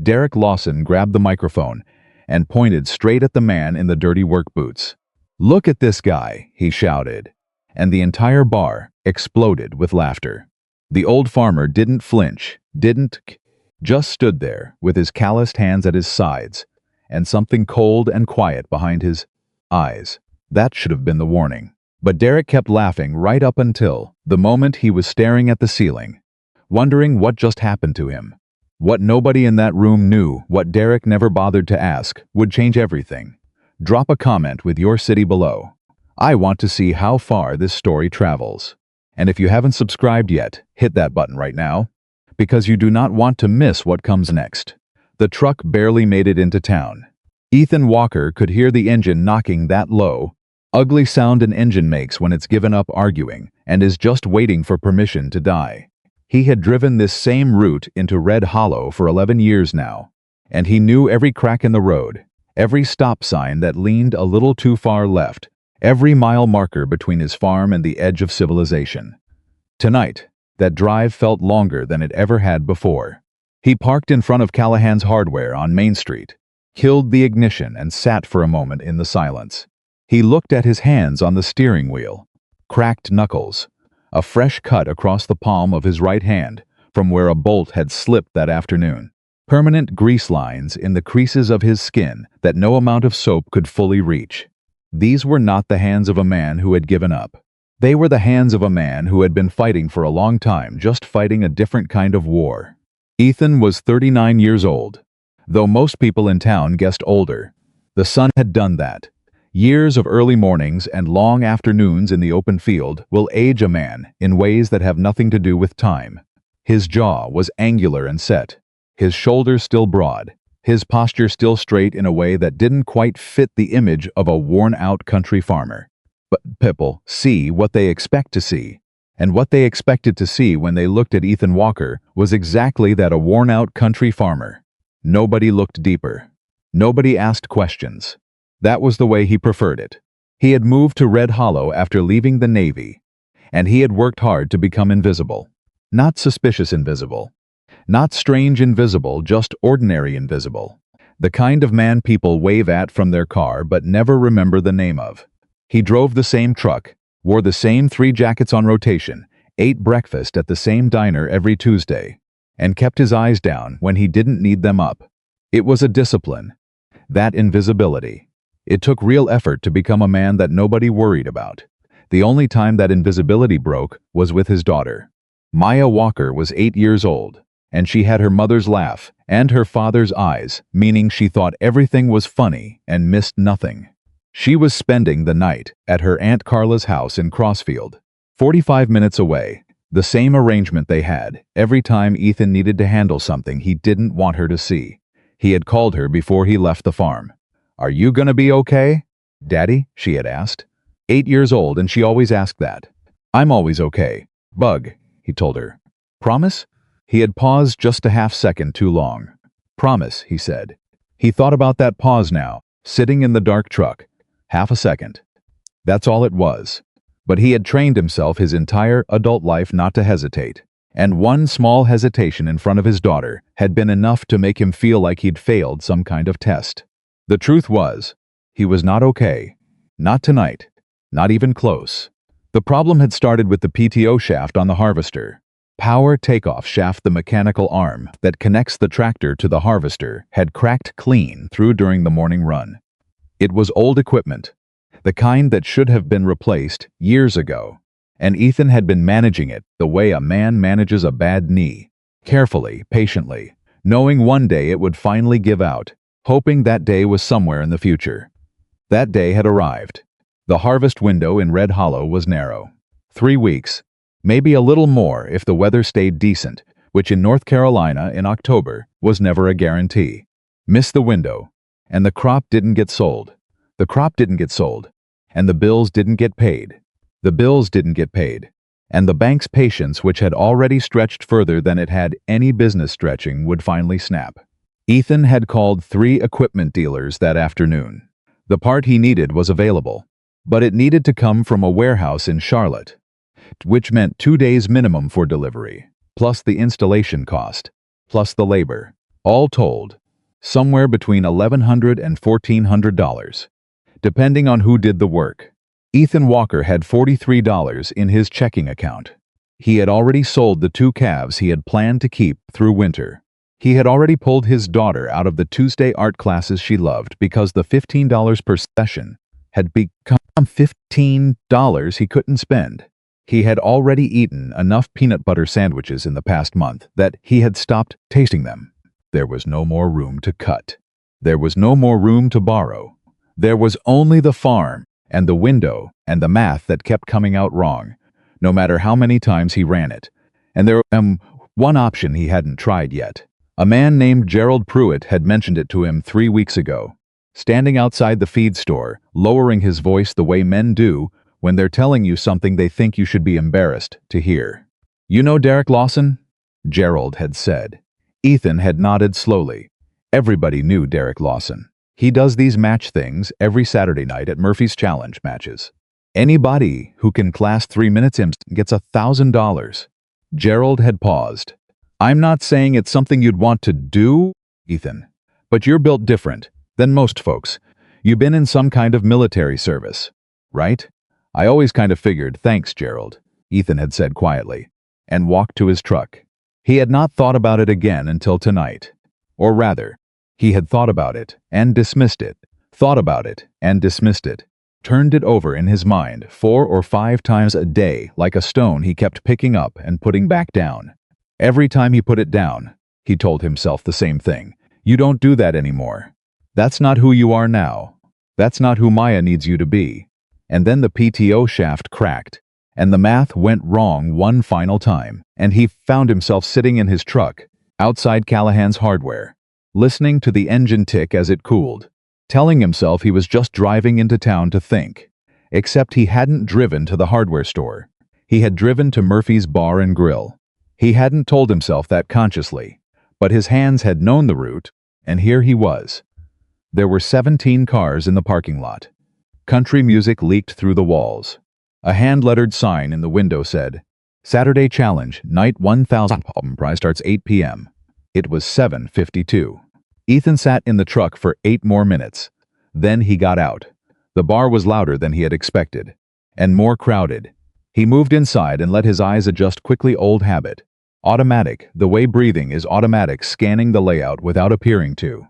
Derek Lawson grabbed the microphone and pointed straight at the man in the dirty work boots. "Look at this guy," he shouted, and the entire bar exploded with laughter. The old farmer didn't flinch, just stood there with his calloused hands at his sides and something cold and quiet behind his eyes. That should have been the warning. But Derek kept laughing right up until the moment he was staring at the ceiling, wondering what just happened to him. What nobody in that room knew, what Derek never bothered to ask, would change everything. Drop a comment with your city below. I want to see how far this story travels. And if you haven't subscribed yet, hit that button right now, because you do not want to miss what comes next. The truck barely made it into town. Ethan Walker could hear the engine knocking that low, ugly sound an engine makes when it's given up arguing and is just waiting for permission to die. He had driven this same route into Red Hollow for 11 years now, and he knew every crack in the road, every stop sign that leaned a little too far left, every mile marker between his farm and the edge of civilization. Tonight, that drive felt longer than it ever had before. He parked in front of Callahan's Hardware on Main Street, killed the ignition, and sat for a moment in the silence. He looked at his hands on the steering wheel, cracked knuckles, a fresh cut across the palm of his right hand from where a bolt had slipped that afternoon, permanent grease lines in the creases of his skin that no amount of soap could fully reach. These were not the hands of a man who had given up. They were the hands of a man who had been fighting for a long time, just fighting a different kind of war. Ethan was 39 years old, though most people in town guessed older. The sun had done that. Years of early mornings and long afternoons in the open field will age a man in ways that have nothing to do with time. His jaw was angular and set, his shoulders still broad, his posture still straight in a way that didn't quite fit the image of a worn-out country farmer. But people see what they expect to see, and what they expected to see when they looked at Ethan Walker was exactly that, a worn-out country farmer. Nobody looked deeper. Nobody asked questions. That was the way he preferred it. He had moved to Red Hollow after leaving the Navy, and he had worked hard to become invisible. Not suspicious invisible. Not strange invisible, just ordinary invisible. The kind of man people wave at from their car but never remember the name of. He drove the same truck, wore the same 3 jackets on rotation, ate breakfast at the same diner every Tuesday, and kept his eyes down when he didn't need them up. It was a discipline. That invisibility. It took real effort to become a man that nobody worried about. The only time that invisibility broke was with his daughter. Maya Walker was 8 years old, and she had her mother's laugh and her father's eyes, meaning she thought everything was funny and missed nothing. She was spending the night at her Aunt Carla's house in Crossfield, 45 minutes away, the same arrangement they had every time Ethan needed to handle something he didn't want her to see. He had called her before he left the farm. "Are you gonna be okay, Daddy?" she had asked. 8 years old, and she always asked that. "I'm always okay, Bug," he told her. "Promise?" He had paused just a half-second too long. "Promise," he said. He thought about that pause now, sitting in the dark truck. Half a second. That's all it was. But he had trained himself his entire adult life not to hesitate. And one small hesitation in front of his daughter had been enough to make him feel like he'd failed some kind of test. The truth was, he was not okay. Not tonight. Not even close. The problem had started with the PTO shaft on the harvester. Power takeoff shaft, the mechanical arm that connects the tractor to the harvester, had cracked clean through during the morning run. It was old equipment, the kind that should have been replaced years ago, and Ethan had been managing it the way a man manages a bad knee, carefully, patiently, knowing one day it would finally give out, hoping that day was somewhere in the future. That day had arrived. The harvest window in Red Hollow was narrow. 3 weeks, maybe a little more if the weather stayed decent, which in North Carolina in October was never a guarantee. Miss the window, and the crop didn't get sold. The crop didn't get sold, and the bills didn't get paid. The bills didn't get paid, and the bank's patience, which had already stretched further than it had any business stretching, would finally snap. Ethan had called 3 equipment dealers that afternoon. The part he needed was available, but it needed to come from a warehouse in Charlotte, which meant 2 days minimum for delivery, plus the installation cost, plus the labor. All told, somewhere between $1,100 and $1,400, depending on who did the work. Ethan Walker had $43 in his checking account. He had already sold the 2 calves he had planned to keep through winter. He had already pulled his daughter out of the Tuesday art classes she loved because the $15 per session had become $15 he couldn't spend. He had already eaten enough peanut butter sandwiches in the past month that he had stopped tasting them. There was no more room to cut. There was no more room to borrow. There was only the farm and the window and the math that kept coming out wrong, no matter how many times he ran it. And there was one option he hadn't tried yet. A man named Gerald Pruitt had mentioned it to him 3 weeks ago, standing outside the feed store, lowering his voice the way men do when they're telling you something they think you should be embarrassed to hear. "You know Derek Lawson?" Gerald had said. Ethan had nodded slowly. Everybody knew Derek Lawson. He does these match things every Saturday night at Murphy's Challenge matches. Anybody who can class 3 minutes gets $1,000. Gerald had paused. "I'm not saying it's something you'd want to do, Ethan, but you're built different than most folks. You've been in some kind of military service, right?" "I always kind of figured, thanks, Gerald," Ethan had said quietly, and walked to his truck. He had not thought about it again until tonight. Or rather, he had thought about it and dismissed it, thought about it and dismissed it, turned it over in his mind 4 or 5 times a day like a stone he kept picking up and putting back down. Every time he put it down, he told himself the same thing. "You don't do that anymore. That's not who you are now. That's not who Maya needs you to be." And then the PTO shaft cracked, and the math went wrong one final time, and he found himself sitting in his truck, outside Callahan's Hardware, listening to the engine tick as it cooled, telling himself he was just driving into town to think. Except he hadn't driven to the hardware store. He had driven to Murphy's Bar and Grill. He hadn't told himself that consciously, but his hands had known the route, and here he was. There were 17 cars in the parking lot. Country music leaked through the walls. A hand-lettered sign in the window said, "Saturday Challenge, Night 1000, prize starts 8 p.m. It was 7:52. Ethan sat in the truck for 8 more minutes. Then he got out. The bar was louder than he had expected, and more crowded. He moved inside and let his eyes adjust quickly. Old habit. Automatic, the way breathing is automatic, scanning the layout without appearing to.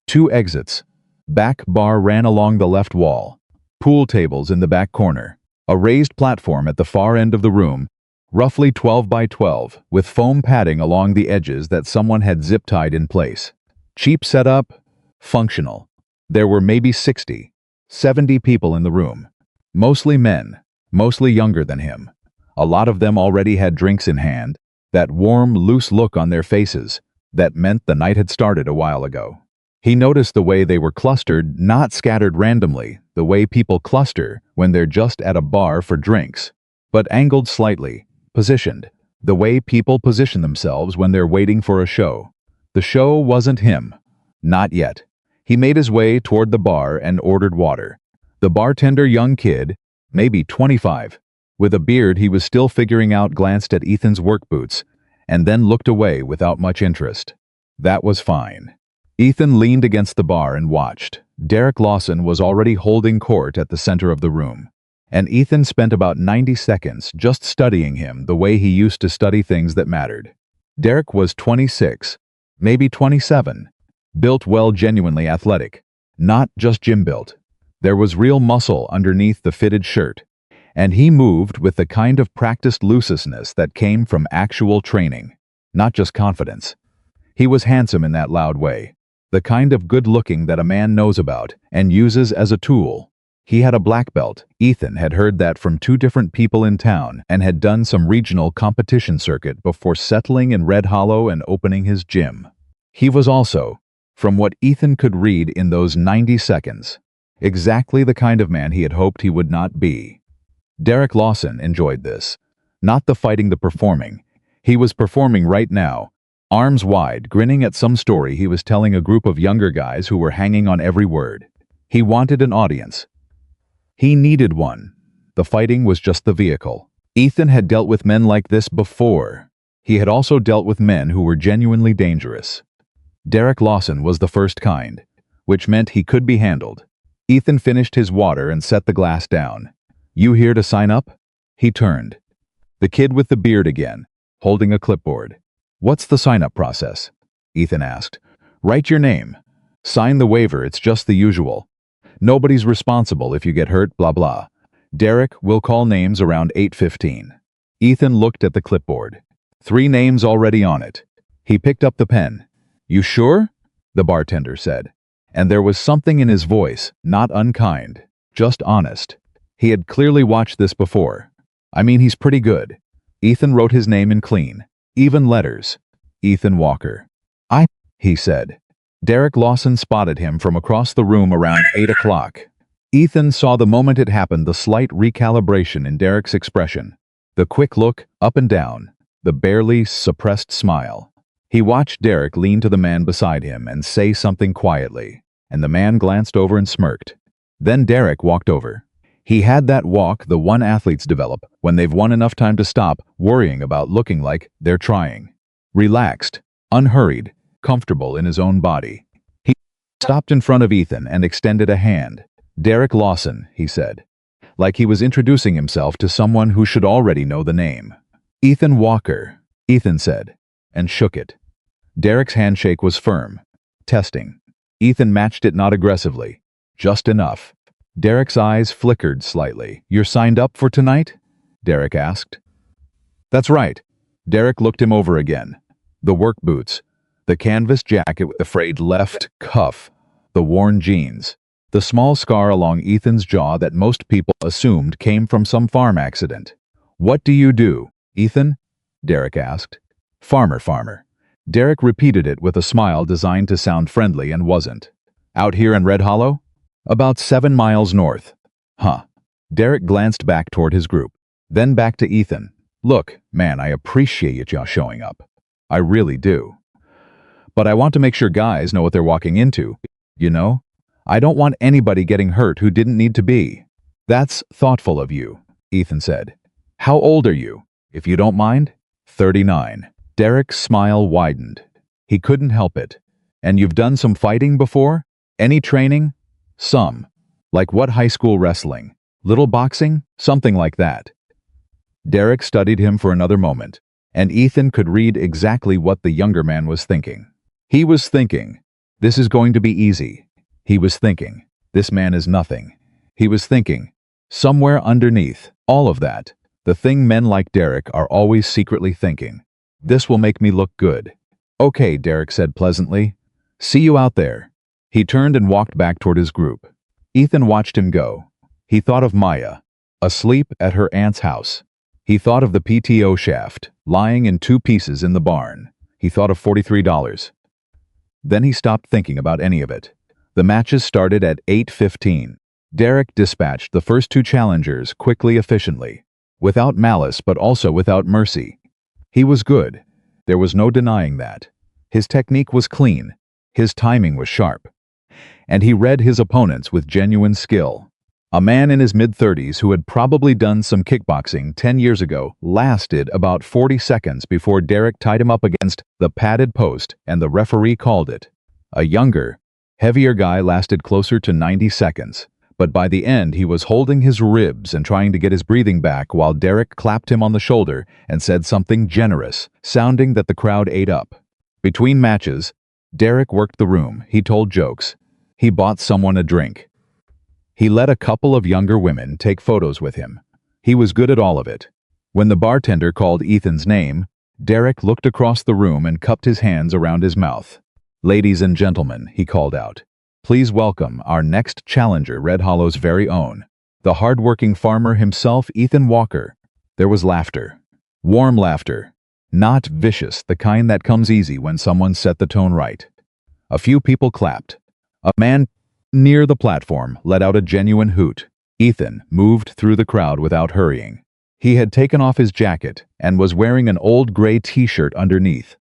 2 exits. Back bar ran along the left wall. Pool tables in the back corner. A raised platform at the far end of the room, roughly 12 by 12, with foam padding along the edges that someone had zip-tied in place. Cheap setup, functional. There were maybe 60, 70 people in the room. Mostly men, mostly younger than him. A lot of them already had drinks in hand, that warm, loose look on their faces that meant the night had started a while ago. He noticed the way they were clustered, not scattered randomly, the way people cluster when they're just at a bar for drinks, but angled slightly, positioned, the way people position themselves when they're waiting for a show. The show wasn't him. Not yet. He made his way toward the bar and ordered water. The bartender, young kid, maybe 25, with a beard he was still figuring out, glanced at Ethan's work boots and then looked away without much interest. That was fine. Ethan leaned against the bar and watched. Derek Lawson was already holding court at the center of the room, and Ethan spent about 90 seconds just studying him the way he used to study things that mattered. Derek was 26, maybe 27, built well, genuinely athletic, not just gym-built. There was real muscle underneath the fitted shirt, and he moved with the kind of practiced looseness that came from actual training, not just confidence. He was handsome in that loud way, the kind of good-looking that a man knows about and uses as a tool. He had a black belt. Ethan had heard that from 2 different people in town and had done some regional competition circuit before settling in Red Hollow and opening his gym. He was also, from what Ethan could read in those 90 seconds, exactly the kind of man he had hoped he would not be. Derek Lawson enjoyed this. Not the fighting, the performing. He was performing right now, arms wide, grinning at some story he was telling a group of younger guys who were hanging on every word. He wanted an audience. He needed one. The fighting was just the vehicle. Ethan had dealt with men like this before. He had also dealt with men who were genuinely dangerous. Derek Lawson was the first kind, which meant he could be handled. Ethan finished his water and set the glass down. "You here to sign up?" He turned. The kid with the beard again, holding a clipboard. "What's the sign-up process?" Ethan asked. "Write your name. Sign the waiver, it's just the usual. Nobody's responsible if you get hurt, blah blah. Derek will call names around 8:15. Ethan looked at the clipboard. 3 names already on it. He picked up the pen. "You sure?" the bartender said. And there was something in his voice, not unkind, just honest. He had clearly watched this before. "I mean, he's pretty good." Ethan wrote his name in clean, even letters. Ethan Walker. He said. Derek Lawson spotted him from across the room around 8 o'clock. Ethan saw the moment it happened, the slight recalibration in Derek's expression. The quick look, up and down, the barely suppressed smile. He watched Derek lean to the man beside him and say something quietly, and the man glanced over and smirked. Then Derek walked over. He had that walk the one athletes develop when they've won enough time to stop worrying about looking like they're trying. Relaxed, unhurried, comfortable in his own body. He stopped in front of Ethan and extended a hand. "Derek Lawson," he said, like he was introducing himself to someone who should already know the name. "Ethan Walker," Ethan said, and shook it. Derek's handshake was firm. Testing. Ethan matched it, not aggressively, just enough. Derek's eyes flickered slightly. "You're signed up for tonight?" Derek asked. "That's right." Derek looked him over again. The work boots, the canvas jacket with the frayed left cuff, the worn jeans, the small scar along Ethan's jaw that most people assumed came from some farm accident. "What do you do, Ethan?" Derek asked. Farmer. Derek repeated it with a smile designed to sound friendly and wasn't. "Out here in Red Hollow?" "About 7 miles north." "Huh." Derek glanced back toward his group, then back to Ethan. "Look, man, I appreciate y'all showing up. I really do. But I want to make sure guys know what they're walking into, you know? I don't want anybody getting hurt who didn't need to be." "That's thoughtful of you," Ethan said. "How old are you, if you don't mind?" 39. Derek's smile widened. He couldn't help it. "And you've done some fighting before? Any training?" "Some. Like what, high school wrestling? Little boxing? Something like that." Derek studied him for another moment, and Ethan could read exactly what the younger man was thinking. He was thinking, "This is going to be easy." He was thinking, "This man is nothing." He was thinking, somewhere underneath all of that, the thing men like Derek are always secretly thinking, "This will make me look good." "Okay," Derek said pleasantly. "See you out there." He turned and walked back toward his group. Ethan watched him go. He thought of Maya, asleep at her aunt's house. He thought of the PTO shaft, lying in 2 pieces in the barn. He thought of $43. Then he stopped thinking about any of it. The matches started at 8:15. Derek dispatched the first 2 challengers quickly, efficiently, without malice but also without mercy. He was good. There was no denying that. His technique was clean. His timing was sharp. And he read his opponents with genuine skill. A man in his mid-30s who had probably done some kickboxing 10 years ago lasted about 40 seconds before Derek tied him up against the padded post and the referee called it. A younger, heavier guy lasted closer to 90 seconds, but by the end he was holding his ribs and trying to get his breathing back while Derek clapped him on the shoulder and said something generous, sounding that the crowd ate up. Between matches, Derek worked the room. He told jokes. He bought someone a drink. He let a couple of younger women take photos with him. He was good at all of it. When the bartender called Ethan's name, Derek looked across the room and cupped his hands around his mouth. "Ladies and gentlemen," he called out, "please welcome our next challenger, Red Hollow's very own, the hardworking farmer himself, Ethan Walker." There was laughter. Warm laughter. Not vicious, the kind that comes easy when someone set the tone right. A few people clapped. A man near the platform let out a genuine hoot. Ethan moved through the crowd without hurrying. He had taken off his jacket and was wearing an old gray t-shirt underneath.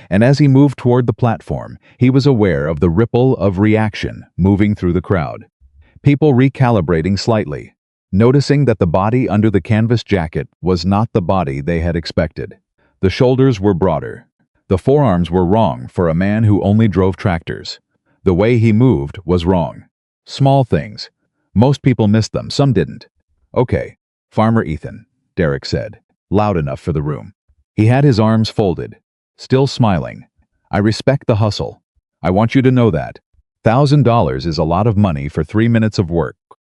And as he moved toward the platform, he was aware of the ripple of reaction moving through the crowd. People recalibrating slightly, noticing that the body under the canvas jacket was not the body they had expected. The shoulders were broader. The forearms were wrong for a man who only drove tractors. The way he moved was wrong. Small things. Most people missed them, some didn't. "Okay, Farmer Ethan," Derek said, loud enough for the room. He had his arms folded, still smiling. "I respect the hustle. I want you to know that. $1,000 is a lot of money for 3 minutes of work,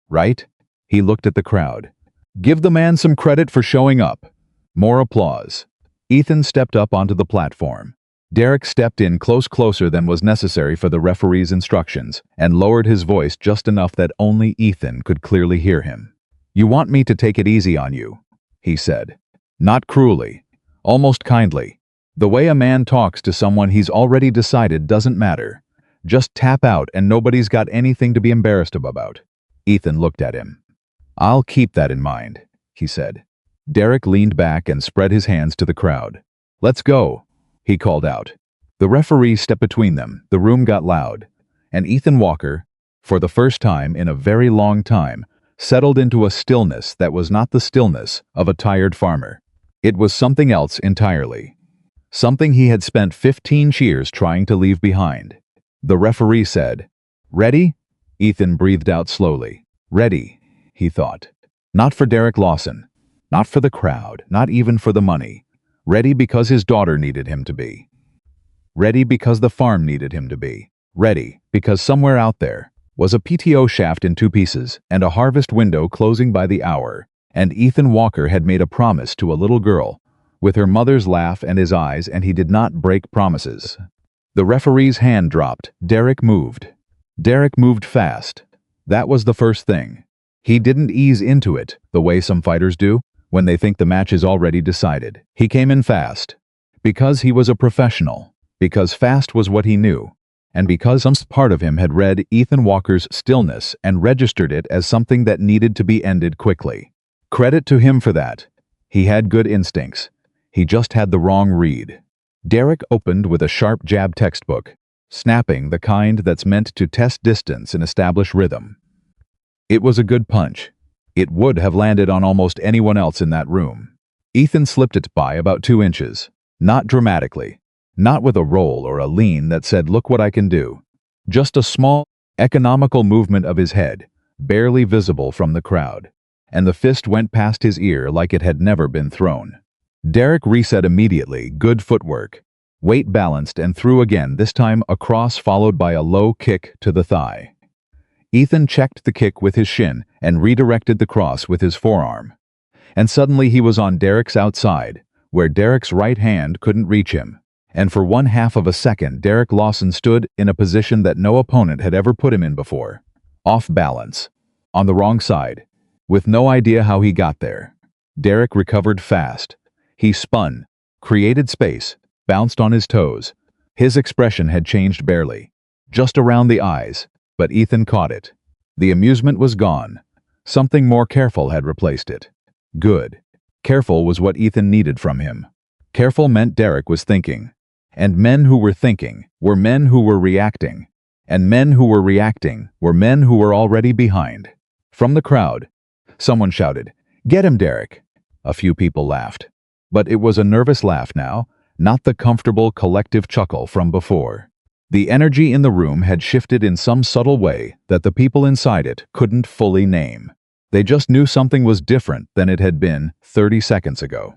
right?" He looked at the crowd. "Give the man some credit for showing up." More applause. Ethan stepped up onto the platform. Derek stepped in closer than was necessary for the referee's instructions, and lowered his voice just enough that only Ethan could clearly hear him. "You want me to take it easy on you," he said. "Not cruelly. Almost kindly. The way a man talks to someone he's already decided doesn't matter. Just tap out and nobody's got anything to be embarrassed about." Ethan looked at him. "I'll keep that in mind," he said. Derek leaned back and spread his hands to the crowd. "Let's go," he called out. The referee stepped between them, the room got loud, and Ethan Walker, for the first time in a very long time, settled into a stillness that was not the stillness of a tired farmer. It was something else entirely. Something he had spent 15 years trying to leave behind. The referee said, "Ready?" Ethan breathed out slowly. "Ready," he thought. Not for Derek Lawson. Not for the crowd, not even for the money. Ready because his daughter needed him to be. Ready because the farm needed him to be. Ready because somewhere out there was a PTO shaft in 2 pieces and a harvest window closing by the hour, and Ethan Walker had made a promise to a little girl, with her mother's laugh and his eyes, and he did not break promises. The referee's hand dropped. Derek moved. Derek moved fast. That was the first thing. He didn't ease into it the way some fighters do when they think the match is already decided. He came in fast. Because he was a professional. Because fast was what he knew. And because some part of him had read Ethan Walker's stillness and registered it as something that needed to be ended quickly. Credit to him for that. He had good instincts. He just had the wrong read. Derek opened with a sharp jab textbook, snapping the kind that's meant to test distance and establish rhythm. It was a good punch. It would have landed on almost anyone else in that room. Ethan slipped it by about 2 inches. Not dramatically. Not with a roll or a lean that said, "Look what I can do." Just a small, economical movement of his head, barely visible from the crowd. And the fist went past his ear like it had never been thrown. Derek reset immediately, good footwork. Weight balanced and threw again, this time a cross followed by a low kick to the thigh. Ethan checked the kick with his shin and redirected the cross with his forearm. And suddenly he was on Derek's outside, where Derek's right hand couldn't reach him. And for 1/2 of a second, Derek Lawson stood in a position that no opponent had ever put him in before. Off balance. On the wrong side. With no idea how he got there. Derek recovered fast. He spun, created space, bounced on his toes. His expression had changed barely. Just around the eyes. But Ethan caught it. The amusement was gone. Something more careful had replaced it. Good. Careful was what Ethan needed from him. Careful meant Derek was thinking. And men who were thinking were men who were reacting. And men who were reacting were men who were already behind. From the crowd, someone shouted, "Get him, Derek!" A few people laughed. But it was a nervous laugh now, not the comfortable collective chuckle from before. The energy in the room had shifted in some subtle way that the people inside it couldn't fully name. They just knew something was different than it had been 30 seconds ago.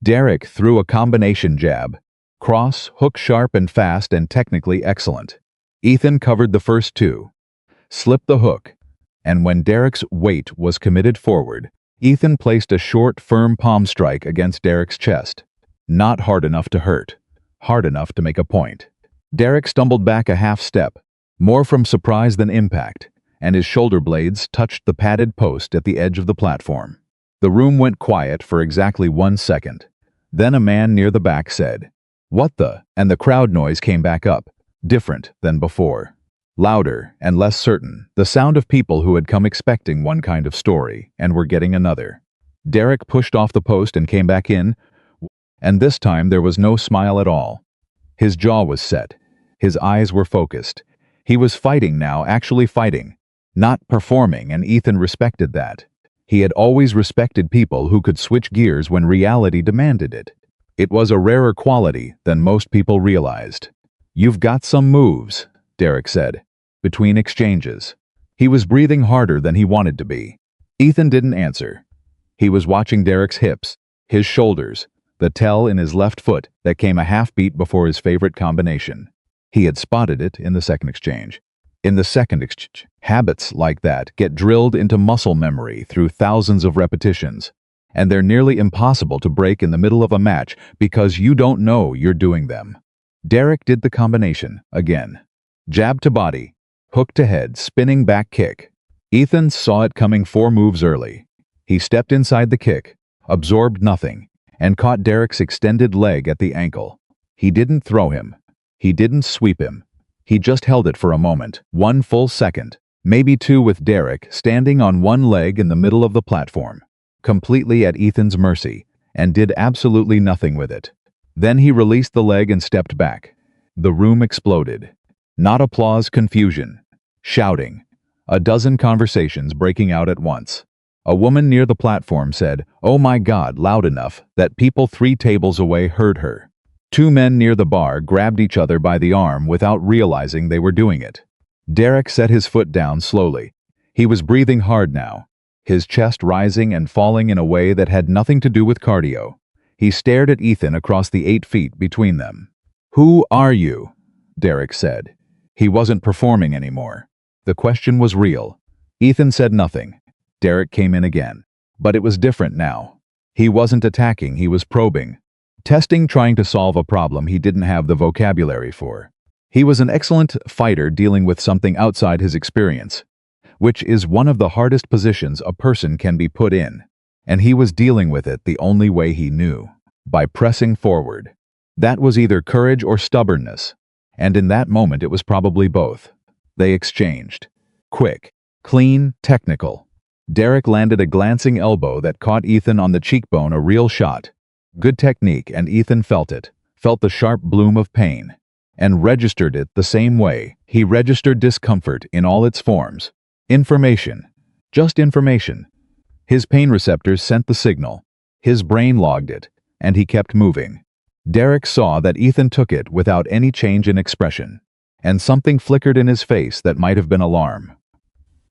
Derek threw a combination jab. Cross, hook sharp and fast and technically excellent. Ethan covered the first 2. Slipped the hook. And when Derek's weight was committed forward, Ethan placed a short, firm palm strike against Derek's chest. Not hard enough to hurt. Hard enough to make a point. Derek stumbled back a half step, more from surprise than impact, and his shoulder blades touched the padded post at the edge of the platform. The room went quiet for exactly 1 second. Then a man near the back said, "What the?" And the crowd noise came back up, different than before. Louder and less certain, the sound of people who had come expecting one kind of story and were getting another. Derek pushed off the post and came back in, and this time there was no smile at all. His jaw was set. His eyes were focused. He was fighting now, actually fighting, not performing, and Ethan respected that. He had always respected people who could switch gears when reality demanded it. It was a rarer quality than most people realized. "You've got some moves," Derek said, between exchanges. He was breathing harder than he wanted to be. Ethan didn't answer. He was watching Derek's hips, his shoulders, the tell in his left foot that came a half beat before his favorite combination. He had spotted it in the second exchange. In the second exchange, habits like that get drilled into muscle memory through thousands of repetitions, and they're nearly impossible to break in the middle of a match because you don't know you're doing them. Derek did the combination again. Jab to body, hook to head, spinning back kick. Ethan saw it coming 4 moves early. He stepped inside the kick, absorbed nothing, and caught Derek's extended leg at the ankle. He didn't throw him. He didn't sweep him. He just held it for a moment, 1 full second, maybe 2, with Derek standing on one leg in the middle of the platform, completely at Ethan's mercy, and did absolutely nothing with it. Then he released the leg and stepped back. The room exploded. Not applause, confusion. Shouting. A dozen conversations breaking out at once. A woman near the platform said, "Oh my God," loud enough that people 3 tables away heard her. 2 men near the bar grabbed each other by the arm without realizing they were doing it. Derek set his foot down slowly. He was breathing hard now, his chest rising and falling in a way that had nothing to do with cardio. He stared at Ethan across the 8 feet between them. "Who are you?" Derek said. He wasn't performing anymore. The question was real. Ethan said nothing. Derek came in again. But it was different now. He wasn't attacking, he was probing. Testing, trying to solve a problem he didn't have the vocabulary for. He was an excellent fighter dealing with something outside his experience, which is one of the hardest positions a person can be put in. And he was dealing with it the only way he knew, by pressing forward. That was either courage or stubbornness, and in that moment it was probably both. They exchanged. Quick, clean, technical. Derek landed a glancing elbow that caught Ethan on the cheekbone, a real shot. Good technique, and Ethan felt it, felt the sharp bloom of pain, and registered it the same way. He registered discomfort in all its forms. Information. Just information. His pain receptors sent the signal. His brain logged it, and he kept moving. Derek saw that Ethan took it without any change in expression, and something flickered in his face that might have been alarm.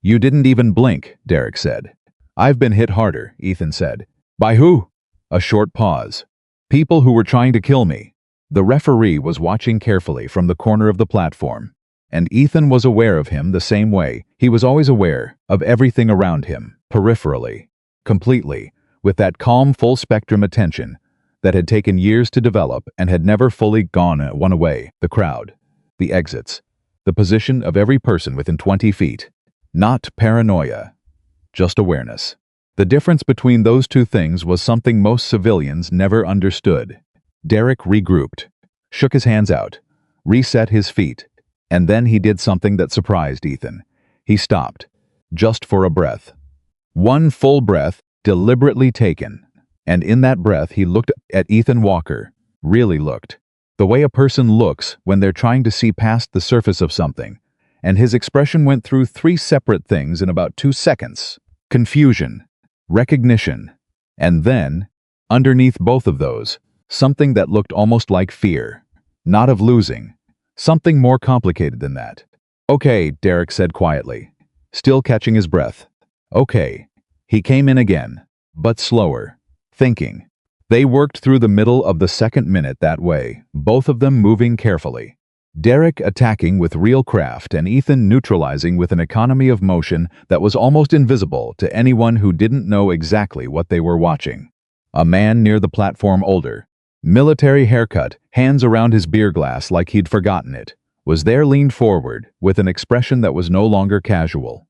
"You didn't even blink," Derek said. "I've been hit harder," Ethan said. "By who?" A short pause. "People who were trying to kill me." The referee was watching carefully from the corner of the platform, and Ethan was aware of him the same way. He was always aware of everything around him, peripherally, completely, with that calm, full-spectrum attention that had taken years to develop and had never fully gone one away. The crowd, the exits, the position of every person within 20 feet. Not paranoia, just awareness. The difference between those two things was something most civilians never understood. Derek regrouped, shook his hands out, reset his feet, and then he did something that surprised Ethan. He stopped, just for a breath. One full breath, deliberately taken. And in that breath he looked at Ethan Walker, really looked. The way a person looks when they're trying to see past the surface of something. And his expression went through 3 separate things in about 2 seconds. Confusion, recognition, and then, underneath both of those, something that looked almost like fear. Not of losing. Something more complicated than that. "Okay," Derek said quietly, still catching his breath. "Okay." He came in again, but slower, thinking. They worked through the middle of the second minute that way, both of them moving carefully. Derek attacking with real craft and Ethan neutralizing with an economy of motion that was almost invisible to anyone who didn't know exactly what they were watching. A man near the platform, older, military haircut, hands around his beer glass like he'd forgotten it, was there, leaned forward with an expression that was no longer casual.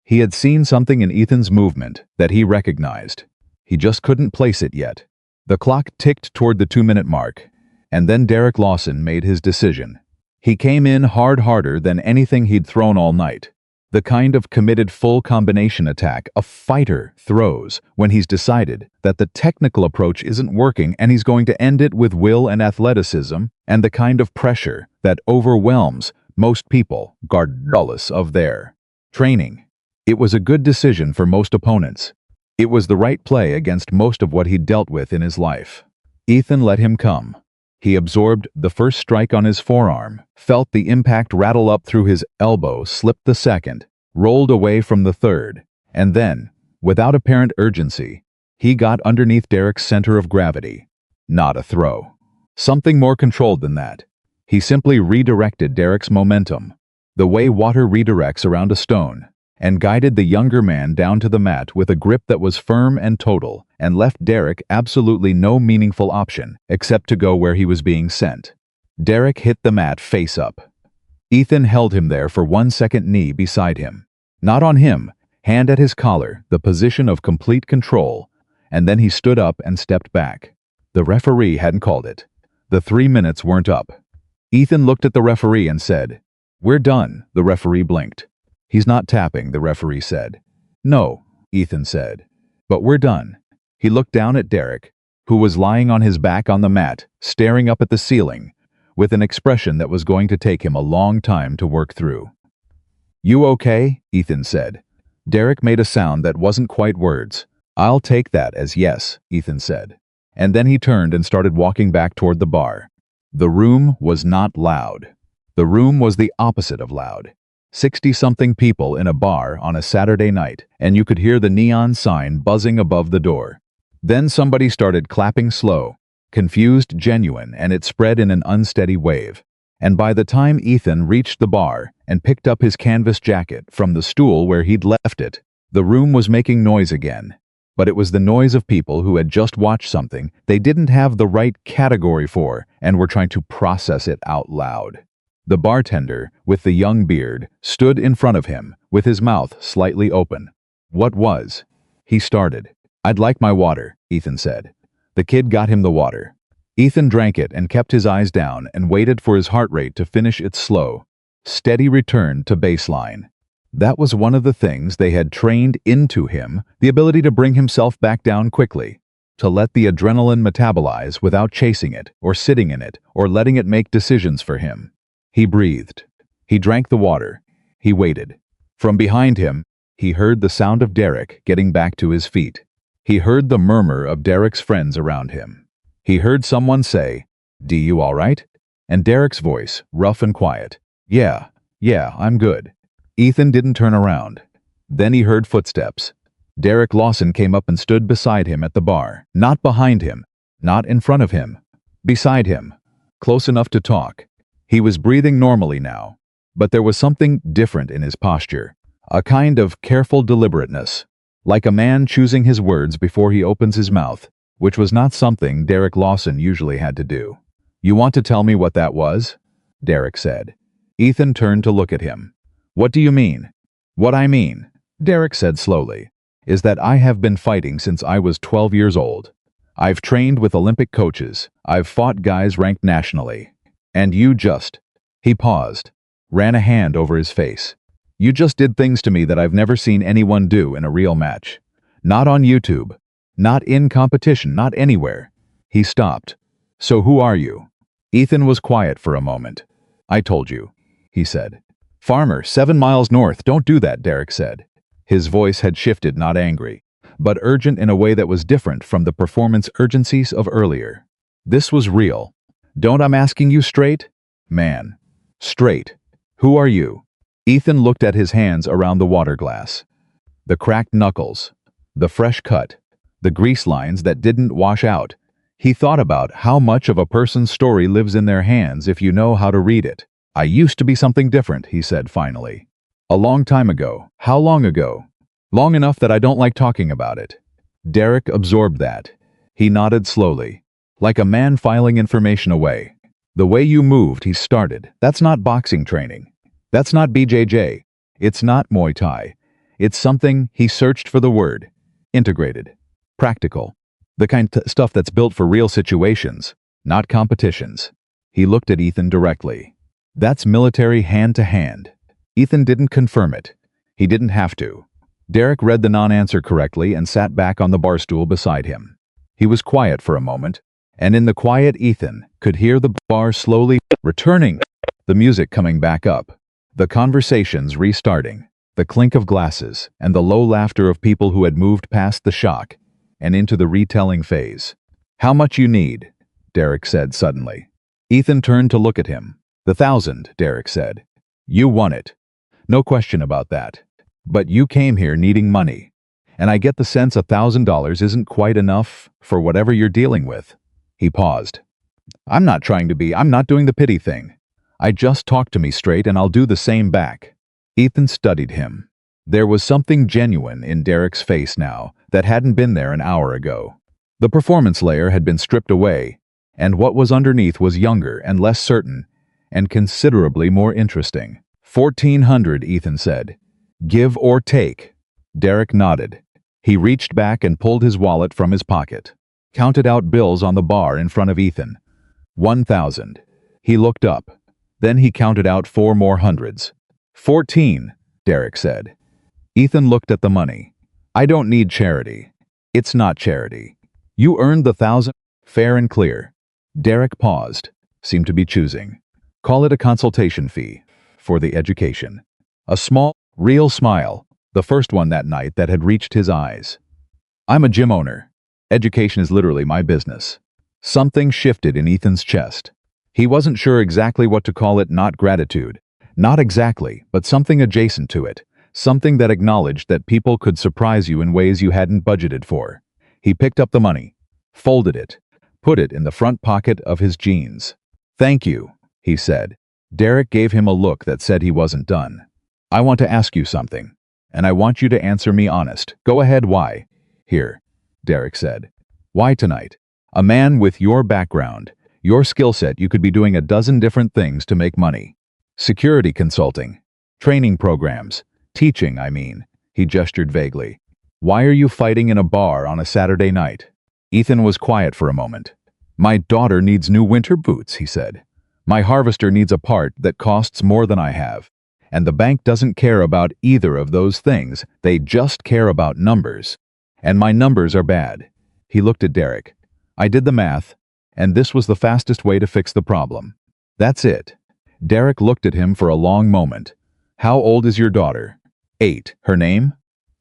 He had seen something in Ethan's movement that he recognized. He just couldn't place it yet. The clock ticked toward the 2-minute mark, and then Derek Lawson made his decision. He came in harder than anything he'd thrown all night. The kind of committed full combination attack a fighter throws when he's decided that the technical approach isn't working and he's going to end it with will and athleticism, and the kind of pressure that overwhelms most people regardless of their training. It was a good decision for most opponents. It was the right play against most of what he'd dealt with in his life. Ethan let him come. He absorbed the first strike on his forearm, felt the impact rattle up through his elbow, slipped the second, rolled away from the third, and then, without apparent urgency, he got underneath Derek's center of gravity. Not a throw. Something more controlled than that. He simply redirected Derek's momentum, the way water redirects around a stone, and guided the younger man down to the mat with a grip that was firm and total, and left Derek absolutely no meaningful option except to go where he was being sent. Derek hit the mat face up. Ethan held him there for 1 second, knee beside him. Not on him, hand at his collar, the position of complete control, and then he stood up and stepped back. The referee hadn't called it. The 3 minutes weren't up. Ethan looked at the referee and said, "We're done." The referee blinked. "He's not tapping," the referee said. "No," Ethan said. "But we're done." He looked down at Derek, who was lying on his back on the mat, staring up at the ceiling, with an expression that was going to take him a long time to work through. "You okay?" Ethan said. Derek made a sound that wasn't quite words. "I'll take that as yes," Ethan said. And then he turned and started walking back toward the bar. The room was not loud. The room was the opposite of loud. 60-something people in a bar on a Saturday night, and you could hear the neon sign buzzing above the door. Then somebody started clapping slow, confused, genuine, and it spread in an unsteady wave. And by the time Ethan reached the bar and picked up his canvas jacket from the stool where he'd left it, the room was making noise again. But it was the noise of people who had just watched something they didn't have the right category for and were trying to process it out loud. The bartender, with the young beard, stood in front of him, with his mouth slightly open. "What was?" He started. "I'd like my water," Ethan said. The kid got him the water. Ethan drank it and kept his eyes down and waited for his heart rate to finish its slow, steady return to baseline. That was one of the things they had trained into him, the ability to bring himself back down quickly, to let the adrenaline metabolize without chasing it, or sitting in it, or letting it make decisions for him. He breathed. He drank the water. He waited. From behind him, he heard the sound of Derek getting back to his feet. He heard the murmur of Derek's friends around him. He heard someone say, "D, you all right?" And Derek's voice, rough and quiet, Yeah, I'm good." Ethan didn't turn around. Then he heard footsteps. Derek Lawson came up and stood beside him at the bar, not behind him, not in front of him, beside him, close enough to talk. He was breathing normally now, but there was something different in his posture, a kind of careful deliberateness, like a man choosing his words before he opens his mouth, which was not something Derek Lawson usually had to do. "You want to tell me what that was?" Derek said. Ethan turned to look at him. "What do you mean?" "What I mean," Derek said slowly, "is that I have been fighting since I was 12 years old. I've trained with Olympic coaches. I've fought guys ranked nationally. And you just..." He paused, ran a hand over his face. "You just did things to me that I've never seen anyone do in a real match. Not on YouTube. Not in competition, not anywhere." He stopped. "So who are you?" Ethan was quiet for a moment. "I told you," he said. "Farmer, 7 miles north, don't do that," Derek said. His voice had shifted, not angry, but urgent in a way that was different from the performance urgencies of earlier. This was real. "Don't I'm asking you straight?" "Man." "Straight. Who are you?" Ethan looked at his hands around the water glass. The cracked knuckles, the fresh cut, the grease lines that didn't wash out. He thought about how much of a person's story lives in their hands if you know how to read it. "I used to be something different," he said finally. "A long time ago." "How long ago?" "Long enough that I don't like talking about it." Derek absorbed that. He nodded slowly, like a man filing information away. "The way you moved," he started, "that's not boxing training. That's not BJJ. It's not Muay Thai. It's something," he searched for the word, "integrated, practical. The kind of stuff that's built for real situations, not competitions." He looked at Ethan directly. "That's military hand-to-hand." Ethan didn't confirm it. He didn't have to. Derek read the non-answer correctly and sat back on the bar stool beside him. He was quiet for a moment, and in the quiet Ethan could hear the bar slowly returning, the music coming back up, the conversations restarting, the clink of glasses, and the low laughter of people who had moved past the shock and into the retelling phase. How much you need? Derek said suddenly. Ethan turned to look at him. The 1,000, Derek said. You won it. No question about that. But you came here needing money. And I get the sense $1,000 isn't quite enough for whatever you're dealing with. He paused. I'm not doing the pity thing. I just talk to me straight and I'll do the same back. Ethan studied him. There was something genuine in Derek's face now that hadn't been there an hour ago. The performance layer had been stripped away, and what was underneath was younger and less certain, and considerably more interesting. 1,400, Ethan said. Give or take. Derek nodded. He reached back and pulled his wallet from his pocket. Counted out bills on the bar in front of Ethan. 1,000. He looked up. Then he counted out 4 more hundreds. 14, Derek said. Ethan looked at the money. I don't need charity. It's not charity. You earned the 1,000, fair and clear. Derek paused, seemed to be choosing. Call it a consultation fee for the education. A small, real smile, the first one that night that had reached his eyes. I'm a gym owner. Education is literally my business. Something shifted in Ethan's chest. He wasn't sure exactly what to call it, not gratitude. Not exactly, but something adjacent to it. Something that acknowledged that people could surprise you in ways you hadn't budgeted for. He picked up the money, folded it, put it in the front pocket of his jeans. Thank you, he said. Derek gave him a look that said he wasn't done. I want to ask you something, and I want you to answer me honest. Go ahead, why? Here, Derek said. Why tonight? A man with your background, your skill set, you could be doing a dozen different things to make money. Security consulting, training programs, teaching, I mean. He gestured vaguely. Why are you fighting in a bar on a Saturday night? Ethan was quiet for a moment. My daughter needs new winter boots, he said. My harvester needs a part that costs more than I have. And the bank doesn't care about either of those things. They just care about numbers. And my numbers are bad. He looked at Derek. I did the math, and this was the fastest way to fix the problem. That's it. Derek looked at him for a long moment. How old is your daughter? 8. Her name?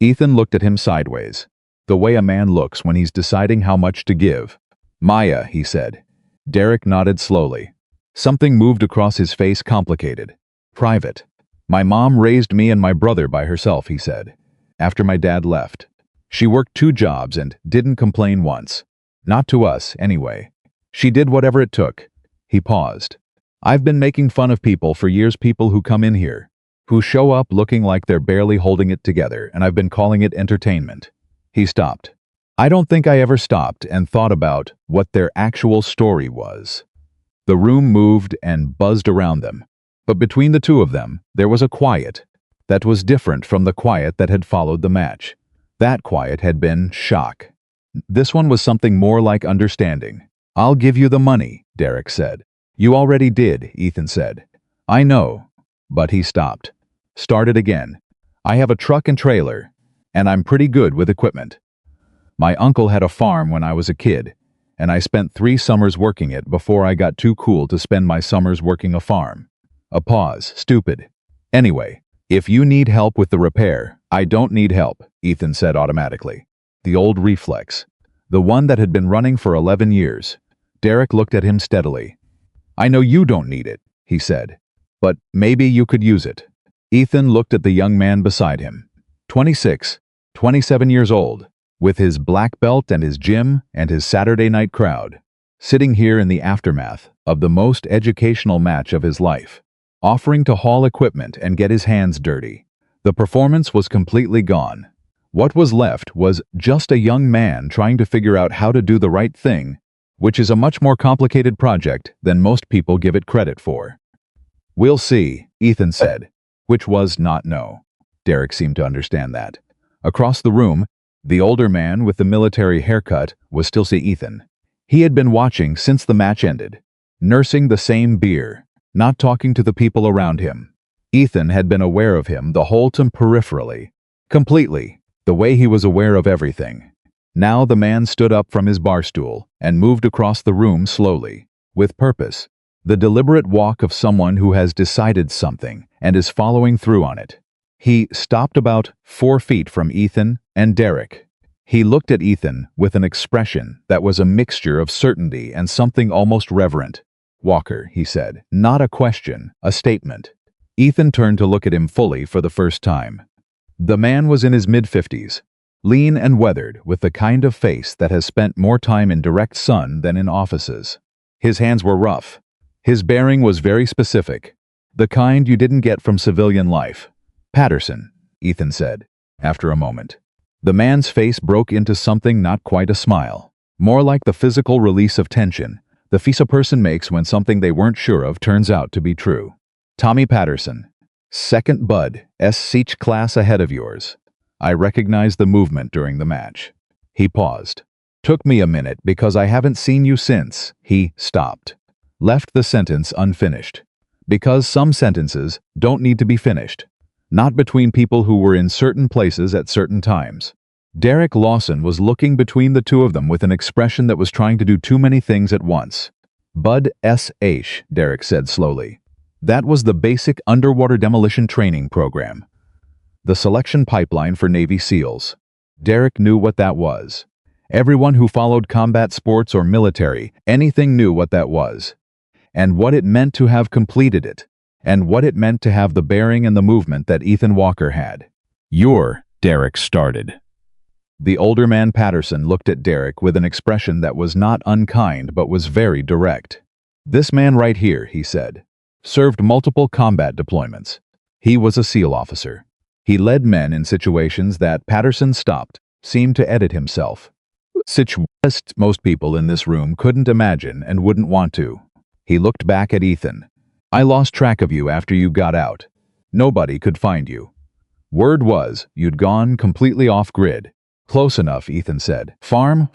Ethan looked at him sideways, the way a man looks when he's deciding how much to give. Maya, he said. Derek nodded slowly. Something moved across his face, complicated. Private. My mom raised me and my brother by herself, he said. After my dad left. She worked 2 jobs and didn't complain once. Not to us, anyway. She did whatever it took. He paused. I've been making fun of people for years, people who come in here, who show up looking like they're barely holding it together, and I've been calling it entertainment. He stopped. I don't think I ever stopped and thought about what their actual story was. The room moved and buzzed around them, but between the two of them, there was a quiet that was different from the quiet that had followed the match. That quiet had been shock. This one was something more like understanding. I'll give you the money, Derek said. You already did, Ethan said. I know. But he stopped. Started again. I have a truck and trailer, and I'm pretty good with equipment. My uncle had a farm when I was a kid, and I spent 3 summers working it before I got too cool to spend my summers working a farm. A pause. Stupid. Anyway, if you need help with the repair, I don't need help, Ethan said automatically. The old reflex. The one that had been running for 11 years. Derek looked at him steadily. I know you don't need it, he said. But maybe you could use it. Ethan looked at the young man beside him. 26, 27 years old, with his black belt and his gym and his Saturday night crowd, sitting here in the aftermath of the most educational match of his life, offering to haul equipment and get his hands dirty. The performance was completely gone. What was left was just a young man trying to figure out how to do the right thing, which is a much more complicated project than most people give it credit for. We'll see, Ethan said, which was not no. Derek seemed to understand that. Across the room, the older man with the military haircut was still see Ethan. He had been watching since the match ended, nursing the same beer, not talking to the people around him. Ethan had been aware of him the whole time peripherally, completely, the way he was aware of everything. Now the man stood up from his bar stool and moved across the room slowly, with purpose, the deliberate walk of someone who has decided something and is following through on it. He stopped about 4 feet from Ethan and Derek. He looked at Ethan with an expression that was a mixture of certainty and something almost reverent. "Walker," he said, "not a question, a statement." Ethan turned to look at him fully for the first time. The man was in his mid-50s, lean and weathered, with the kind of face that has spent more time in direct sun than in offices. His hands were rough. His bearing was very specific, the kind you didn't get from civilian life. "Patterson," Ethan said, after a moment. The man's face broke into something not quite a smile, more like the physical release of tension, the face a person makes when something they weren't sure of turns out to be true. "Tommy Patterson, second Bud, each class ahead of yours. I recognized the movement during the match." He paused. "Took me a minute because I haven't seen you since." He stopped. Left the sentence unfinished. Because some sentences don't need to be finished. Not between people who were in certain places at certain times. Derek Lawson was looking between the two of them with an expression that was trying to do too many things at once. "Bud S.H.," Derek said slowly. "That was the basic underwater demolition training program. The selection pipeline for Navy SEALs." Derek knew what that was. Everyone who followed combat sports or military, anything knew what that was. And what it meant to have completed it. And what it meant to have the bearing and the movement that Ethan Walker had. Derek started. The older man Patterson looked at Derek with an expression that was not unkind but was very direct. "This man right here," he said, "served multiple combat deployments. He was a SEAL officer. He led men in situations that," Patterson stopped, seemed to edit himself. "Situations most people in this room couldn't imagine and wouldn't want to." He looked back at Ethan. "I lost track of you after you got out. Nobody could find you. Word was, you'd gone completely off-grid." "Close enough," Ethan said. Farm."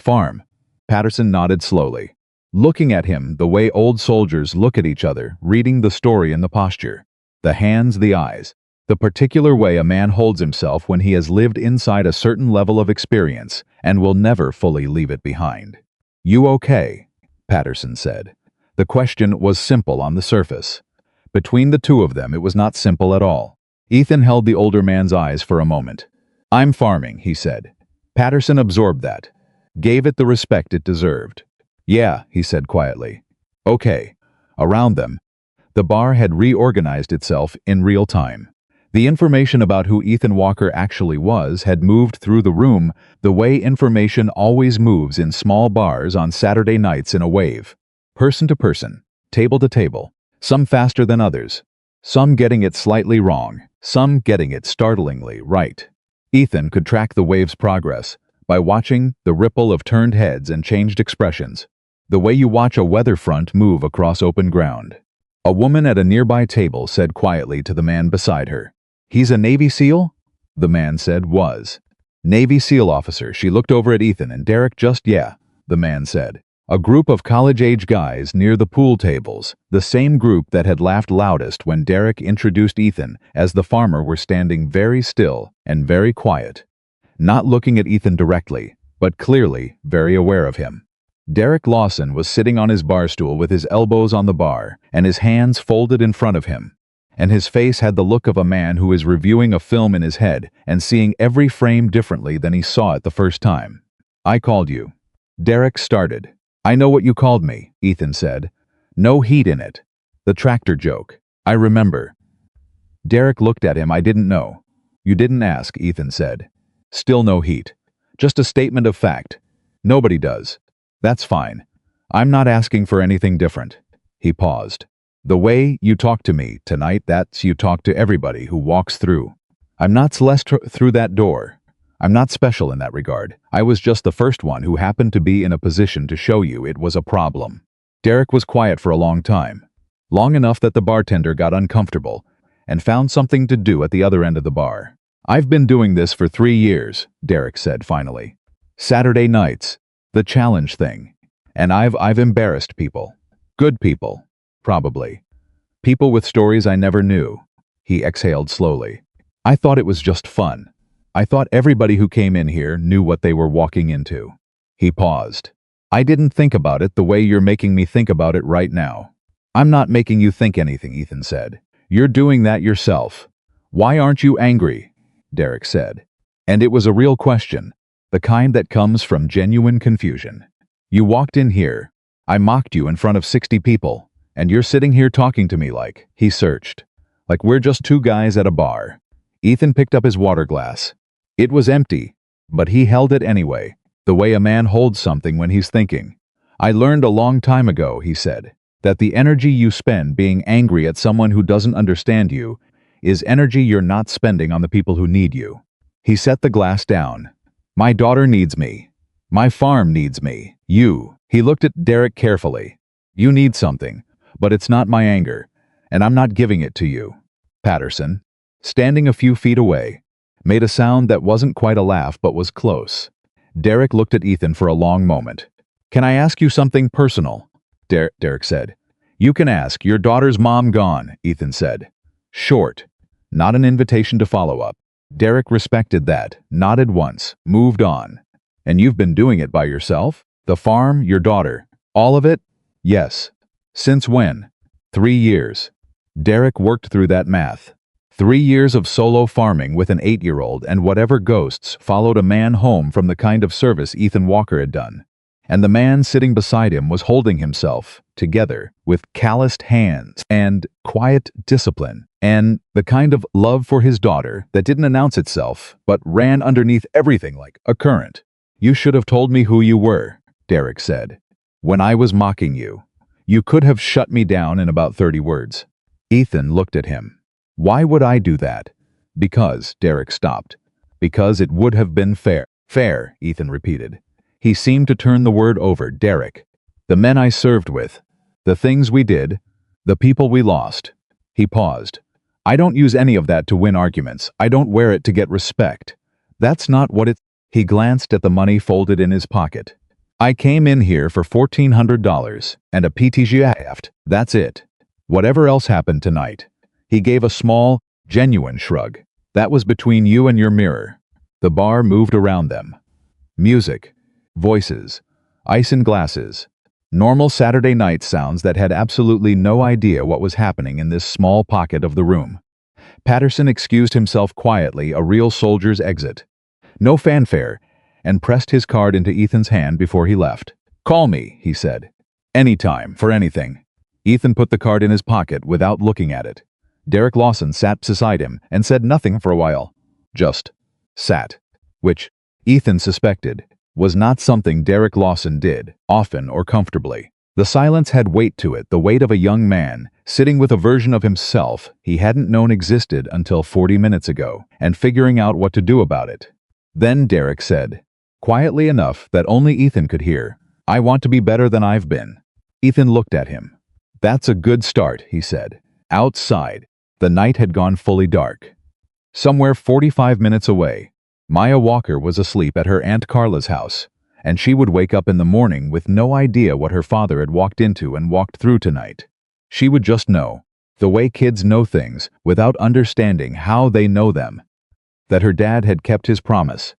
Patterson nodded slowly, looking at him the way old soldiers look at each other, reading the story in the posture, the hands, the eyes, the particular way a man holds himself when he has lived inside a certain level of experience and will never fully leave it behind. "You okay?" Patterson said. The question was simple on the surface. Between the two of them, it was not simple at all. Ethan held the older man's eyes for a moment. "I'm farming," he said. Patterson absorbed that, gave it the respect it deserved. "Yeah," he said quietly. "Okay." Around them, the bar had reorganized itself in real time. The information about who Ethan Walker actually was had moved through the room the way information always moves in small bars on Saturday nights in a wave. Person to person, table to table, some faster than others, some getting it slightly wrong, some getting it startlingly right. Ethan could track the wave's progress by watching the ripple of turned heads and changed expressions, the way you watch a weather front move across open ground. A woman at a nearby table said quietly to the man beside her, "He's a Navy SEAL?" The man said was. "Navy SEAL officer." She looked over at Ethan and Derek. "Just yeah," the man said. A group of college-age guys near the pool tables, the same group that had laughed loudest when Derek introduced Ethan as the farmer, were standing very still and very quiet, not looking at Ethan directly, but clearly very aware of him. Derek Lawson was sitting on his bar stool with his elbows on the bar and his hands folded in front of him, and his face had the look of a man who is reviewing a film in his head and seeing every frame differently than he saw it the first time. "I called you." Derek started. "I know what you called me," Ethan said. "No heat in it. The tractor joke. I remember." Derek looked at him. "I didn't know." "You didn't ask," Ethan said. "Still no heat. Just a statement of fact. Nobody does. That's fine. I'm not asking for anything different." He paused. "The way you talk to me tonight, that's you talk to everybody who walks through. I'm not Celeste through that door. I'm not special in that regard. I was just the first one who happened to be in a position to show you it was a problem." Derek was quiet for a long time. Long enough that the bartender got uncomfortable and found something to do at the other end of the bar. "I've been doing this for 3 years, Derek said finally. "Saturday nights, the challenge thing. And I've embarrassed people. Good people, probably. People with stories I never knew." He exhaled slowly. "I thought it was just fun. I thought everybody who came in here knew what they were walking into." He paused. "I didn't think about it the way you're making me think about it right now." "I'm not making you think anything," Ethan said. "You're doing that yourself." "Why aren't you angry?" Derek said. And it was a real question, the kind that comes from genuine confusion. You walked in here. I mocked you in front of 60 people, and you're sitting here talking to me like, he searched. Like we're just two guys at a bar. Ethan picked up his water glass. It was empty, but he held it anyway, the way a man holds something when he's thinking. I learned a long time ago, he said, that the energy you spend being angry at someone who doesn't understand you is energy you're not spending on the people who need you. He set the glass down. My daughter needs me. My farm needs me. You. He looked at Derek carefully. You need something, but it's not my anger, and I'm not giving it to you. Patterson, standing a few feet away, made a sound that wasn't quite a laugh but was close. Derek looked at Ethan for a long moment. Can I ask you something personal? Derek said. You can ask. Your daughter's mom gone, Ethan said. Short. Not an invitation to follow up. Derek respected that, nodded once, moved on. And you've been doing it by yourself? The farm, your daughter, all of it? Yes. Since when? 3 years. Derek worked through that math. 3 years of solo farming with an 8-year-old and whatever ghosts followed a man home from the kind of service Ethan Walker had done. And the man sitting beside him was holding himself together with calloused hands and quiet discipline and the kind of love for his daughter that didn't announce itself but ran underneath everything like a current. You should have told me who you were, Derek said. When I was mocking you, you could have shut me down in about 30 words. Ethan looked at him. Why would I do that? Because, Derek stopped. Because it would have been fair. Fair, Ethan repeated. He seemed to turn the word over. Derek. The men I served with. The things we did. The people we lost. He paused. I don't use any of that to win arguments. I don't wear it to get respect. That's not what it... He glanced at the money folded in his pocket. I came in here for $1,400 and a PTG aft. That's it. Whatever else happened tonight. He gave a small, genuine shrug. That was between you and your mirror. The bar moved around them. Music. Voices. Ice in glasses. Normal Saturday night sounds that had absolutely no idea what was happening in this small pocket of the room. Patterson excused himself quietly, a real soldier's exit. No fanfare, and pressed his card into Ethan's hand before he left. Call me, he said. Anytime, for anything. Ethan put the card in his pocket without looking at it. Derek Lawson sat beside him and said nothing for a while. Just sat. Which, Ethan suspected, was not something Derek Lawson did, often or comfortably. The silence had weight to it, the weight of a young man, sitting with a version of himself he hadn't known existed until 40 minutes ago, and figuring out what to do about it. Then Derek said, quietly enough that only Ethan could hear, I want to be better than I've been. Ethan looked at him. That's a good start, he said. Outside, the night had gone fully dark. Somewhere 45 minutes away, Maya Walker was asleep at her Aunt Carla's house, and she would wake up in the morning with no idea what her father had walked into and walked through tonight. She would just know, the way kids know things without understanding how they know them, that her dad had kept his promise,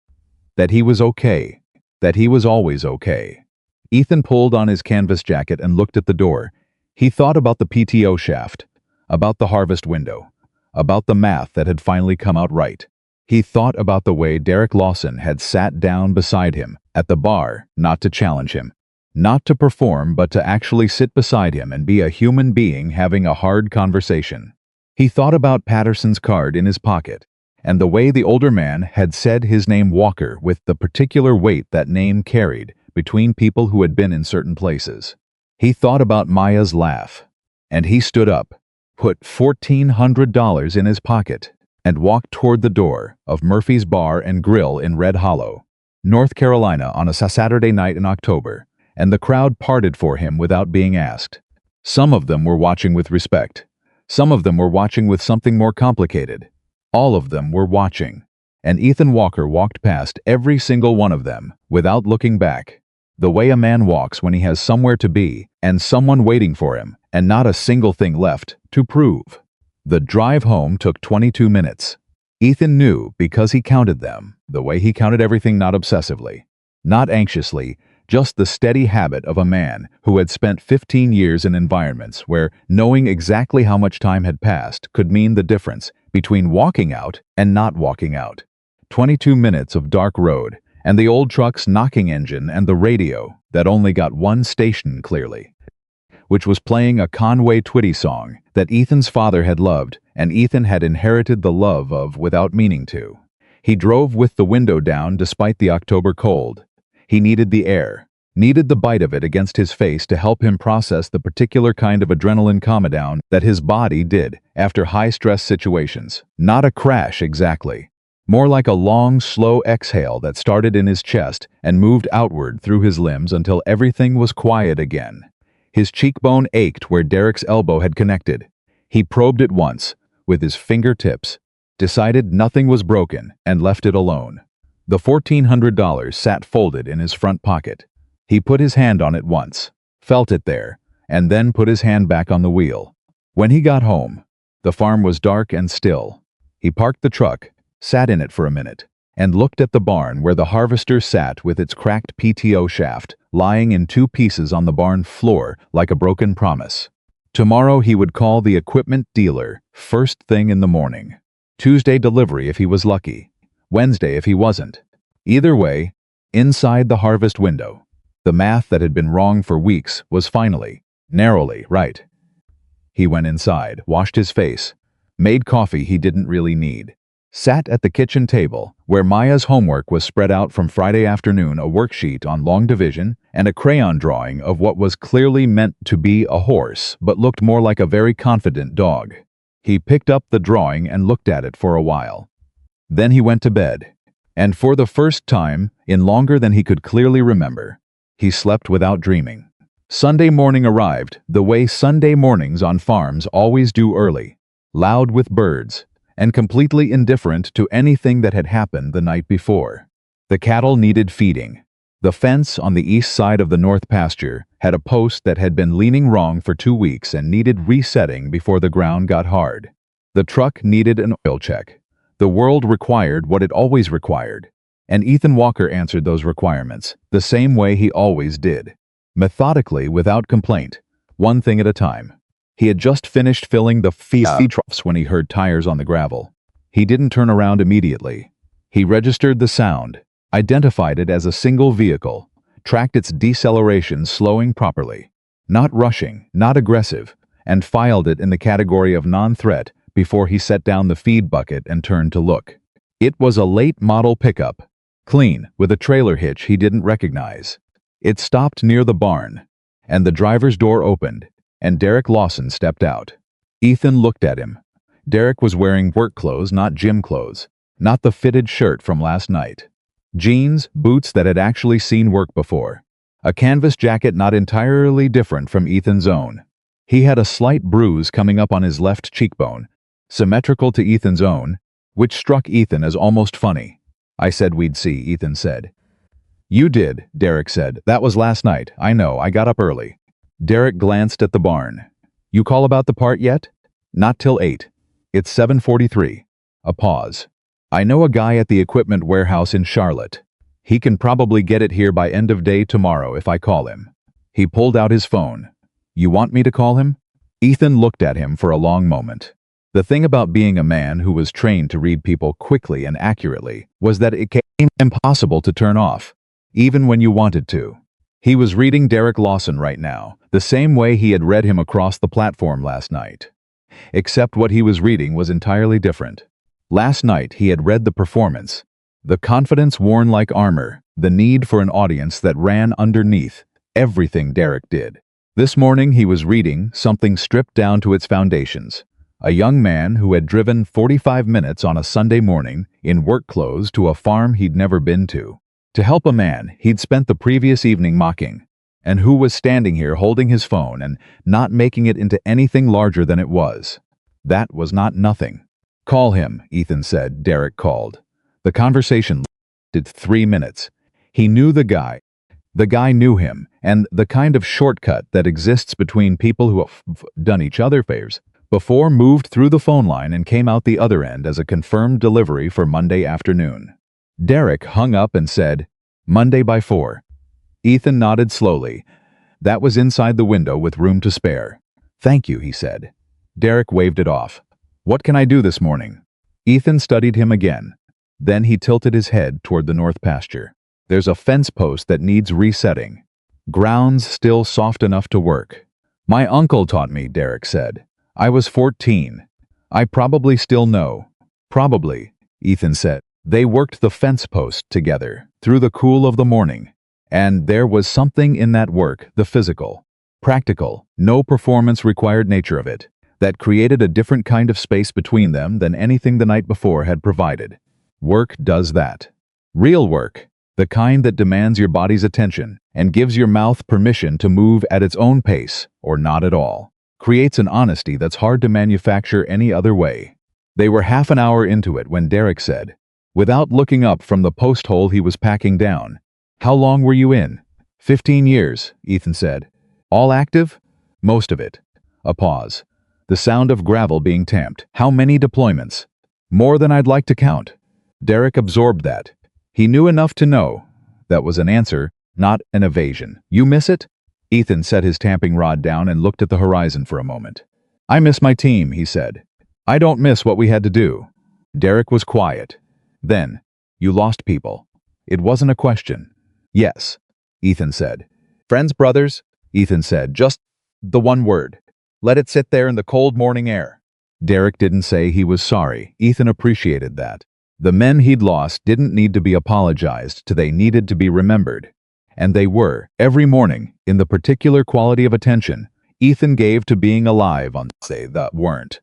that he was okay, that he was always okay. Ethan pulled on his canvas jacket and looked at the door. He thought about the PTO shaft, about the harvest window, about the math that had finally come out right. He thought about the way Derek Lawson had sat down beside him at the bar, not to challenge him, not to perform but to actually sit beside him and be a human being having a hard conversation. He thought about Patterson's card in his pocket, and the way the older man had said his name Walker with the particular weight that name carried between people who had been in certain places. He thought about Maya's laugh, and he stood up, put $1,400 in his pocket, and walked toward the door of Murphy's Bar and Grill in Red Hollow, North Carolina on a Saturday night in October, and the crowd parted for him without being asked. Some of them were watching with respect. Some of them were watching with something more complicated. All of them were watching, and Ethan Walker walked past every single one of them without looking back, the way a man walks when he has somewhere to be and someone waiting for him and not a single thing left to prove. The drive home took 22 minutes. Ethan knew because he counted them, the way he counted everything, not obsessively, not anxiously, just the steady habit of a man who had spent 15 years in environments where knowing exactly how much time had passed could mean the difference between walking out and not walking out. 22 minutes of dark road, and the old truck's knocking engine and the radio that only got one station clearly, which was playing a Conway Twitty song that Ethan's father had loved and Ethan had inherited the love of without meaning to. He drove with the window down despite the October cold. He needed the air, needed the bite of it against his face to help him process the particular kind of adrenaline calm-down that his body did after high-stress situations. Not a crash exactly. More like a long, slow exhale that started in his chest and moved outward through his limbs until everything was quiet again. His cheekbone ached where Derek's elbow had connected. He probed it once, with his fingertips, decided nothing was broken, and left it alone. The $1,400 sat folded in his front pocket. He put his hand on it once, felt it there, and then put his hand back on the wheel. When he got home, the farm was dark and still. He parked the truck, sat in it for a minute, and looked at the barn where the harvester sat with its cracked PTO shaft lying in two pieces on the barn floor like a broken promise. Tomorrow he would call the equipment dealer first thing in the morning. Tuesday delivery if he was lucky. Wednesday if he wasn't. Either way, inside the harvest window, the math that had been wrong for weeks was finally, narrowly, right. He went inside, washed his face, made coffee he didn't really need, sat at the kitchen table, where Maya's homework was spread out from Friday afternoon, a worksheet on long division, and a crayon drawing of what was clearly meant to be a horse, but looked more like a very confident dog. He picked up the drawing and looked at it for a while. Then he went to bed, and for the first time, in longer than he could clearly remember, he slept without dreaming. Sunday morning arrived, the way Sunday mornings on farms always do early, loud with birds, and completely indifferent to anything that had happened the night before. The cattle needed feeding. The fence on the east side of the north pasture had a post that had been leaning wrong for 2 weeks and needed resetting before the ground got hard. The truck needed an oil check. The world required what it always required, and Ethan Walker answered those requirements the same way he always did, methodically, without complaint, one thing at a time. He had just finished filling the feed troughs when he heard tires on the gravel. He didn't turn around immediately. He registered the sound, identified it as a single vehicle, tracked its deceleration slowing properly, not rushing, not aggressive, and filed it in the category of non-threat before he set down the feed bucket and turned to look. It was a late model pickup, clean, with a trailer hitch he didn't recognize. It stopped near the barn, and the driver's door opened, and Derek Lawson stepped out. Ethan looked at him. Derek was wearing work clothes, not gym clothes, not the fitted shirt from last night. Jeans, boots that had actually seen work before. A canvas jacket not entirely different from Ethan's own. He had a slight bruise coming up on his left cheekbone, symmetrical to Ethan's own, which struck Ethan as almost funny. "I said we'd see," Ethan said. "You did," Derek said. "That was last night. I know, I got up early." Derek glanced at the barn. "You call about the part yet?" "Not till 8. It's 7:43. A pause. "I know a guy at the equipment warehouse in Charlotte. He can probably get it here by end of day tomorrow if I call him." He pulled out his phone. "You want me to call him?" Ethan looked at him for a long moment. The thing about being a man who was trained to read people quickly and accurately was that it became impossible to turn off, even when you wanted to. He was reading Derek Lawson right now, the same way he had read him across the platform last night. Except what he was reading was entirely different. Last night he had read the performance, the confidence worn like armor, the need for an audience that ran underneath everything Derek did. This morning he was reading something stripped down to its foundations. A young man who had driven 45 minutes on a Sunday morning in work clothes to a farm he'd never been to help a man he'd spent the previous evening mocking, and who was standing here holding his phone and not making it into anything larger than it was. That was not nothing. "Call him," Ethan said. Derek called. The conversation lasted 3 minutes. He knew the guy. The guy knew him, and the kind of shortcut that exists between people who have done each other favors before moved through the phone line and came out the other end as a confirmed delivery for Monday afternoon. Derek hung up and said, "Monday by 4. Ethan nodded slowly. That was inside the window with room to spare. "Thank you," he said. Derek waved it off. "What can I do this morning?" Ethan studied him again. Then he tilted his head toward the north pasture. There's a fence post that needs resetting. Ground's still soft enough to work. My uncle taught me, Derek said. I was 14. I probably still know. Probably, Ethan said. They worked the fence post together, through the cool of the morning. And there was something in that work, the physical, practical, no performance required nature of it, that created a different kind of space between them than anything the night before had provided. Work does that. Real work, the kind that demands your body's attention and gives your mouth permission to move at its own pace, or not at all, creates an honesty that's hard to manufacture any other way. They were half an hour into it when Derek said, without looking up from the post hole he was packing down, "How long were you in?" 15 years, Ethan said. All active? Most of it. A pause. The sound of gravel being tamped. How many deployments? More than I'd like to count. Derek absorbed that. He knew enough to know. That was an answer, not an evasion. You miss it? Ethan set his tamping rod down and looked at the horizon for a moment. I miss my team, he said. I don't miss what we had to do. Derek was quiet. Then, you lost people. It wasn't a question. Yes, Ethan said. Friends, brothers? Ethan said, just the one word. Let it sit there in the cold morning air. Derek didn't say he was sorry. Ethan appreciated that. The men he'd lost didn't need to be apologized to, they needed to be remembered. And they were, every morning, in the particular quality of attention Ethan gave to being alive on say that weren't.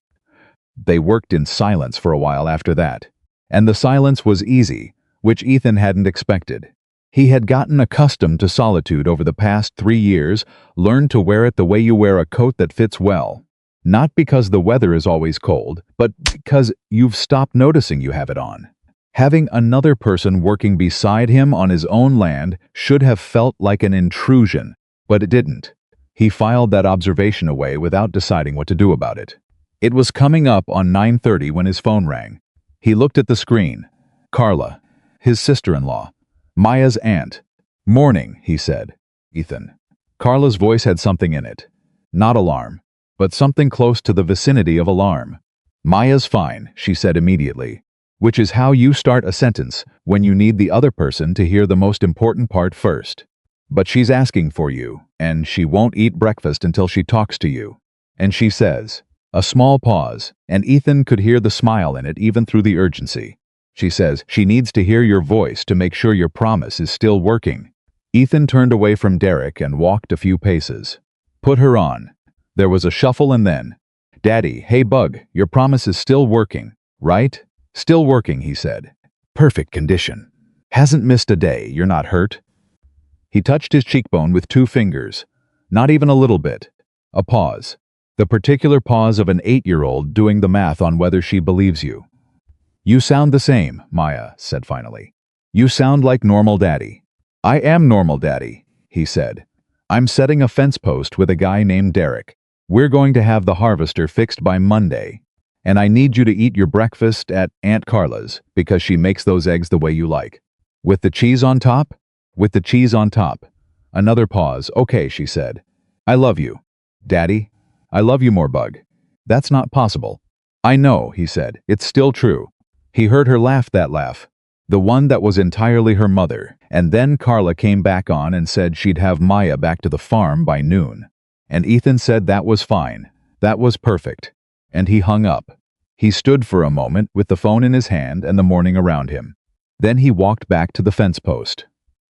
They worked in silence for a while after that. And the silence was easy, which Ethan hadn't expected. He had gotten accustomed to solitude over the past 3 years, learned to wear it the way you wear a coat that fits well. Not because the weather is always cold, but because you've stopped noticing you have it on. Having another person working beside him on his own land should have felt like an intrusion, but it didn't. He filed that observation away without deciding what to do about it. It was coming up on 9:30 when his phone rang. He looked at the screen. Carla, his sister-in-law. Maya's aunt. Morning, he said. Ethan. Carla's voice had something in it. Not alarm, but something close to the vicinity of alarm. Maya's fine, she said immediately, which is how you start a sentence when you need the other person to hear the most important part first. But she's asking for you, and she won't eat breakfast until she talks to you. And she says, a small pause, and Ethan could hear the smile in it even through the urgency. She says she needs to hear your voice to make sure your promise is still working. Ethan turned away from Derek and walked a few paces. Put her on. There was a shuffle and then, Daddy, hey Bug, your promise is still working, right? Still working, he said. Perfect condition. Hasn't missed a day, you're not hurt? He touched his cheekbone with 2 fingers. Not even a little bit. A pause. The particular pause of an 8-year-old doing the math on whether she believes you. You sound the same, Maya said finally. You sound like normal Daddy. I am normal Daddy, he said. I'm setting a fence post with a guy named Derek. We're going to have the harvester fixed by Monday. And I need you to eat your breakfast at Aunt Carla's because she makes those eggs the way you like. With the cheese on top? With the cheese on top. Another pause. Okay, she said. I love you. Daddy, I love you more, Bug. That's not possible. I know, he said. It's still true. He heard her laugh, that laugh. The one that was entirely her mother. And then Carla came back on and said she'd have Maya back to the farm by noon. And Ethan said that was fine. That was perfect. And he hung up. He stood for a moment with the phone in his hand and the morning around him. Then he walked back to the fence post.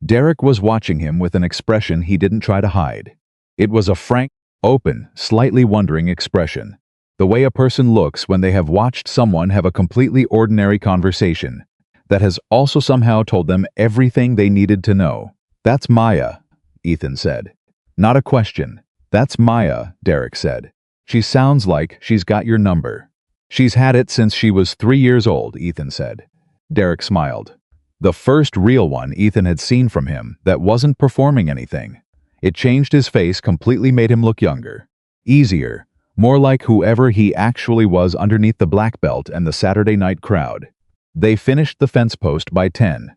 Derek was watching him with an expression he didn't try to hide. It was a frank, open, slightly wondering expression. The way a person looks when they have watched someone have a completely ordinary conversation that has also somehow told them everything they needed to know. That's Maya, Ethan said. Not a question. That's Maya, Derek said. She sounds like she's got your number. She's had it since she was 3 years old, Ethan said. Derek smiled. The first real one Ethan had seen from him that wasn't performing anything. It changed his face, completely made him look younger. Easier. More like whoever he actually was underneath the black belt and the Saturday night crowd. They finished the fence post by 10.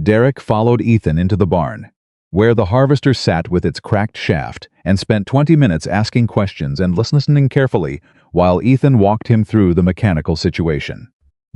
Derek followed Ethan into the barn, where the harvester sat with its cracked shaft, and spent 20 minutes asking questions and listening carefully while Ethan walked him through the mechanical situation.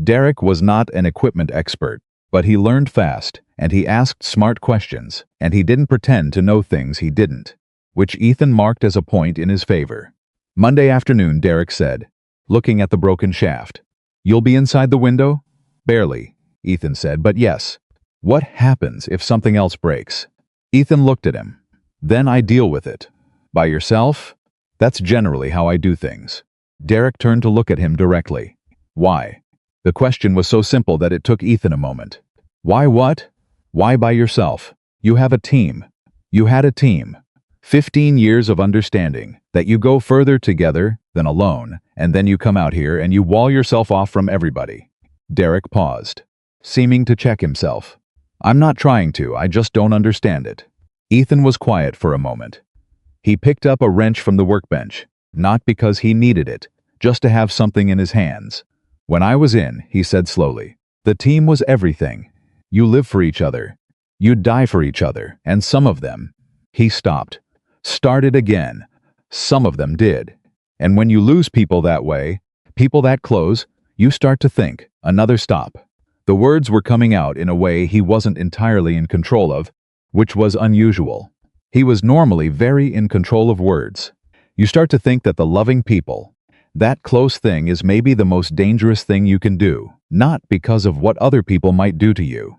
Derek was not an equipment expert, But he learned fast, and he asked smart questions, and he didn't pretend to know things he didn't, which Ethan marked as a point in his favor. Monday afternoon, Derek said, looking at the broken shaft. "You'll be inside the window?" "Barely," Ethan said, "but yes." "What happens if something else breaks?" Ethan looked at him. "Then I deal with it." "By yourself?" "That's generally how I do things." Derek turned to look at him directly. "Why?" The question was so simple that it took Ethan a moment. "Why what?" "Why by yourself? You have a team. You had a team. 15 years of understanding that you go further together than alone, and then you come out here and you wall yourself off from everybody." Derek paused, seeming to check himself. "I'm not trying to, I just don't understand it." Ethan was quiet for a moment. He picked up a wrench from the workbench, not because he needed it, just to have something in his hands. "When I was in," he said slowly, "the team was everything. You live for each other. You'd die for each other, and some of them—" He stopped. Started again. "Some of them did. And when you lose people that way, people that close, you start to think, another stop." The words were coming out in a way he wasn't entirely in control of, which was unusual. He was normally very in control of words. You start to think that the loving people, that close thing, is maybe the most dangerous thing you can do, not because of what other people might do to you,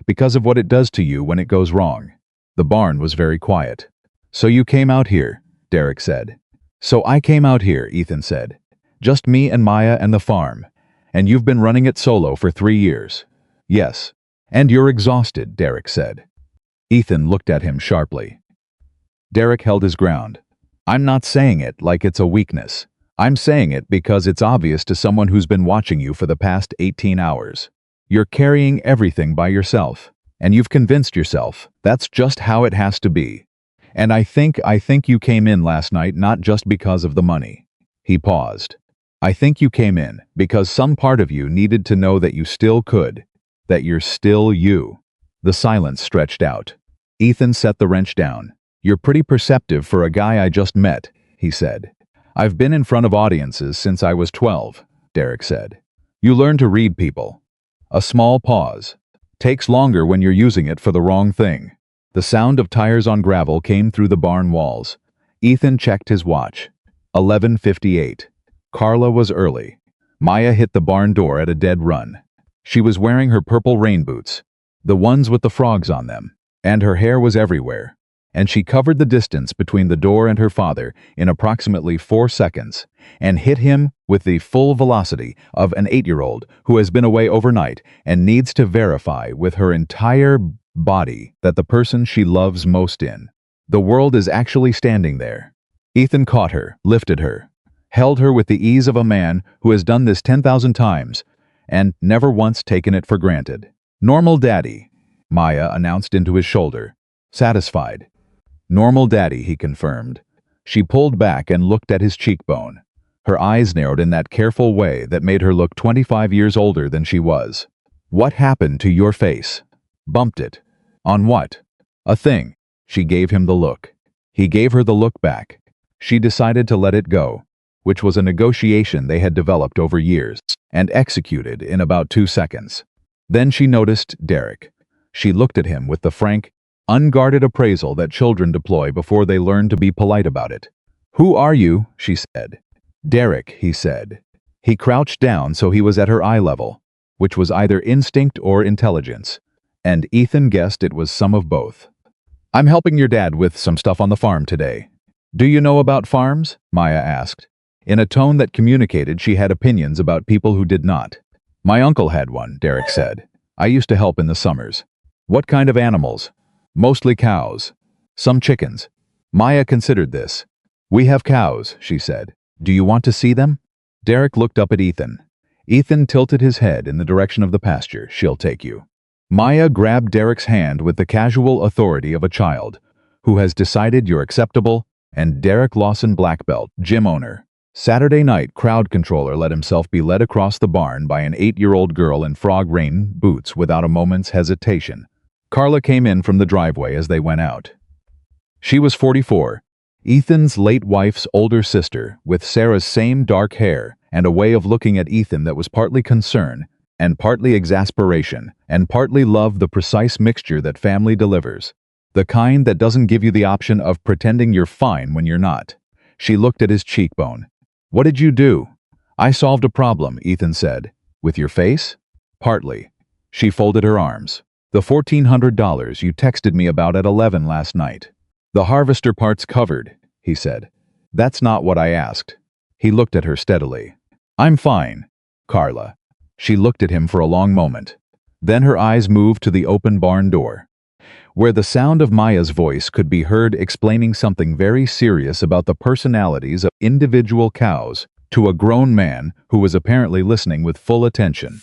because of what it does to you when it goes wrong. The barn was very quiet. "So you came out here," Derek said. "So I came out here," Ethan said. "Just me and Maya and the farm. And you've been running it solo for 3 years." "Yes. And you're exhausted," Derek said. Ethan looked at him sharply. Derek held his ground. "I'm not saying it like it's a weakness. I'm saying it because it's obvious to someone who's been watching you for the past 18 hours. You're carrying everything by yourself, and you've convinced yourself that's just how it has to be. And I think you came in last night not just because of the money." He paused. "I think you came in because some part of you needed to know that you still could, that you're still you." The silence stretched out. Ethan set the wrench down. "You're pretty perceptive for a guy I just met," he said. "I've been in front of audiences since I was 12, Derek said. "You learn to read people." A small pause. "Takes longer when you're using it for the wrong thing." The sound of tires on gravel came through the barn walls. Ethan checked his watch. 11:58. Carla was early. Maya hit the barn door at a dead run. She was wearing her purple rain boots, the ones with the frogs on them, and her hair was everywhere. And she covered the distance between the door and her father in approximately 4 seconds, and hit him with the full velocity of an 8-year-old who has been away overnight and needs to verify with her entire body that the person she loves most in the world is actually standing there. Ethan caught her, lifted her, held her with the ease of a man who has done this 10,000 times and never once taken it for granted. "Normal daddy," Maya announced into his shoulder. Satisfied. "Normal daddy," he confirmed. She pulled back and looked at his cheekbone. Her eyes narrowed in that careful way that made her look 25 years older than she was. "What happened to your face?" "Bumped it." "On what?" "A thing." She gave him the look. He gave her the look back. She decided to let it go, which was a negotiation they had developed over years and executed in about 2 seconds. Then she noticed Derek. She looked at him with the frank, unguarded appraisal that children deploy before they learn to be polite about it. "Who are you?" she said. "Derek," he said. He crouched down so he was at her eye level, which was either instinct or intelligence, and Ethan guessed it was some of both. "I'm helping your dad with some stuff on the farm today." "Do you know about farms?" Maya asked, in a tone that communicated she had opinions about people who did not. "My uncle had one," Derek said. "I used to help in the summers." "What kind of animals?" "Mostly cows. Some chickens." Maya considered this. "We have cows," she said. "Do you want to see them?" Derek looked up at Ethan. Ethan tilted his head in the direction of the pasture. "She'll take you." Maya grabbed Derek's hand with the casual authority of a child who has decided you're acceptable, and Derek Lawson, black belt, gym owner. Saturday night crowd controller, let himself be led across the barn by an 8-year-old girl in frog rain boots without a moment's hesitation. Carla came in from the driveway as they went out. She was 44, Ethan's late wife's older sister, with Sarah's same dark hair and a way of looking at Ethan that was partly concern and partly exasperation, and partly love, the precise mixture that family delivers. The kind that doesn't give you the option of pretending you're fine when you're not. She looked at his cheekbone. "What did you do?" "I solved a problem," Ethan said. "With your face?" "Partly." She folded her arms. "The $1,400 you texted me about at 11 last night. The harvester part's covered," he said. "That's not what I asked." He looked at her steadily. "I'm fine, Carla." She looked at him for a long moment. Then her eyes moved to the open barn door, where the sound of Maya's voice could be heard explaining something very serious about the personalities of individual cows to a grown man who was apparently listening with full attention.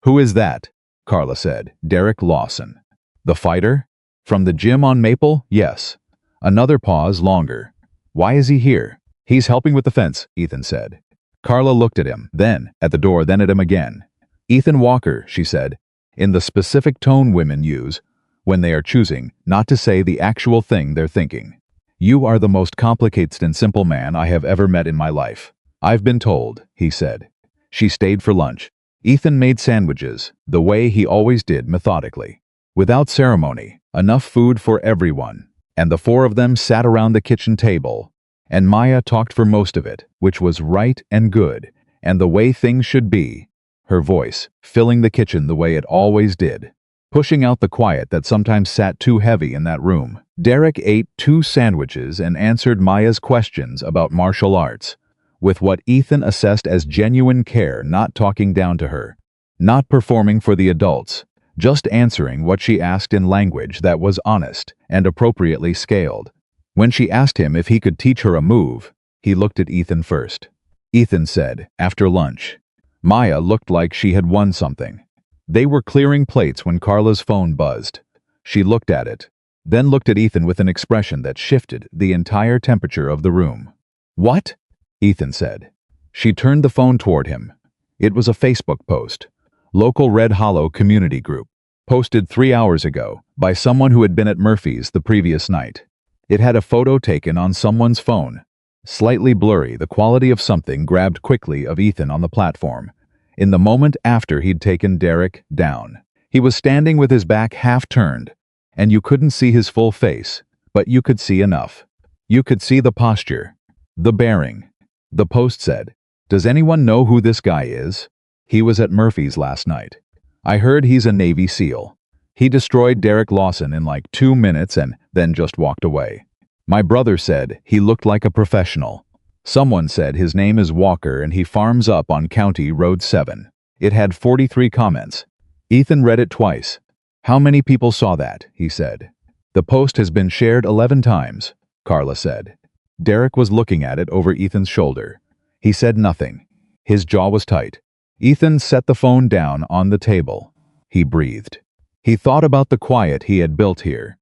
"Who is that?" Carla said. "Derek Lawson." "The fighter? From the gym on Maple?" "Yes." Another pause, longer. "Why is he here?" "He's helping with the fence," Ethan said. Carla looked at him, then at the door, then at him again. "Ethan Walker," she said, in the specific tone women use when they are choosing not to say the actual thing they're thinking. "You are the most complicated and simple man I have ever met in my life. I've been told," he said. She stayed for lunch. Ethan made sandwiches, the way he always did, methodically. Without ceremony, enough food for everyone, and the four of them sat around the kitchen table, and Maya talked for most of it, which was right and good, and the way things should be, her voice filling the kitchen the way it always did, pushing out the quiet that sometimes sat too heavy in that room. Derek ate 2 sandwiches and answered Maya's questions about martial arts, with what Ethan assessed as genuine care, not talking down to her, not performing for the adults, just answering what she asked in language that was honest and appropriately scaled. When she asked him if he could teach her a move, he looked at Ethan first. Ethan said, after lunch. Maya looked like she had won something. They were clearing plates when Carla's phone buzzed. She looked at it, then looked at Ethan with an expression that shifted the entire temperature of the room. "What?" Ethan said. She turned the phone toward him. It was a Facebook post. Local Red Hollow community group. Posted 3 hours ago by someone who had been at Murphy's the previous night. It had a photo taken on someone's phone. Slightly blurry, the quality of something grabbed quickly of Ethan on the platform. In the moment after he'd taken Derek down. He was standing with his back half turned, and you couldn't see his full face, but you could see enough. You could see the posture, the bearing. The post said, "Does anyone know who this guy is? He was at Murphy's last night. I heard he's a Navy SEAL. He destroyed Derek Lawson in like 2 minutes and then just walked away. My brother said he looked like a professional. Someone said his name is Walker and he farms up on County Road 7. It had 43 comments. Ethan read it twice. "How many people saw that?" he said. "The post has been shared 11 times, Carla said. Derek was looking at it over Ethan's shoulder. He said nothing. His jaw was tight. Ethan set the phone down on the table. He breathed. He thought about the quiet he had built here.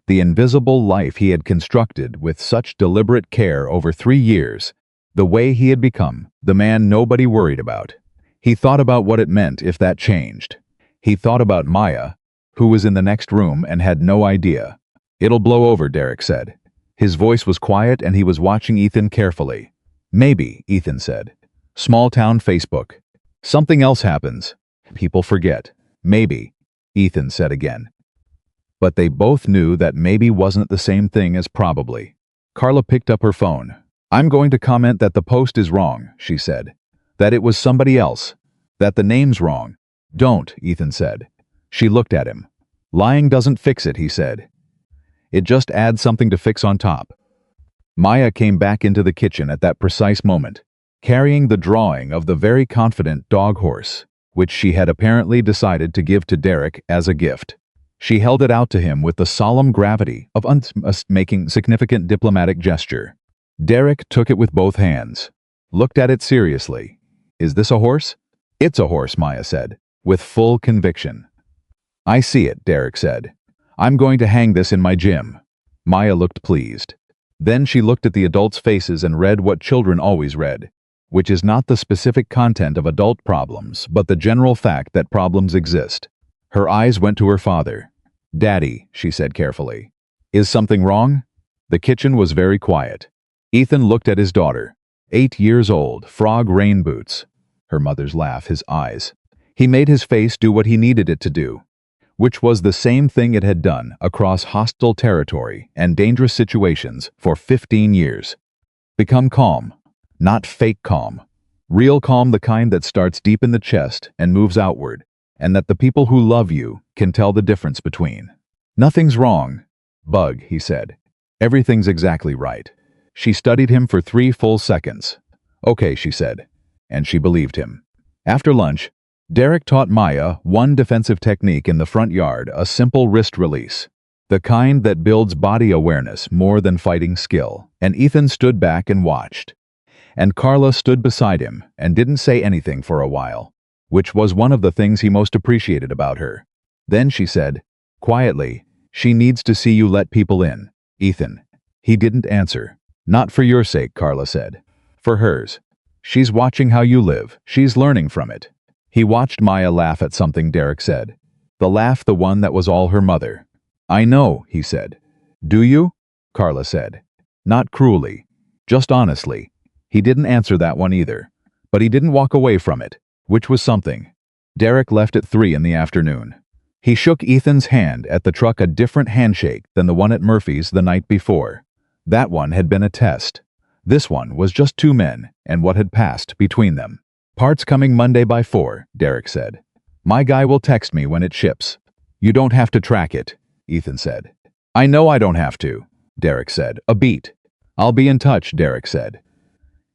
The invisible life he had constructed with such deliberate care over 3 years, the way he had become, the man nobody worried about. He thought about what it meant if that changed. He thought about Maya, who was in the next room and had no idea. "It'll blow over," Derek said. His voice was quiet and he was watching Ethan carefully. "Maybe," Ethan said. "Small town Facebook. Something else happens. People forget. Maybe," Ethan said again. But they both knew that maybe wasn't the same thing as probably. Carla picked up her phone. "I'm going to comment that the post is wrong," she said. "That it was somebody else. That the name's wrong." "Don't," Ethan said. She looked at him. "Lying doesn't fix it," he said. "It just adds something to fix on top." Maya came back into the kitchen at that precise moment, carrying the drawing of the very confident dog horse, which she had apparently decided to give to Derek as a gift. She held it out to him with the solemn gravity of making significant diplomatic gesture. Derek took it with both hands, looked at it seriously. "Is this a horse?" "It's a horse," Maya said, with full conviction. "I see it," Derek said. "I'm going to hang this in my gym." Maya looked pleased. Then she looked at the adults' faces and read what children always read, which is not the specific content of adult problems, but the general fact that problems exist. Her eyes went to her father. "Daddy," she said carefully. "Is something wrong?" The kitchen was very quiet. Ethan looked at his daughter, 8 years old, frog rain boots. Her mother's laugh, his eyes. He made his face do what he needed it to do, which was the same thing it had done across hostile territory and dangerous situations for 15 years. Become calm, not fake calm. Real calm, the kind that starts deep in the chest and moves outward, and that the people who love you can tell the difference between. Nothing's wrong, Bug, he said. Everything's exactly right. She studied him for 3 full seconds. Okay, she said, and she believed him. After lunch, Derek taught Maya one defensive technique in the front yard, a simple wrist release, the kind that builds body awareness more than fighting skill, and Ethan stood back and watched. And Carla stood beside him and didn't say anything for a while, which was one of the things he most appreciated about her. Then she said, quietly, "She needs to see you let people in, Ethan." He didn't answer. "Not for your sake," Carla said. "For hers. She's watching how you live. She's learning from it." He watched Maya laugh at something Derek said. The laugh, the one that was all her mother. "I know," he said. "Do you?" Carla said. Not cruelly, just honestly. He didn't answer that one either. But he didn't walk away from it, which was something. Derek left at 3 in the afternoon. He shook Ethan's hand at the truck, a different handshake than the one at Murphy's the night before. That one had been a test. This one was just 2 men and what had passed between them. "Parts coming Monday by 4, Derek said. "My guy will text me when it ships." "You don't have to track it," Ethan said. "I know I don't have to," Derek said. "A beat." "I'll be in touch," Derek said.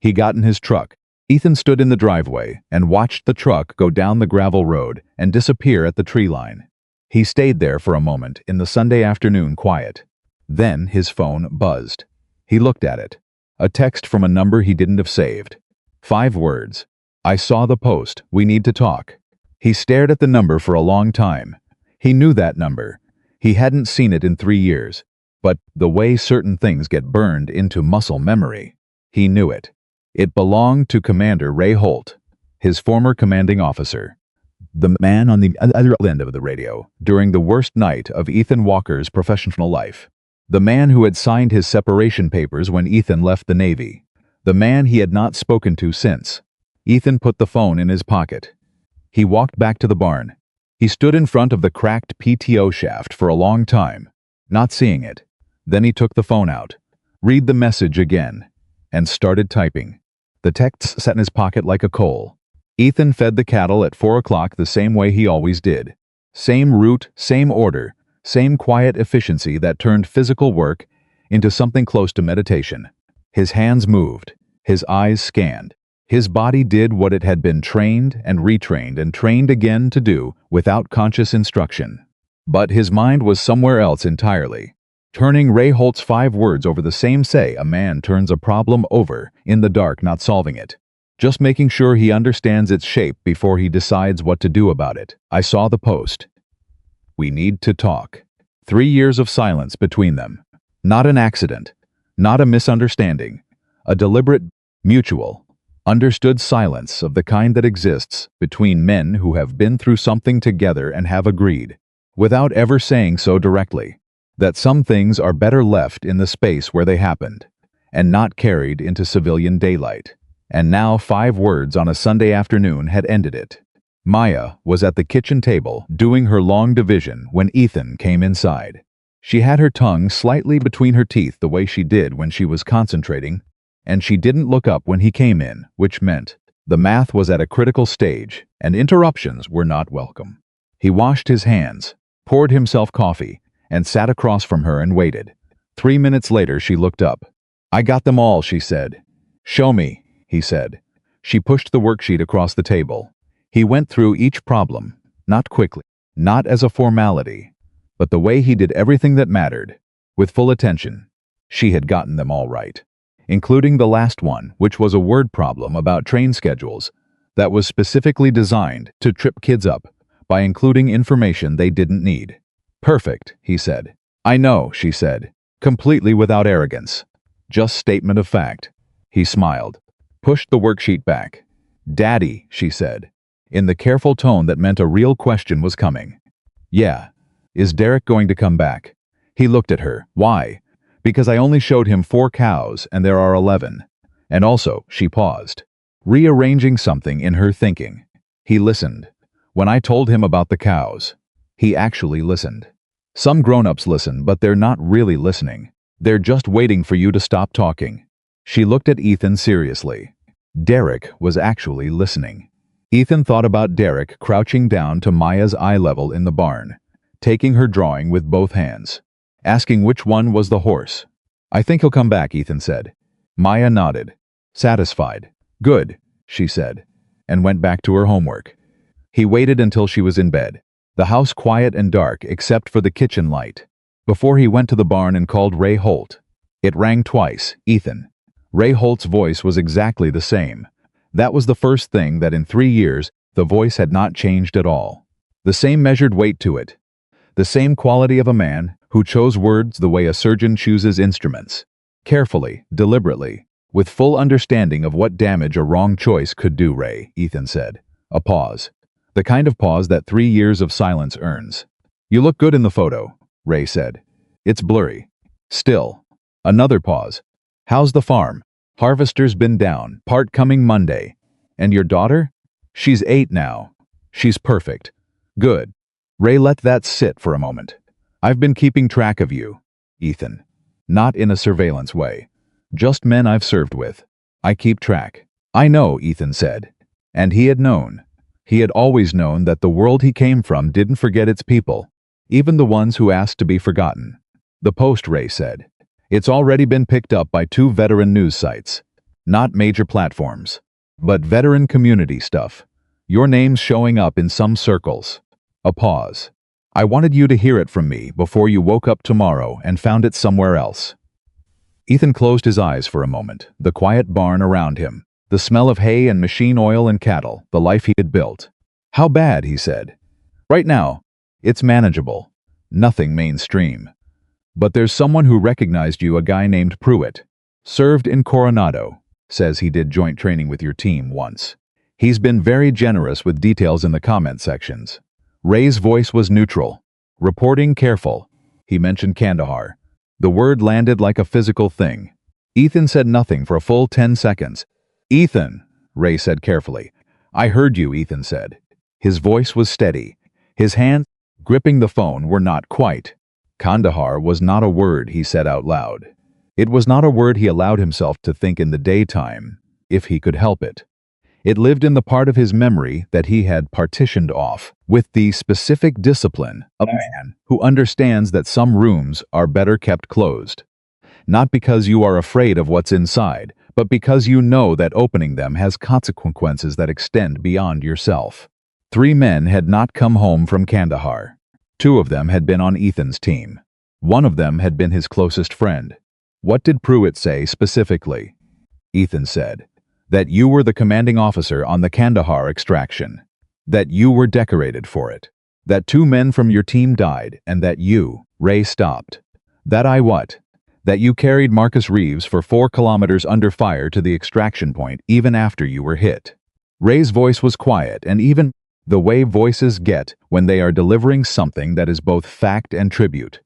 He got in his truck. Ethan stood in the driveway and watched the truck go down the gravel road and disappear at the tree line. He stayed there for a moment in the Sunday afternoon quiet. Then his phone buzzed. He looked at it. A text from a number he didn't have saved. 5 words. "I saw the post. We need to talk." He stared at the number for a long time. He knew that number. He hadn't seen it in 3 years. But the way certain things get burned into muscle memory, he knew it. It belonged to Commander Ray Holt, his former commanding officer. The man on the other end of the radio during the worst night of Ethan Walker's professional life. The man who had signed his separation papers when Ethan left the Navy. The man he had not spoken to since. Ethan put the phone in his pocket. He walked back to the barn. He stood in front of the cracked PTO shaft for a long time, not seeing it. Then he took the phone out, read the message again, and started typing. The text sat in his pocket like a coal. Ethan fed the cattle at 4 o'clock the same way he always did. Same route, same order, same quiet efficiency that turned physical work into something close to meditation. His hands moved. His eyes scanned. His body did what it had been trained and retrained and trained again to do without conscious instruction. But his mind was somewhere else entirely. Turning Ray Holt's 5 words over the same. Say a man turns a problem over in the dark, not solving it. Just making sure he understands its shape before he decides what to do about it. "I saw the post. We need to talk." 3 years of silence between them. Not an accident. Not a misunderstanding. A deliberate, mutual, understood silence of the kind that exists between men who have been through something together and have agreed, without ever saying so directly, that some things are better left in the space where they happened, and not carried into civilian daylight. And now 5 words on a Sunday afternoon had ended it. Maya was at the kitchen table doing her long division when Ethan came inside. She had her tongue slightly between her teeth the way she did when she was concentrating, and she didn't look up when he came in, which meant the math was at a critical stage and interruptions were not welcome. He washed his hands, poured himself coffee, and sat across from her and waited. 3 minutes later she looked up. "I got them all," she said. "Show me," he said. She pushed the worksheet across the table. He went through each problem, not quickly, not as a formality, but the way he did everything that mattered, with full attention. She had gotten them all right, including the last one, which was a word problem about train schedules that was specifically designed to trip kids up by including information they didn't need. "Perfect," he said. "I know," she said, completely without arrogance. "Just statement of fact." He smiled, pushed the worksheet back. "Daddy," she said, in the careful tone that meant a real question was coming. "Yeah. Is Derek going to come back?" He looked at her. "Why?" "Because I only showed him 4 cows and there are 11. And also," she paused, rearranging something in her thinking. He listened. When I told him about the cows, he actually listened. Some grown-ups listen, but they're not really listening. They're just waiting for you to stop talking. She looked at Ethan seriously. Derek was actually listening. Ethan thought about Derek crouching down to Maya's eye level in the barn, taking her drawing with both hands, asking which one was the horse. "I think he'll come back," Ethan said. Maya nodded, satisfied. "Good," she said, and went back to her homework. He waited until she was in bed, the house quiet and dark except for the kitchen light, before he went to the barn and called Ray Holt. It rang twice. Ethan. Ray Holt's voice was exactly the same. That was the first thing that in 3 years, the voice had not changed at all. The same measured weight to it. The same quality of a man who chose words the way a surgeon chooses instruments. Carefully, deliberately, with full understanding of what damage a wrong choice could do. "Ray," Ethan said. A pause. The kind of pause that 3 years of silence earns. "You look good in the photo," Ray said. "It's blurry." Still. Another pause. "How's the farm? Harvester's been down, part coming Monday. And your daughter? She's 8 now. She's perfect." "Good." Ray let that sit for a moment. "I've been keeping track of you, Ethan. Not in a surveillance way. Just men I've served with. I keep track." "I know," Ethan said. And he had known. He had always known that the world he came from didn't forget its people, even the ones who asked to be forgotten. "The Post," Ray said. "It's already been picked up by 2 veteran news sites. Not major platforms, but veteran community stuff. Your name's showing up in some circles." A pause. "I wanted you to hear it from me before you woke up tomorrow and found it somewhere else." Ethan closed his eyes for a moment, the quiet barn around him, the smell of hay and machine oil and cattle, the life he had built. "How bad?" he said. "Right now, it's manageable. Nothing mainstream. But there's someone who recognized you, a guy named Pruitt. Served in Coronado. Says he did joint training with your team once. He's been very generous with details in the comment sections." Ray's voice was neutral. "Reporting careful." He mentioned Kandahar. The word landed like a physical thing. Ethan said nothing for a full 10 seconds. "Ethan," Ray said carefully. "I heard you," Ethan said. His voice was steady. His hands, gripping the phone, were not quite. Kandahar was not a word he said out loud. It was not a word he allowed himself to think in the daytime, if he could help it. It lived in the part of his memory that he had partitioned off, with the specific discipline of a man who understands that some rooms are better kept closed. Not because you are afraid of what's inside, but because you know that opening them has consequences that extend beyond yourself. 3 men had not come home from Kandahar. 2 of them had been on Ethan's team. 1 of them had been his closest friend. What did Pruitt say specifically? Ethan said that you were the commanding officer on the Kandahar extraction, that you were decorated for it, that 2 men from your team died, and that you, Ray, stopped. That I what? That you carried Marcus Reeves for 4 kilometers under fire to the extraction point even after you were hit. Ray's voice was quiet, and even the way voices get when they are delivering something that is both fact and tribute.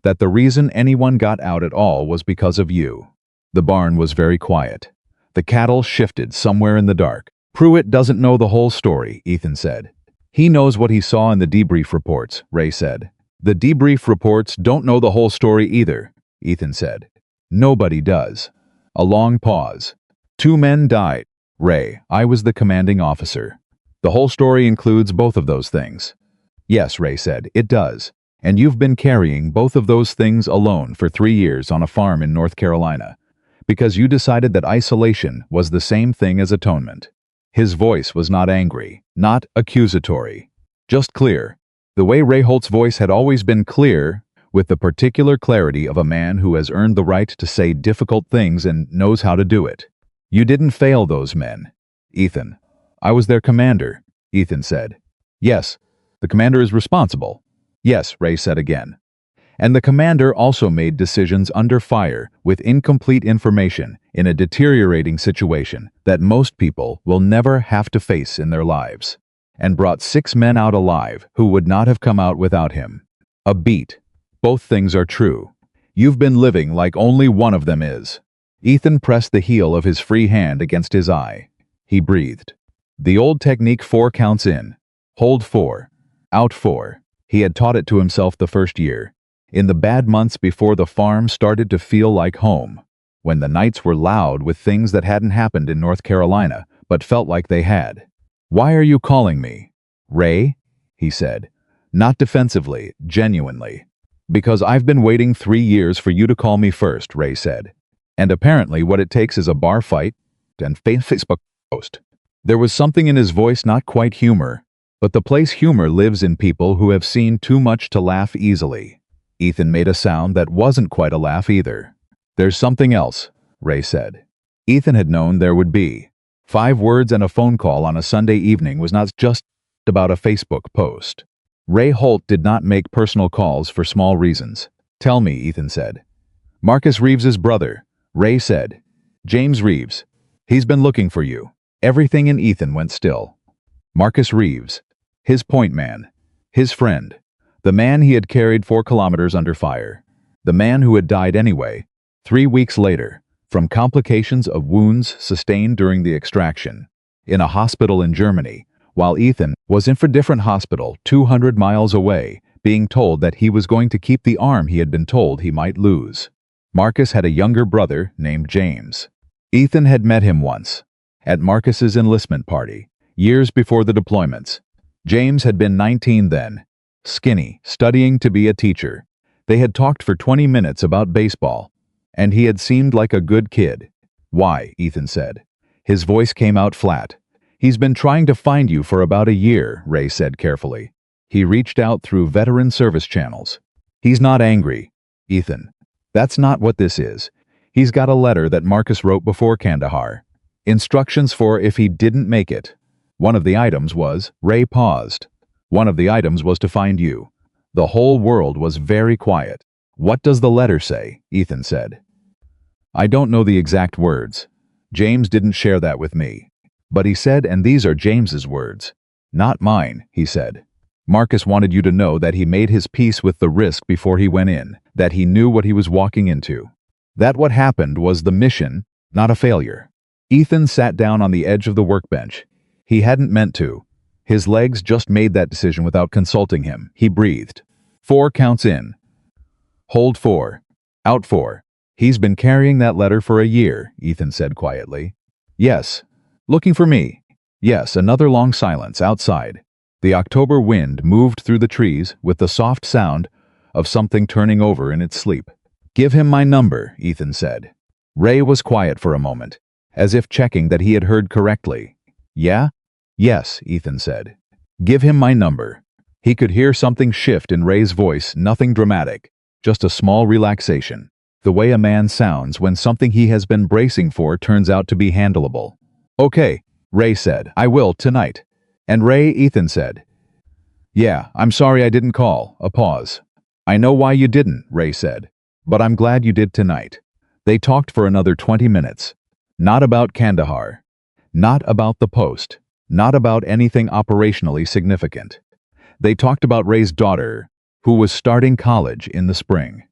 That the reason anyone got out at all was because of you. The barn was very quiet. The cattle shifted somewhere in the dark. "Pruitt doesn't know the whole story," Ethan said. "He knows what he saw in the debrief reports," Ray said. "The debrief reports don't know the whole story either," Ethan said. "Nobody does." A long pause. 2 men died. Ray, I was the commanding officer. The whole story includes both of those things. Yes, Ray said, it does. And you've been carrying both of those things alone for 3 years on a farm in North Carolina, because you decided that isolation was the same thing as atonement. His voice was not angry, not accusatory, just clear. The way Ray Holt's voice had always been clear, with the particular clarity of a man who has earned the right to say difficult things and knows how to do it. You didn't fail those men, Ethan. I was their commander, Ethan said. Yes, the commander is responsible. Yes, Ray said again. And the commander also made decisions under fire with incomplete information in a deteriorating situation that most people will never have to face in their lives, and brought 6 men out alive who would not have come out without him. A beat. Both things are true. You've been living like only one of them is. Ethan pressed the heel of his free hand against his eye. He breathed. The old technique 4 counts in. Hold 4. Out 4. He had taught it to himself the first year. In the bad months before the farm started to feel like home. When the nights were loud with things that hadn't happened in North Carolina, but felt like they had. "Why are you calling me, Ray?" he said. Not defensively, genuinely. "Because I've been waiting 3 years for you to call me first," Ray said. "And apparently what it takes is a bar fight and Facebook post." There was something in his voice, not quite humor, but the place humor lives in people who have seen too much to laugh easily. Ethan made a sound that wasn't quite a laugh either. "There's something else," Ray said. Ethan had known there would be. 5 words and a phone call on a Sunday evening was not just about a Facebook post. Ray Holt did not make personal calls for small reasons. "Tell me," Ethan said. "Marcus Reeves's brother," Ray said. "James Reeves. He's been looking for you." Everything in Ethan went still. Marcus Reeves. His point man. His friend. The man he had carried 4 kilometers under fire. The man who had died anyway, 3 weeks later, from complications of wounds sustained during the extraction, in a hospital in Germany, while Ethan was in a different hospital 200 miles away, being told that he was going to keep the arm he had been told he might lose. Marcus had a younger brother named James. Ethan had met him once, at Marcus's enlistment party, years before the deployments. James had been 19 then, skinny, studying to be a teacher. They had talked for 20 minutes about baseball, and he had seemed like a good kid. "Why?" Ethan said. His voice came out flat. "He's been trying to find you for about a year," Ray said carefully. "He reached out through veteran service channels." "He's not angry, Ethan. That's not what this is. He's got a letter that Marcus wrote before Kandahar. Instructions for if he didn't make it. One of the items was," Ray paused. "One of the items was to find you." The whole world was very quiet. "What does the letter say?" Ethan said. "I don't know the exact words. James didn't share that with me. But he said, and these are James's words. Not mine," he said. "Marcus wanted you to know that he made his peace with the risk before he went in, that he knew what he was walking into. That what happened was the mission, not a failure." Ethan sat down on the edge of the workbench. He hadn't meant to. His legs just made that decision without consulting him. He breathed. 4 counts in. Hold 4. Out 4. "He's been carrying that letter for a year," Ethan said quietly. "Yes. Looking for me." Yes, another long silence outside. The October wind moved through the trees with the soft sound of something turning over in its sleep. "Give him my number," Ethan said. Ray was quiet for a moment, as if checking that he had heard correctly. "Yeah?" "Yes," Ethan said. "Give him my number." He could hear something shift in Ray's voice, nothing dramatic, just a small relaxation. The way a man sounds when something he has been bracing for turns out to be handleable. "Okay," Ray said. "I will, tonight." "And Ray," Ethan said. "Yeah, I'm sorry I didn't call." A pause. "I know why you didn't," Ray said. "But I'm glad you did tonight." They talked for another 20 minutes. Not about Kandahar. Not about the post. Not about anything operationally significant. They talked about Ray's daughter, who was starting college in the spring.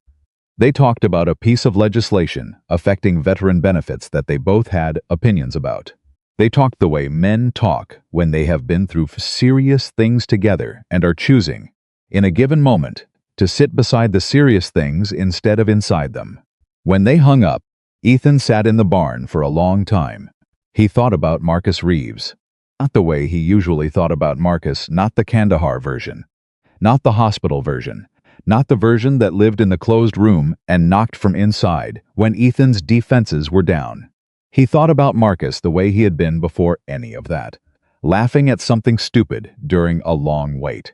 They talked about a piece of legislation affecting veteran benefits that they both had opinions about. They talked the way men talk when they have been through serious things together and are choosing, in a given moment, to sit beside the serious things instead of inside them. When they hung up, Ethan sat in the barn for a long time. He thought about Marcus Reeves. Not the way he usually thought about Marcus, not the Kandahar version. Not the hospital version. Not the version that lived in the closed room and knocked from inside when Ethan's defenses were down. He thought about Marcus the way he had been before any of that. Laughing at something stupid during a long wait.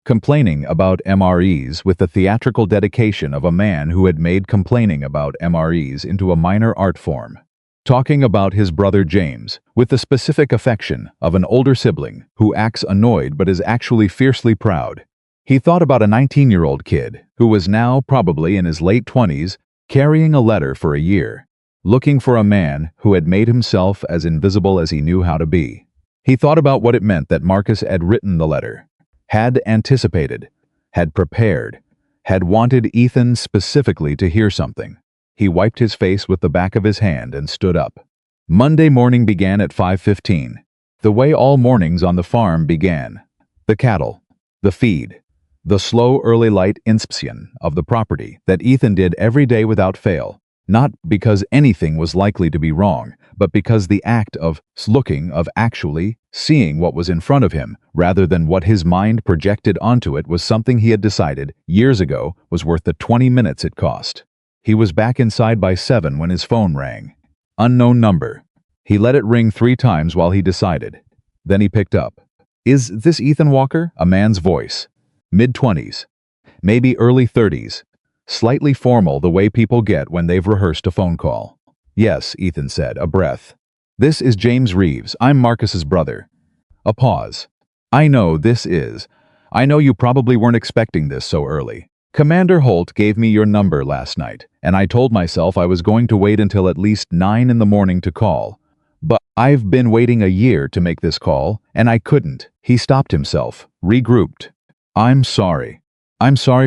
Complaining about MREs with the theatrical dedication of a man who had made complaining about MREs into a minor art form. Talking about his brother James, with the specific affection of an older sibling who acts annoyed but is actually fiercely proud. He thought about a 19-year-old kid who was now probably in his late 20s, carrying a letter for a year, looking for a man who had made himself as invisible as he knew how to be. He thought about what it meant that Marcus had written the letter, had anticipated, had prepared, had wanted Ethan specifically to hear something. He wiped his face with the back of his hand and stood up. Monday morning began at 5:15. The way all mornings on the farm began, The cattle. The feed. The slow early light inspection of the property that Ethan did every day without fail. Not because anything was likely to be wrong, but because the act of looking, of actually seeing what was in front of him, rather than what his mind projected onto it, was something he had decided, years ago, was worth the 20 minutes it cost. He was back inside by 7 when his phone rang. Unknown number. He let it ring 3 times while he decided. Then he picked up. "Is this Ethan Walker?" A man's voice. Mid-20s. Maybe early 30s. Slightly formal, the way people get when they've rehearsed a phone call. "Yes," Ethan said, a breath. "This is James Reeves. I'm Marcus's brother." A pause. I know you probably weren't expecting this so early. Commander Holt gave me your number last night, and I told myself I was going to wait until at least 9 in the morning to call. But I've been waiting a year to make this call, and I couldn't." He stopped himself, regrouped. I'm sorry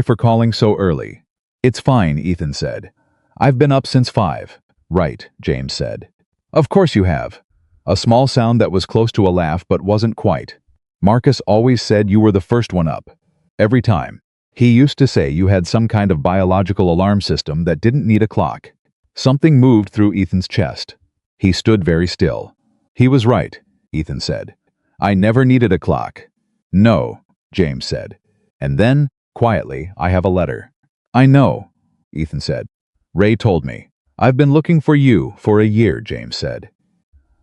for calling so early." "It's fine," Ethan said. "I've been up since 5. "Right," James said. "Of course you have." A small sound that was close to a laugh but wasn't quite. "Marcus always said you were the first one up. Every time. He used to say you had some kind of biological alarm system that didn't need a clock." Something moved through Ethan's chest. He stood very still. "He was right," Ethan said. "I never needed a clock." "No," James said. And then, quietly, "I have a letter." "I know," Ethan said. "Ray told me." "I've been looking for you for a year," James said.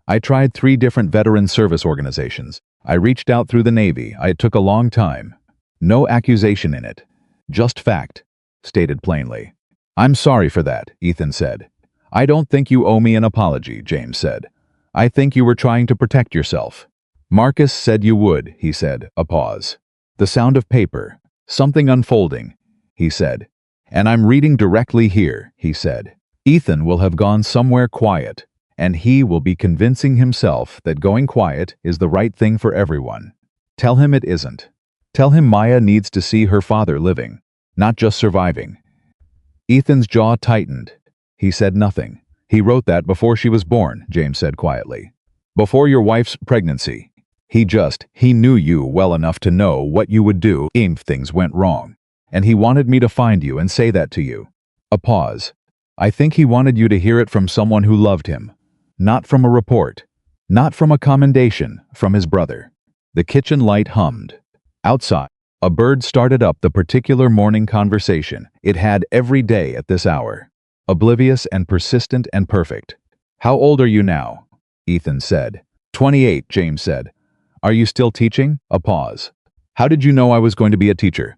"I tried 3 different veteran service organizations. I reached out through the Navy. It took a long time. No accusation in it. Just fact, stated plainly." "I'm sorry for that," Ethan said. "I don't think you owe me an apology," James said. "I think you were trying to protect yourself." "Marcus said you would," he said, a pause. "The sound of paper. Something unfolding," he said. "And I'm reading directly here," he said. "Ethan will have gone somewhere quiet, and he will be convincing himself that going quiet is the right thing for everyone. Tell him it isn't. Tell him Maya needs to see her father living, not just surviving." Ethan's jaw tightened. He said nothing. "He wrote that before she was born," James said quietly. "Before your wife's pregnancy. He knew you well enough to know what you would do if things went wrong. And he wanted me to find you and say that to you." A pause. "I think he wanted you to hear it from someone who loved him. Not from a report. Not from a commendation, from his brother." The kitchen light hummed. Outside, a bird started up the particular morning conversation it had every day at this hour. Oblivious and persistent and perfect. "How old are you now?" Ethan said. 28, James said. "Are you still teaching?" A pause. "How did you know I was going to be a teacher?"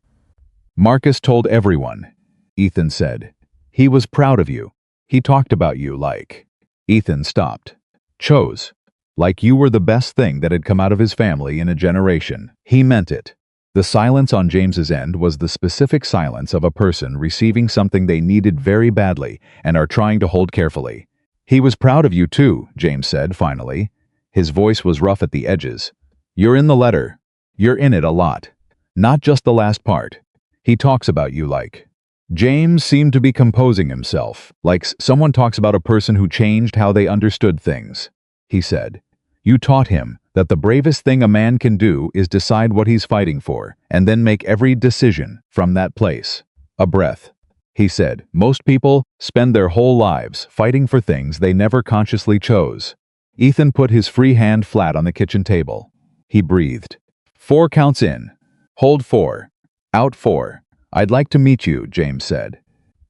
"Marcus told everyone," Ethan said. "He was proud of you. He talked about you like..." Ethan stopped. "Chose. Like you were the best thing that had come out of his family in a generation." He meant it. The silence on James's end was the specific silence of a person receiving something they needed very badly and are trying to hold carefully. "He was proud of you too," James said finally. His voice was rough at the edges. "You're in the letter. You're in it a lot. Not just the last part. He talks about you like..." James seemed to be composing himself, like someone talks about a person who changed how they understood things. He said, "You taught him that the bravest thing a man can do is decide what he's fighting for, and then make every decision from that place." A breath. He said, "Most people spend their whole lives fighting for things they never consciously chose." Ethan put his free hand flat on the kitchen table. He breathed. 4 counts in. Hold 4. Out 4. "I'd like to meet you," James said.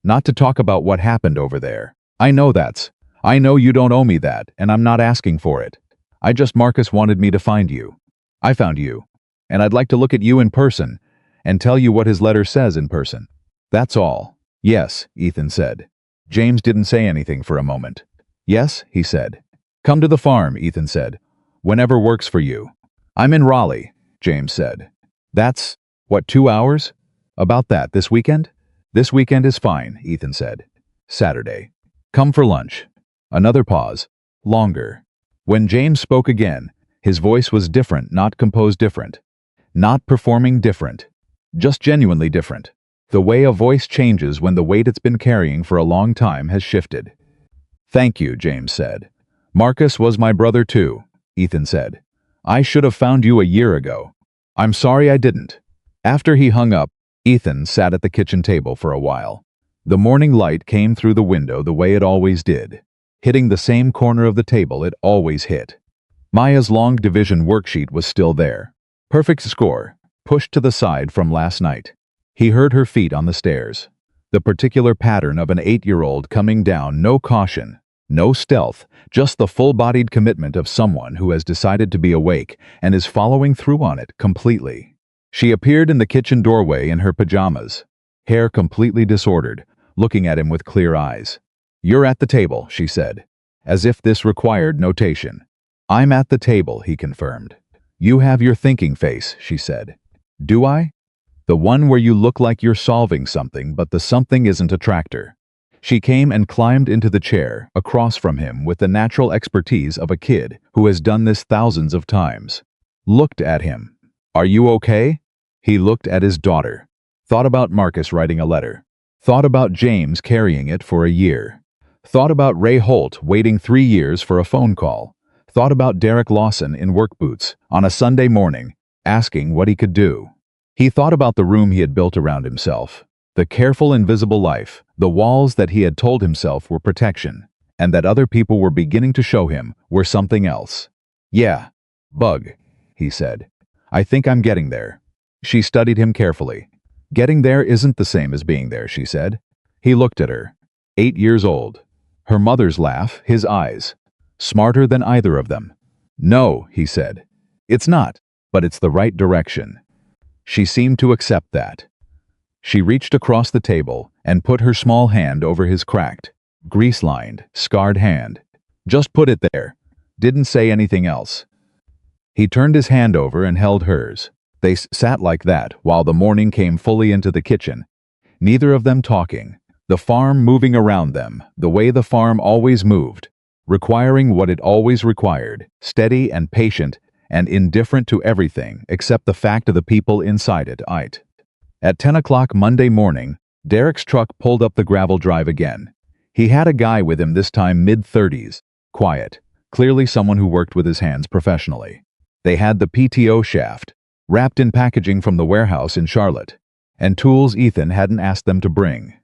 "Not to talk about what happened over there. I know you don't owe me that, and I'm not asking for it. Marcus wanted me to find you. I found you. And I'd like to look at you in person and tell you what his letter says in person. That's all." "Yes," Ethan said. James didn't say anything for a moment. "Yes," he said. "Come to the farm," Ethan said. "Whenever works for you." "I'm in Raleigh," James said. "That's, 2 hours?" "About that. This weekend?" "This weekend is fine," Ethan said. "Saturday. Come for lunch." Another pause. Longer. When James spoke again, his voice was different, not composed different. Not performing different. Just genuinely different. The way a voice changes when the weight it's been carrying for a long time has shifted. "Thank you," James said. "Marcus was my brother too," Ethan said. "I should have found you a year ago." I'm sorry I didn't. After he hung up, Ethan sat at the kitchen table for a while. The morning light came through the window the way it always did, hitting the same corner of the table it always hit. Maya's long division worksheet was still there. Perfect score, pushed to the side from last night. He heard her feet on the stairs. The particular pattern of an 8-year-old coming down, no caution, no stealth, just the full-bodied commitment of someone who has decided to be awake and is following through on it completely. She appeared in the kitchen doorway in her pajamas, hair completely disordered, looking at him with clear eyes. "You're at the table," she said, as if this required notation. "I'm at the table," he confirmed. "You have your thinking face," she said. "Do I? The one where you look like you're solving something, but the something isn't a tractor." She came and climbed into the chair across from him with the natural expertise of a kid who has done this thousands of times. Looked at him. "Are you okay?" He looked at his daughter. Thought about Marcus writing a letter. Thought about James carrying it for a year. Thought about Ray Holt waiting 3 years for a phone call. Thought about Derek Lawson in work boots on a Sunday morning, asking what he could do. He thought about the room he had built around himself, the careful invisible life, the walls that he had told himself were protection, and that other people were beginning to show him were something else. "Yeah, bug," he said. "I think I'm getting there." She studied him carefully. "Getting there isn't the same as being there," she said. He looked at her. 8 years old. Her mother's laugh, his eyes. Smarter than either of them. "No," he said. "It's not, but it's the right direction." She seemed to accept that. She reached across the table and put her small hand over his cracked, grease-lined, scarred hand. Just put it there. Didn't say anything else. He turned his hand over and held hers. They sat like that while the morning came fully into the kitchen, neither of them talking, the farm moving around them, the way the farm always moved, requiring what it always required, steady and patient and indifferent to everything except the fact of the people inside it. At 10 o'clock Monday morning, Derek's truck pulled up the gravel drive again. He had a guy with him this time mid-30s, quiet, clearly someone who worked with his hands professionally. They had the PTO shaft, wrapped in packaging from the warehouse in Charlotte, and tools Ethan hadn't asked them to bring.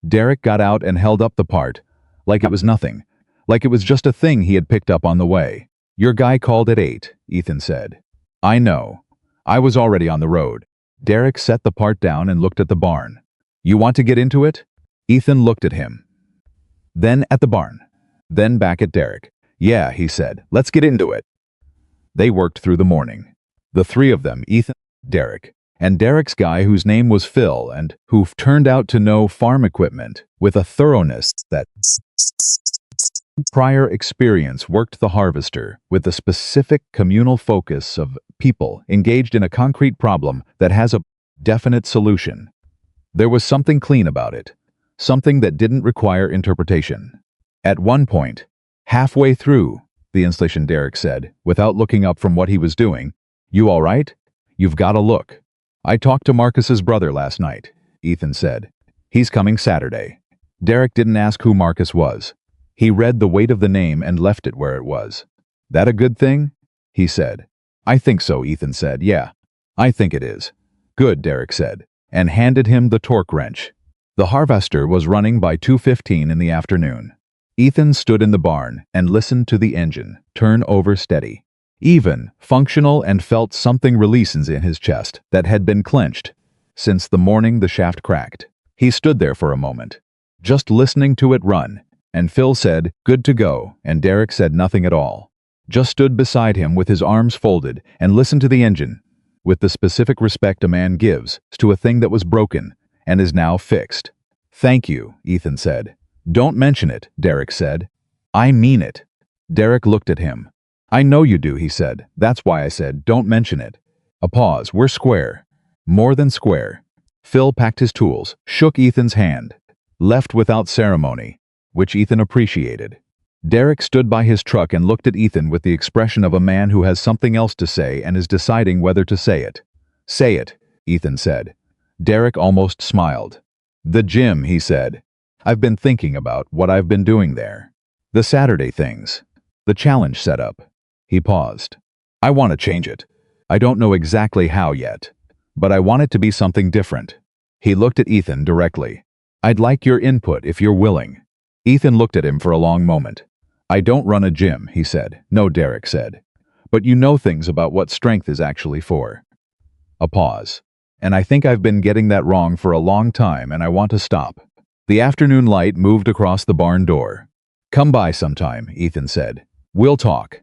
Derek got out and held up the part, like it was nothing, like it was just a thing he had picked up on the way. "Your guy called at 8, Ethan said. "I know. I was already on the road." Derek set the part down and looked at the barn. "You want to get into it?" Ethan looked at him. Then at the barn. Then back at Derek. "Yeah," he said. "Let's get into it." They worked through the morning. The three of them, Ethan, Derek, and Derek's guy whose name was Phil and who turned out to know farm equipment with a thoroughness that prior experience, worked the harvester with the specific communal focus of people engaged in a concrete problem that has a definite solution. There was something clean about it, something that didn't require interpretation. At one point, halfway through the installation, Derek said, without looking up from what he was doing, "You all right? You've got to look." "I talked to Marcus's brother last night," Ethan said. "He's coming Saturday." Derek didn't ask who Marcus was. He read the weight of the name and left it where it was. "That a good thing?" he said. "I think so," Ethan said. "Yeah, I think it is." "Good," Derek said, and handed him the torque wrench. The harvester was running by 2:15 in the afternoon. Ethan stood in the barn and listened to the engine turn over steady, even, functional, and felt something releases in his chest that had been clenched since the morning the shaft cracked. He stood there for a moment, just listening to it run, and Phil said, "Good to go," and Derek said nothing at all. Just stood beside him with his arms folded and listened to the engine, with the specific respect a man gives to a thing that was broken and is now fixed. "Thank you," Ethan said. "Don't mention it," Derek said. "I mean it." Derek looked at him. "I know you do," he said. "That's why I said, don't mention it." A pause. "We're square." More than square. Phil packed his tools, shook Ethan's hand, left without ceremony, which Ethan appreciated. Derek stood by his truck and looked at Ethan with the expression of a man who has something else to say and is deciding whether to say it. "Say it," Ethan said. Derek almost smiled. "The gym," he said. "I've been thinking about what I've been doing there. The Saturday things. The challenge setup." He paused. "I want to change it. I don't know exactly how yet, but I want it to be something different. He looked at Ethan directly. I'd like your input if you're willing. Ethan looked at him for a long moment. I don't run a gym, he said. No, Derek said. But you know things about what strength is actually for. A pause. And I think I've been getting that wrong for a long time and I want to stop. The afternoon light moved across the barn door. Come by sometime, Ethan said. We'll talk.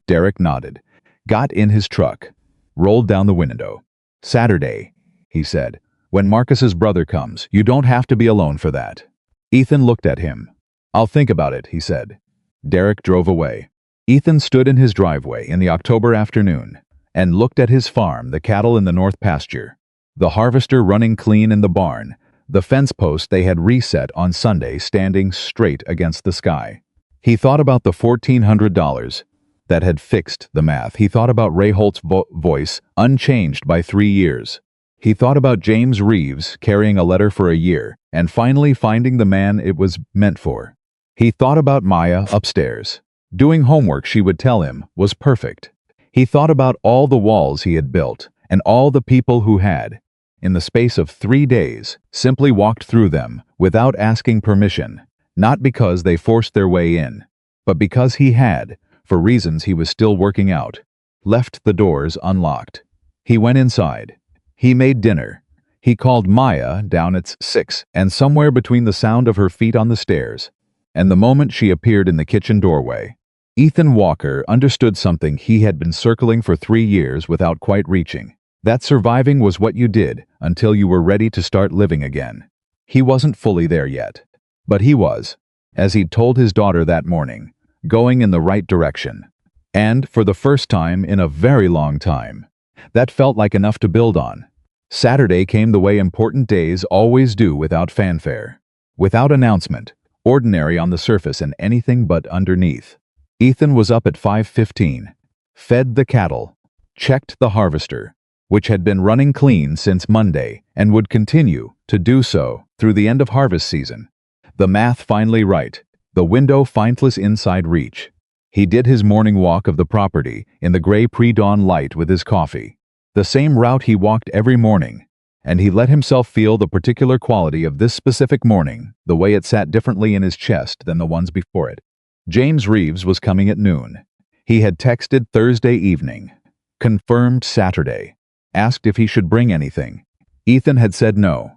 Derek nodded, got in his truck, rolled down the window. Saturday, he said. When Marcus's brother comes, you don't have to be alone for that. Ethan looked at him. I'll think about it, he said. Derek drove away. Ethan stood in his driveway in the October afternoon and looked at his farm, the cattle in the north pasture, the harvester running clean in the barn, the fence post they had reset on Sunday standing straight against the sky. He thought about the $1,400 that had fixed the math. He thought about Ray Holt's voice, unchanged by 3 years. He thought about James Reeves carrying a letter for a year and finally finding the man it was meant for. He thought about Maya upstairs. Doing homework, she would tell him, was perfect. He thought about all the walls he had built and all the people who had, in the space of 3 days, simply walked through them without asking permission, not because they forced their way in, but because he had, for reasons he was still working out, left the doors unlocked. He went inside. He made dinner. He called Maya down at 6, and somewhere between the sound of her feet on the stairs and the moment she appeared in the kitchen doorway, Ethan Walker understood something he had been circling for 3 years without quite reaching. That surviving was what you did until you were ready to start living again. He wasn't fully there yet, but he was, as he'd told his daughter that morning, going in the right direction. And, for the first time in a very long time, that felt like enough to build on. Saturday came the way important days always do, without fanfare, without announcement, ordinary on the surface and anything but underneath. Ethan was up at 5:15, fed the cattle, checked the harvester, which had been running clean since Monday and would continue to do so through the end of harvest season. The math finally right, the window fineless inside reach. He did his morning walk of the property in the gray pre-dawn light with his coffee, the same route he walked every morning, and he let himself feel the particular quality of this specific morning, the way it sat differently in his chest than the ones before it. James Reeves was coming at noon. He had texted Thursday evening, confirmed Saturday, asked if he should bring anything. Ethan had said no.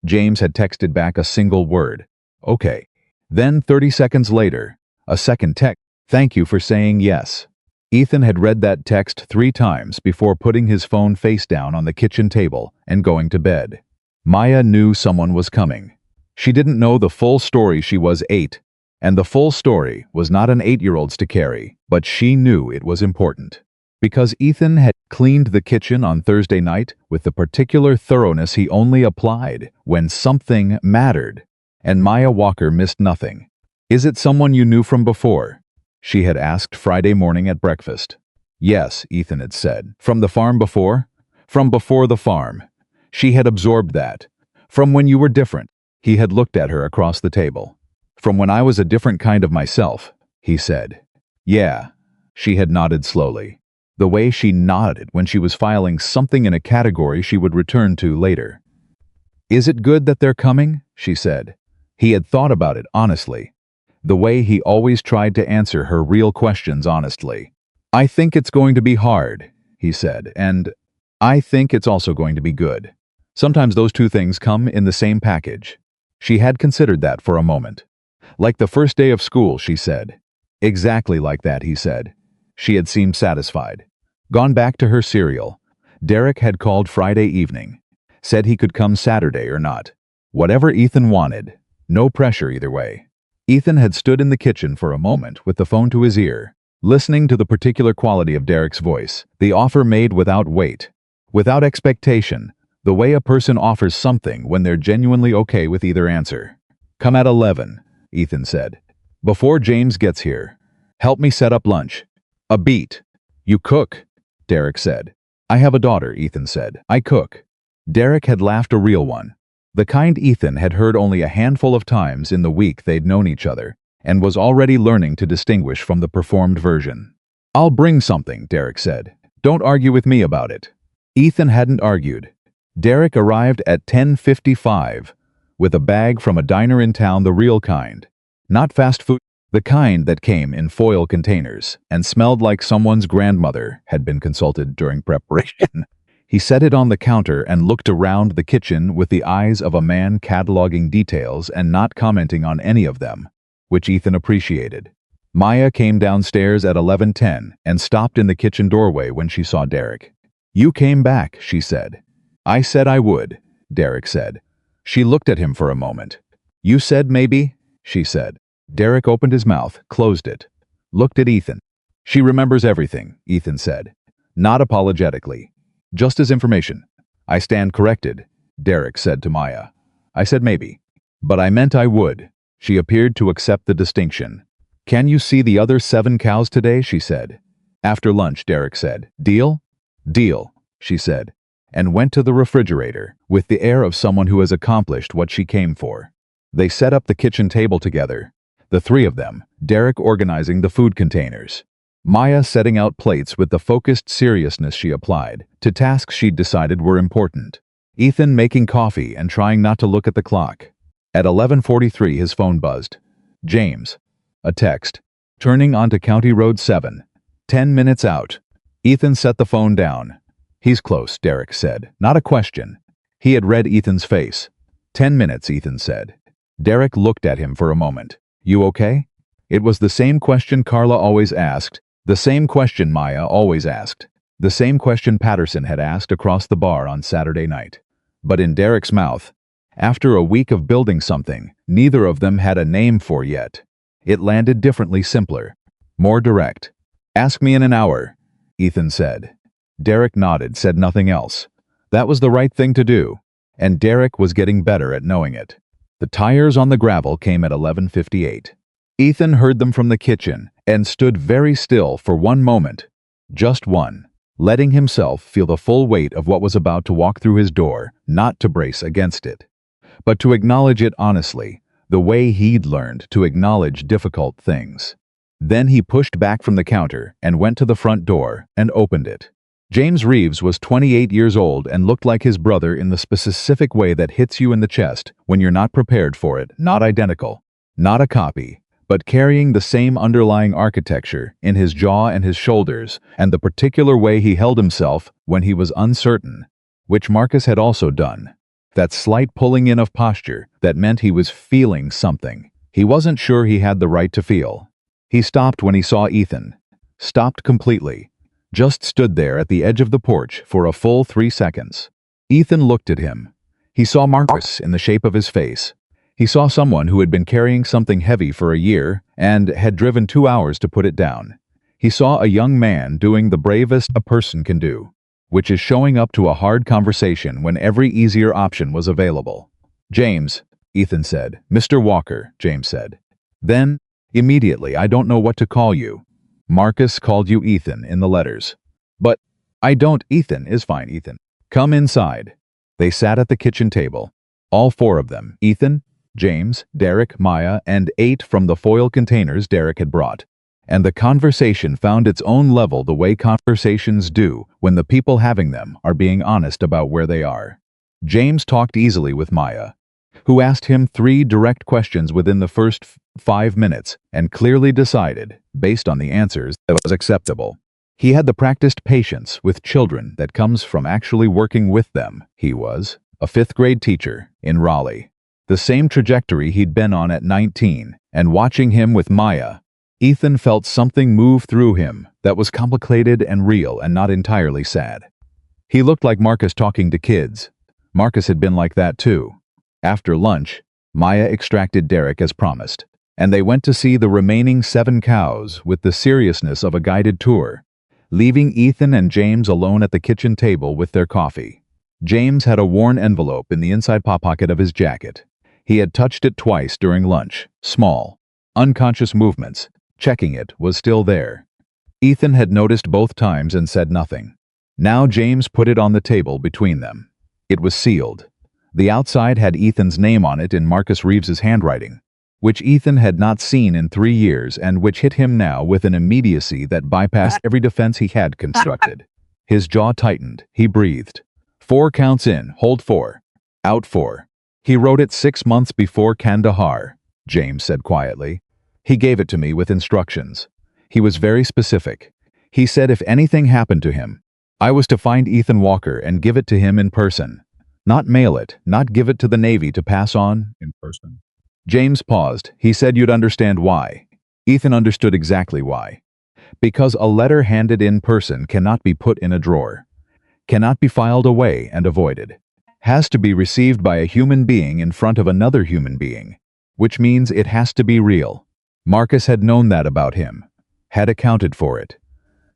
James had texted back a single word, okay. Then 30 seconds later, a second text, thank you for saying yes. Ethan had read that text 3 times before putting his phone face down on the kitchen table and going to bed. Maya knew someone was coming. She didn't know the full story. She was 8, and the full story was not an 8-year-old's to carry, but she knew it was important. Because Ethan had cleaned the kitchen on Thursday night with the particular thoroughness he only applied when something mattered, and Maya Walker missed nothing. Is it someone you knew from before? She had asked Friday morning at breakfast. Yes, Ethan had said. From the farm before? From before the farm. She had absorbed that. From when you were different. He had looked at her across the table. From when I was a different kind of myself, he said. Yeah. She had nodded slowly. The way she nodded when she was filing something in a category she would return to later. Is it good that they're coming? She said. He had thought about it honestly. The way he always tried to answer her real questions honestly. I think it's going to be hard, he said, and I think it's also going to be good. Sometimes those two things come in the same package. She had considered that for a moment. Like the first day of school, she said. Exactly like that, he said. She had seemed satisfied. Gone back to her cereal. Derek had called Friday evening. Said he could come Saturday or not. Whatever Ethan wanted. No pressure either way. Ethan had stood in the kitchen for a moment with the phone to his ear, listening to the particular quality of Derek's voice, the offer made without weight, without expectation, the way a person offers something when they're genuinely okay with either answer. Come at 11, Ethan said. Before James gets here. Help me set up lunch. A beat. You cook, Derek said. I have a daughter, Ethan said. I cook. Derek had laughed, a real one. The kind Ethan had heard only a handful of times in the week they'd known each other, and was already learning to distinguish from the performed version. I'll bring something, Derek said. Don't argue with me about it. Ethan hadn't argued. Derek arrived at 10:55 with a bag from a diner in town, the real kind. Not fast food, the kind that came in foil containers and smelled like someone's grandmother had been consulted during preparation. He set it on the counter and looked around the kitchen with the eyes of a man cataloging details and not commenting on any of them, which Ethan appreciated. Maya came downstairs at 11:10 and stopped in the kitchen doorway when she saw Derek. "You came back," she said. "I said I would," Derek said. She looked at him for a moment. "You said maybe," she said. Derek opened his mouth, closed it, looked at Ethan. "She remembers everything," Ethan said, not apologetically. "Just as information." "I stand corrected," Derek said to Maya. "I said maybe. But I meant I would." She appeared to accept the distinction. "Can you see the other 7 cows today?" she said. "After lunch," Derek said. "Deal?" "Deal," she said, and went to the refrigerator with the air of someone who has accomplished what she came for. They set up the kitchen table together, the 3 of them, Derek organizing the food containers, Maya setting out plates with the focused seriousness she applied to tasks she'd decided were important, Ethan making coffee and trying not to look at the clock. At 11:43 his phone buzzed. "James." A text. "Turning onto County Road 7. 10 minutes out." Ethan set the phone down. "He's close," Derek said. Not a question. He had read Ethan's face. 10 minutes, Ethan said. Derek looked at him for a moment. "You okay?" It was the same question Carla always asked, the same question Maya always asked, the same question Patterson had asked across the bar on Saturday night. But in Derek's mouth, after a week of building something neither of them had a name for yet, it landed differently, simpler, more direct. "Ask me in an hour," Ethan said. Derek nodded, said nothing else. That was the right thing to do, and Derek was getting better at knowing it. The tires on the gravel came at 11:58. Ethan heard them from the kitchen and stood very still for one moment, just one, letting himself feel the full weight of what was about to walk through his door, not to brace against it, but to acknowledge it honestly, the way he'd learned to acknowledge difficult things. Then he pushed back from the counter and went to the front door and opened it. James Reeves was 28 years old and looked like his brother in the specific way that hits you in the chest when you're not prepared for it, not identical, not a copy, but carrying the same underlying architecture in his jaw and his shoulders and the particular way he held himself when he was uncertain, which Marcus had also done. That slight pulling in of posture that meant he was feeling something he wasn't sure he had the right to feel. He stopped when he saw Ethan. Stopped completely. Just stood there at the edge of the porch for a full 3 seconds. Ethan looked at him. He saw Marcus in the shape of his face. He saw someone who had been carrying something heavy for a year and had driven 2 hours to put it down. He saw a young man doing the bravest a person can do, which is showing up to a hard conversation when every easier option was available. "James," Ethan said. "Mr. Walker," James said. Then, immediately, "I don't know what to call you." Marcus called you Ethan in the letters. "But I don't." "Ethan is fine, Ethan. Come inside." They sat at the kitchen table. All 4 of them, Ethan, James, Derek, Maya, and 8 from the foil containers Derek had brought. And the conversation found its own level the way conversations do when the people having them are being honest about where they are. James talked easily with Maya, who asked him 3 direct questions within the first 5 minutes and clearly decided, based on the answers, that was acceptable. He had the practiced patience with children that comes from actually working with them. He was a 5th-grade teacher in Raleigh. The same trajectory he'd been on at 19, and watching him with Maya, Ethan felt something move through him that was complicated and real and not entirely sad. He looked like Marcus talking to kids. Marcus had been like that too. After lunch, Maya extracted Derek as promised, and they went to see the remaining 7 cows with the seriousness of a guided tour, leaving Ethan and James alone at the kitchen table with their coffee. James had a worn envelope in the inside pocket of his jacket. He had touched it twice during lunch, small, unconscious movements. Checking it was still there. Ethan had noticed both times and said nothing. Now James put it on the table between them. It was sealed. The outside had Ethan's name on it in Marcus Reeves's handwriting, which Ethan had not seen in 3 years and which hit him now with an immediacy that bypassed every defense he had constructed. His jaw tightened. He breathed. 4 counts in, hold 4. Out 4. He wrote it 6 months before Kandahar, James said quietly. He gave it to me with instructions. He was very specific. He said if anything happened to him, I was to find Ethan Walker and give it to him in person. Not mail it, not give it to the Navy to pass on in person. James paused. He said you'd understand why. Ethan understood exactly why. Because a letter handed in person cannot be put in a drawer, cannot be filed away and avoided, has to be received by a human being in front of another human being, which means it has to be real. Marcus had known that about him, had accounted for it,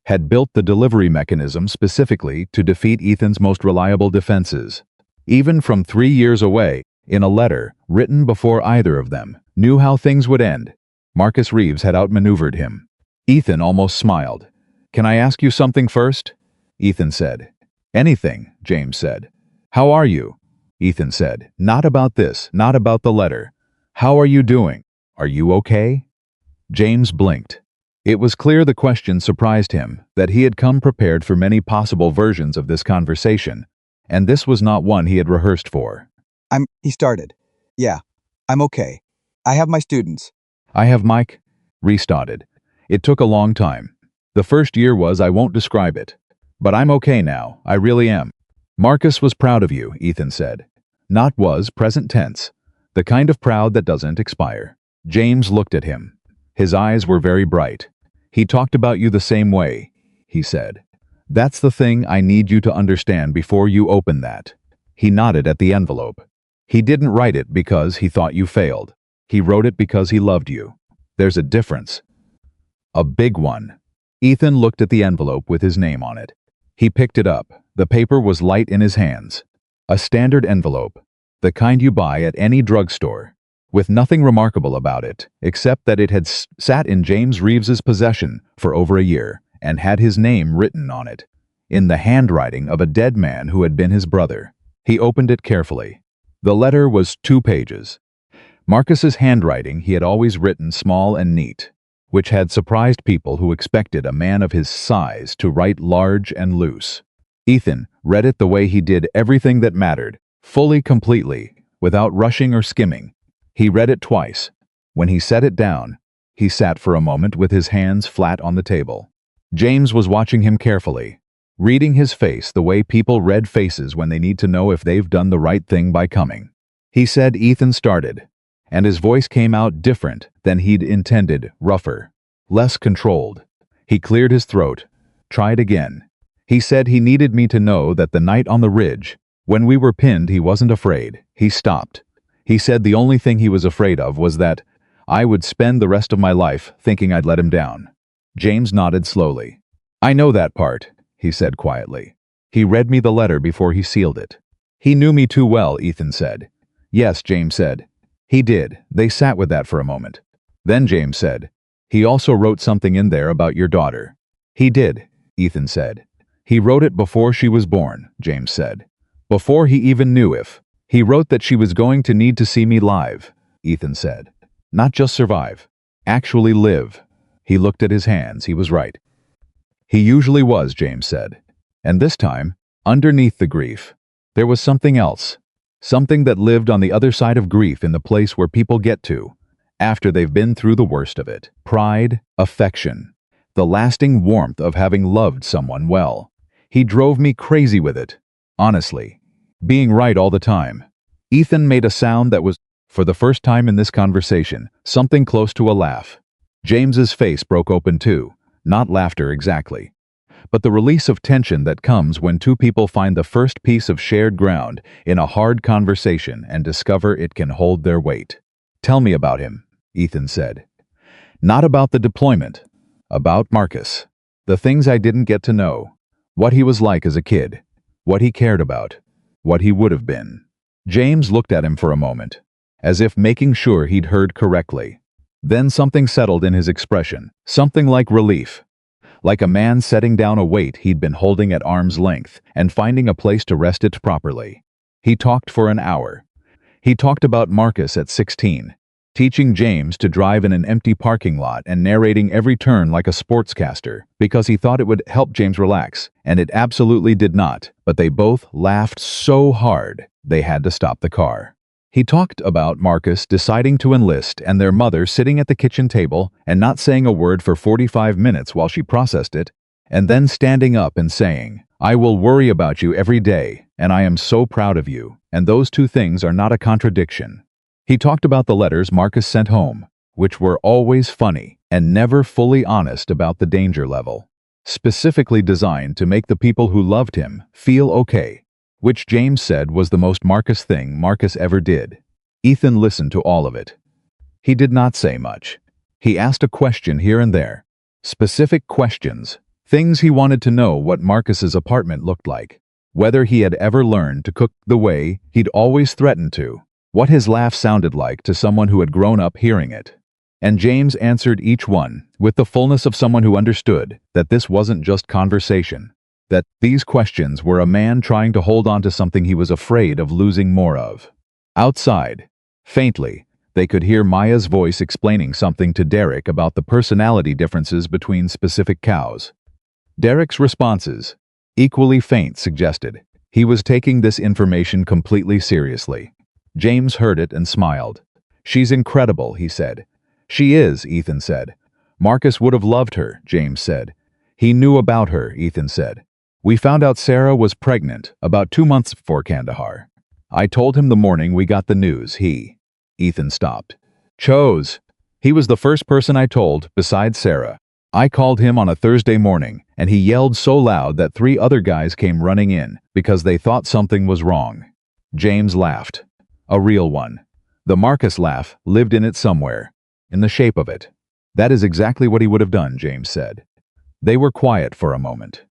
had built the delivery mechanism specifically to defeat Ethan's most reliable defenses. Even from 3 years away, in a letter written before either of them knew how things would end, Marcus Reeves had outmaneuvered him. Ethan almost smiled. Can I ask you something first? Ethan said. Anything, James said. How are you? Ethan said. Not about this, not about the letter. How are you doing? Are you okay? James blinked. It was clear the question surprised him, that he had come prepared for many possible versions of this conversation, and this was not one he had rehearsed for. He started. Yeah, I'm okay. I have my students. I have Mike, restarted. It took a long time. The first year was I won't describe it. But I'm okay now, I really am. Marcus was proud of you, Ethan said. Not was, present tense. The kind of proud that doesn't expire. James looked at him. His eyes were very bright. He talked about you the same way, he said. That's the thing I need you to understand before you open that. He nodded at the envelope. He didn't write it because he thought you failed. He wrote it because he loved you. There's a difference. A big one. Ethan looked at the envelope with his name on it. He picked it up. The paper was light in his hands. A standard envelope, the kind you buy at any drugstore, with nothing remarkable about it, except that it had sat in James Reeves's possession for over a year and had his name written on it, in the handwriting of a dead man who had been his brother. He opened it carefully. The letter was 2 pages. Marcus's handwriting he had always written small and neat, which had surprised people who expected a man of his size to write large and loose. Ethan read it the way he did everything that mattered, fully, completely, without rushing or skimming. He read it twice. When he set it down, he sat for a moment with his hands flat on the table. James was watching him carefully, reading his face the way people read faces when they need to know if they've done the right thing by coming. He said Ethan started, and his voice came out different than he'd intended, rougher, less controlled. He cleared his throat, tried again. He said he needed me to know that the night on the ridge, when we were pinned, he wasn't afraid. He stopped. He said the only thing he was afraid of was that I would spend the rest of my life thinking I'd let him down. James nodded slowly. I know that part, he said quietly. He read me the letter before he sealed it. He knew me too well, Ethan said. Yes, James said. He did. They sat with that for a moment. Then James said, he also wrote something in there about your daughter. He did, Ethan said. He wrote it before she was born, James said. Before he even knew if. He wrote that she was going to need to see me live, Ethan said. Not just survive. Actually live. He looked at his hands. He was right. He usually was, James said. And this time, underneath the grief, there was something else. Something that lived on the other side of grief in the place where people get to, after they've been through the worst of it. Pride, affection, the lasting warmth of having loved someone well. He drove me crazy with it, honestly. Being right all the time. Ethan made a sound that was, for the first time in this conversation, something close to a laugh. James's face broke open too, not laughter exactly, but the release of tension that comes when two people find the first piece of shared ground in a hard conversation and discover it can hold their weight. Tell me about him, Ethan said. Not about the deployment, about Marcus. The things I didn't get to know. What he was like as a kid. What he cared about. What he would have been. James looked at him for a moment, as if making sure he'd heard correctly. Then something settled in his expression, something like relief. Like a man setting down a weight he'd been holding at arm's length and finding a place to rest it properly. He talked for an hour. He talked about Marcus at 16, teaching James to drive in an empty parking lot and narrating every turn like a sportscaster because he thought it would help James relax, and it absolutely did not. But they both laughed so hard they had to stop the car. He talked about Marcus deciding to enlist and their mother sitting at the kitchen table and not saying a word for 45 minutes while she processed it, and then standing up and saying, "I will worry about you every day, and I am so proud of you," and those two things are not a contradiction. He talked about the letters Marcus sent home, which were always funny and never fully honest about the danger level, specifically designed to make the people who loved him feel okay, which James said was the most Marcus thing Marcus ever did. Ethan listened to all of it. He did not say much. He asked a question here and there, specific questions, things he wanted to know: what Marcus's apartment looked like, whether he had ever learned to cook the way he'd always threatened to, what his laugh sounded like to someone who had grown up hearing it. And James answered each one with the fullness of someone who understood that this wasn't just conversation, that these questions were a man trying to hold on to something he was afraid of losing more of. Outside, faintly, they could hear Maya's voice explaining something to Derek about the personality differences between specific cows. Derek's responses, equally faint, suggested he was taking this information completely seriously. James heard it and smiled. "She's incredible," he said. "She is," Ethan said. "Marcus would have loved her," James said. "He knew about her," Ethan said. "We found out Sarah was pregnant about 2 months before Kandahar. I told him the morning we got the news. Ethan stopped. "Chose. He was the first person I told, besides Sarah. I called him on a Thursday morning, and he yelled so loud that 3 other guys came running in because they thought something was wrong." James laughed. A real one. The Marcus laugh lived in it somewhere, in the shape of it. "That is exactly what he would have done," James said. They were quiet for a moment.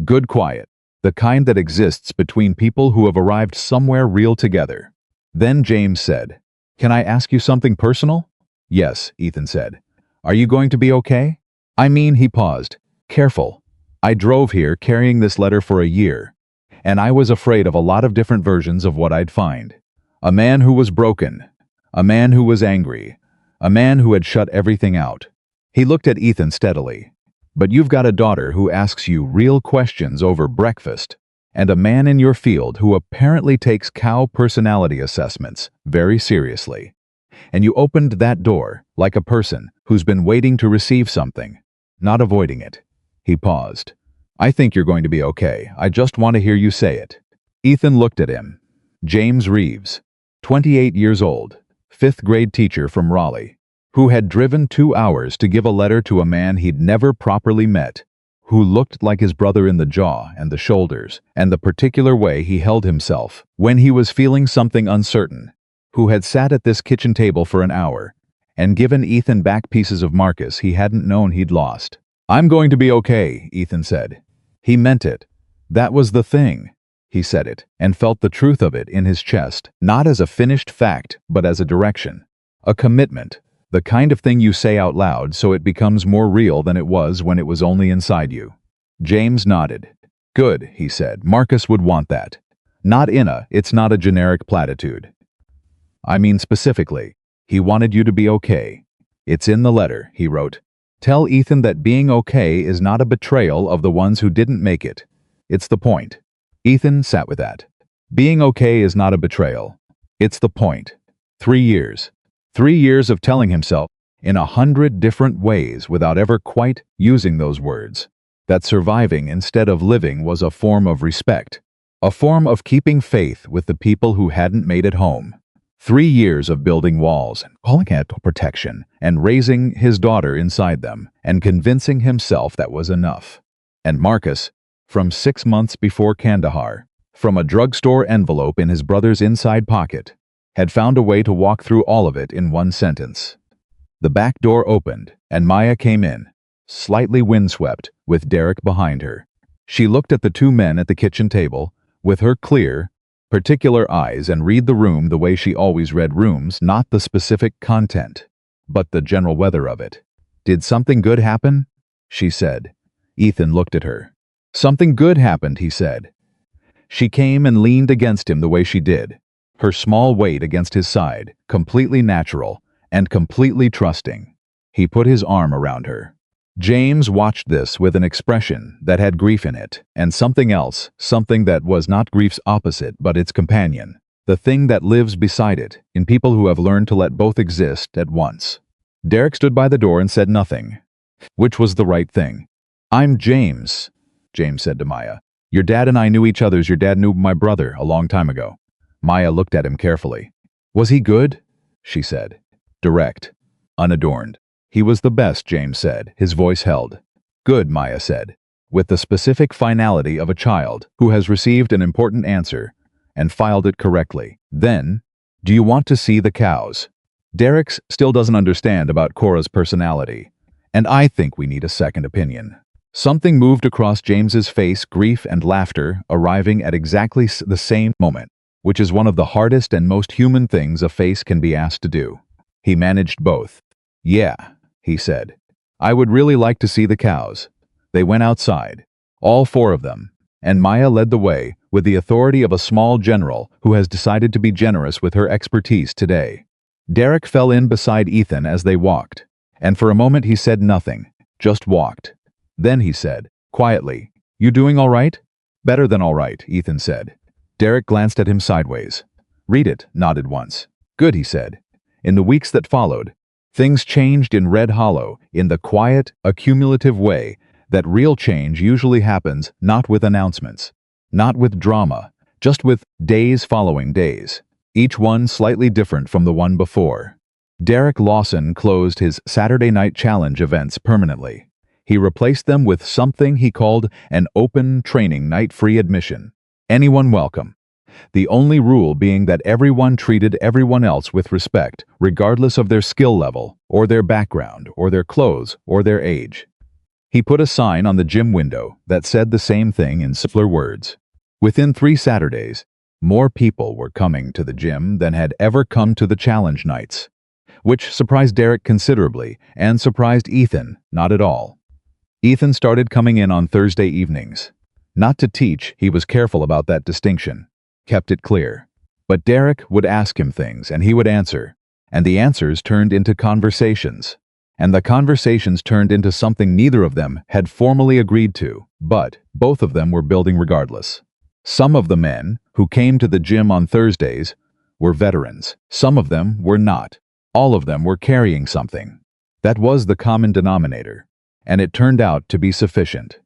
Good quiet, the kind that exists between people who have arrived somewhere real together. Then James said, "Can I ask you something personal?" "Yes," Ethan said. "Are you going to be okay?" "I mean," he paused. "Careful. I drove here carrying this letter for a year, and I was afraid of a lot of different versions of what I'd find. A man who was broken. A man who was angry. A man who had shut everything out." He looked at Ethan steadily. "But you've got a daughter who asks you real questions over breakfast, and a man in your field who apparently takes cow personality assessments very seriously. And you opened that door like a person who's been waiting to receive something, not avoiding it." He paused. "I think you're going to be okay. I just want to hear you say it." Ethan looked at him. James Reeves, 28 years old, 5th grade teacher from Raleigh, who had driven 2 hours to give a letter to a man he'd never properly met, who looked like his brother in the jaw and the shoulders and the particular way he held himself when he was feeling something uncertain, who had sat at this kitchen table for an hour and given Ethan back pieces of Marcus he hadn't known he'd lost. "I'm going to be okay," Ethan said. He meant it. That was the thing. He said it and felt the truth of it in his chest, not as a finished fact, but as a direction, a commitment, the kind of thing you say out loud so it becomes more real than it was when it was only inside you. James nodded. "Good," he said. "Marcus would want that. It's not a generic platitude. I mean specifically, he wanted you to be okay. It's in the letter," he wrote. "Tell Ethan that being okay is not a betrayal of the ones who didn't make it. It's the point." Ethan sat with that. Being okay is not a betrayal. It's the point. 3 years. 3 years of telling himself, in 100 different ways without ever quite using those words, that surviving instead of living was a form of respect, a form of keeping faith with the people who hadn't made it home. 3 years of building walls and calling it protection and raising his daughter inside them and convincing himself that was enough. And Marcus, from 6 months before Kandahar, from a drugstore envelope in his brother's inside pocket, had found a way to walk through all of it in one sentence. The back door opened, and Maya came in, slightly windswept, with Derek behind her. She looked at the 2 men at the kitchen table, with her clear, particular eyes, and read the room the way she always read rooms, not the specific content, but the general weather of it. "Did something good happen?" she said. Ethan looked at her. "Something good happened," he said. She came and leaned against him the way she did, her small weight against his side, completely natural, and completely trusting. He put his arm around her. James watched this with an expression that had grief in it, and something else, something that was not grief's opposite but its companion, the thing that lives beside it, in people who have learned to let both exist at once. Derek stood by the door and said nothing, which was the right thing. "I'm James," James said to Maya. "Your dad and I knew each other as your dad knew my brother a long time ago." Maya looked at him carefully. "Was he good?" she said. Direct, unadorned. "He was the best," James said, his voice held. "Good," Maya said, with the specific finality of a child who has received an important answer and filed it correctly. Then, "Do you want to see the cows?" Derek still doesn't understand about Cora's personality, and I think we need a second opinion. Something moved across James's face, grief and laughter arriving at exactly the same moment, which is one of the hardest and most human things a face can be asked to do. He managed both. "Yeah," he said. "I would really like to see the cows." They went outside, all four of them, and Maya led the way with the authority of a small general who has decided to be generous with her expertise today. Derek fell in beside Ethan as they walked, and for a moment he said nothing, just walked. Then he said, quietly, "You doing all right?" "Better than all right," Ethan said. Derek glanced at him sideways. "Read it," nodded once. "Good," he said. In the weeks that followed, things changed in Red Hollow in the quiet, accumulative way that real change usually happens, not with announcements, not with drama, just with days following days, each one slightly different from the one before. Derek Lawson closed his Saturday Night Challenge events permanently. He replaced them with something he called an open training night free admission. Anyone welcome. The only rule being that everyone treated everyone else with respect, regardless of their skill level, or their background, or their clothes, or their age. He put a sign on the gym window that said the same thing in simpler words. Within 3 Saturdays, more people were coming to the gym than had ever come to the challenge nights, which surprised Derek considerably and surprised Ethan not at all. Ethan started coming in on Thursday evenings. Not to teach, he was careful about that distinction, kept it clear. But Derek would ask him things and he would answer, and the answers turned into conversations. And the conversations turned into something neither of them had formally agreed to, but both of them were building regardless. Some of the men who came to the gym on Thursdays were veterans. Some of them were not. All of them were carrying something. That was the common denominator, and it turned out to be sufficient.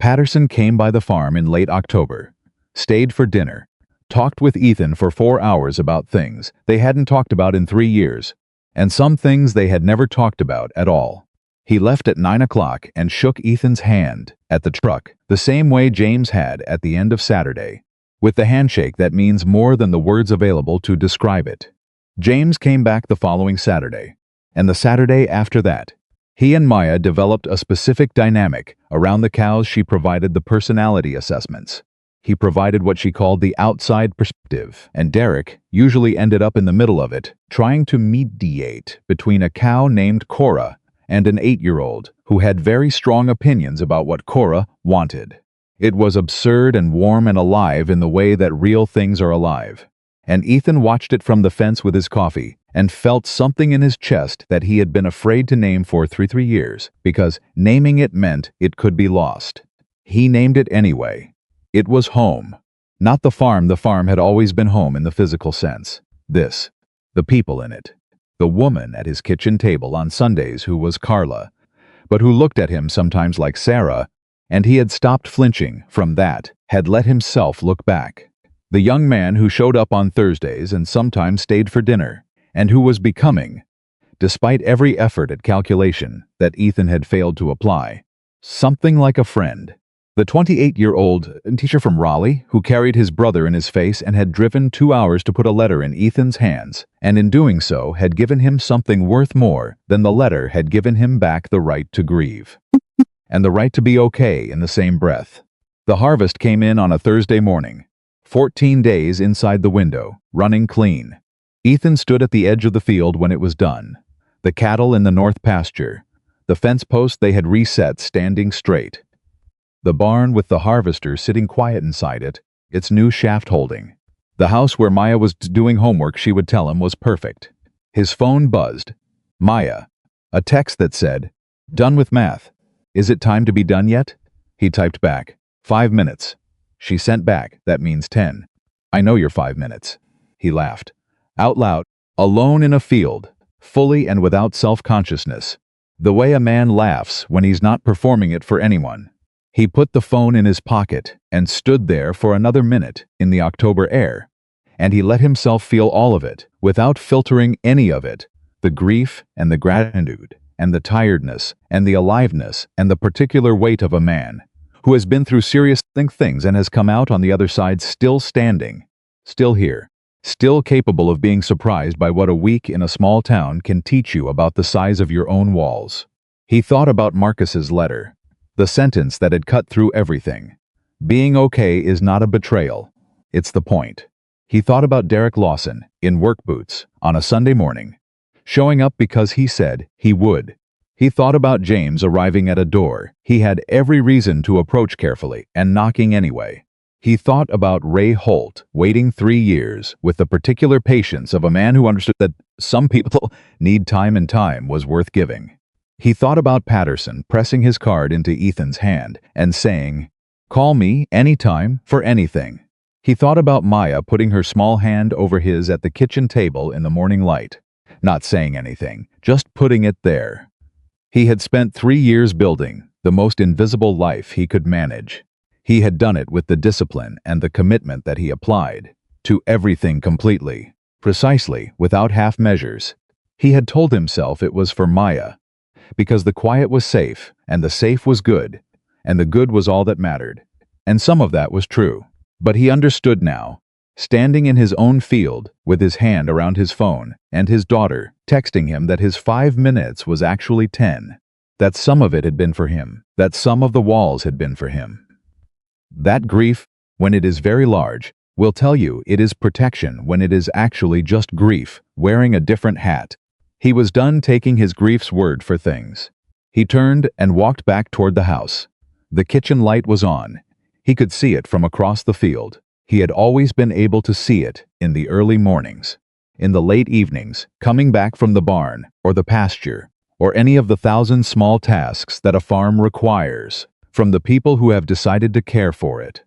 Patterson came by the farm in late October, stayed for dinner, talked with Ethan for 4 hours about things they hadn't talked about in 3 years, and some things they had never talked about at all. He left at 9 o'clock and shook Ethan's hand at the truck, the same way James had at the end of Saturday, with the handshake that means more than the words available to describe it. James came back the following Saturday, and the Saturday after that. He and Maya developed a specific dynamic around the cows. She provided the personality assessments. He provided what she called the outside perspective, and Derek usually ended up in the middle of it, trying to mediate between a cow named Cora and an 8-year-old who had very strong opinions about what Cora wanted. It was absurd and warm and alive in the way that real things are alive. And Ethan watched it from the fence with his coffee and felt something in his chest that he had been afraid to name for 3 years, because naming it meant it could be lost. He named it anyway. It was home. Not the farm. The farm had always been home in the physical sense. This, the people in it. The woman at his kitchen table on Sundays who was Carla, but who looked at him sometimes like Sarah, and he had stopped flinching from that, had let himself look back. The young man who showed up on Thursdays and sometimes stayed for dinner, and who was becoming, despite every effort at calculation that Ethan had failed to apply, something like a friend. The 28-year-old teacher from Raleigh who carried his brother in his face and had driven 2 hours to put a letter in Ethan's hands, and in doing so had given him something worth more than the letter had given him back the right to grieve. And the right to be okay in the same breath. The harvest came in on a Thursday morning. 14 days inside the window, running clean. Ethan stood at the edge of the field when it was done. The cattle in the north pasture. The fence post they had reset standing straight. The barn with the harvester sitting quiet inside it, its new shaft holding. The house where Maya was doing homework, she would tell him, was perfect. His phone buzzed, Maya. A text that said, "Done with math. Is it time to be done yet?" He typed back, "5 minutes." She sent back, "That means 10. I know you're 5 minutes." He laughed. Out loud, alone in a field, fully and without self-consciousness. The way a man laughs when he's not performing it for anyone. He put the phone in his pocket and stood there for another minute in the October air. And he let himself feel all of it, without filtering any of it. The grief and the gratitude and the tiredness and the aliveness and the particular weight of a man who has been through serious things and has come out on the other side still standing, still here, still capable of being surprised by what a week in a small town can teach you about the size of your own walls. He thought about Marcus's letter, the sentence that had cut through everything. Being okay is not a betrayal. It's the point. He thought about Derek Lawson, in work boots, on a Sunday morning, showing up because he said he would. He thought about James arriving at a door he had every reason to approach carefully and knocking anyway. He thought about Ray Holt waiting 3 years with the particular patience of a man who understood that some people need time and time was worth giving. He thought about Patterson pressing his card into Ethan's hand and saying, "Call me anytime for anything." He thought about Maya putting her small hand over his at the kitchen table in the morning light, not saying anything, just putting it there. He had spent 3 years building the most invisible life he could manage. He had done it with the discipline and the commitment that he applied to everything completely, precisely, without half measures. He had told himself it was for Maya, because the quiet was safe, and the safe was good, and the good was all that mattered. And some of that was true. But he understood now, standing in his own field with his hand around his phone and his daughter texting him that his 5 minutes was actually 10, that some of it had been for him, that some of the walls had been for him. That grief, when it is very large, will tell you it is protection when it is actually just grief, wearing a different hat. He was done taking his grief's word for things. He turned and walked back toward the house. The kitchen light was on. He could see it from across the field. He had always been able to see it in the early mornings, in the late evenings, coming back from the barn or the pasture, or any of the 1,000 small tasks that a farm requires, from the people who have decided to care for it.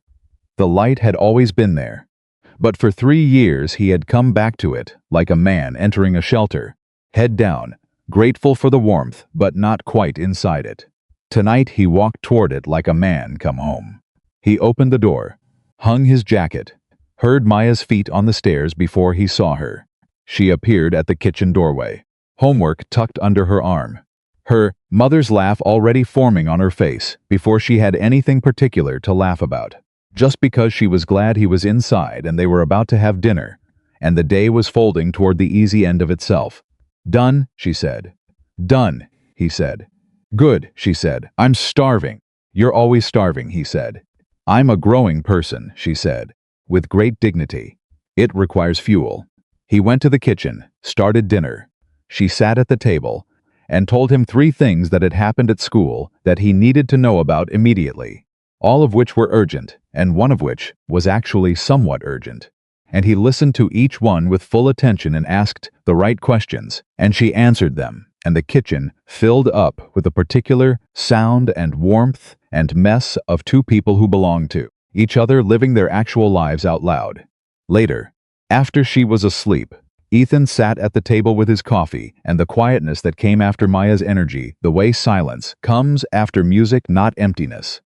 The light had always been there. But for 3 years he had come back to it like a man entering a shelter, head down, grateful for the warmth but not quite inside it. Tonight he walked toward it like a man come home. He opened the door, hung his jacket, heard Maya's feet on the stairs before he saw her. She appeared at the kitchen doorway, homework tucked under her arm, her mother's laugh already forming on her face before she had anything particular to laugh about, just because she was glad he was inside and they were about to have dinner, and the day was folding toward the easy end of itself. "Done," she said. "Done," he said. "Good," she said. "I'm starving." "You're always starving," he said. "I'm a growing person," she said, with great dignity. "It requires fuel." He went to the kitchen, started dinner. She sat at the table, and told him 3 things that had happened at school that he needed to know about immediately, all of which were urgent, and one of which was actually somewhat urgent. And he listened to each one with full attention and asked the right questions, and she answered them, and the kitchen filled up with a particular sound and warmth and mess of 2 people who belonged to each other living their actual lives out loud. Later, after she was asleep, Ethan sat at the table with his coffee and the quietness that came after Maya's energy, the way silence comes after music, not emptiness,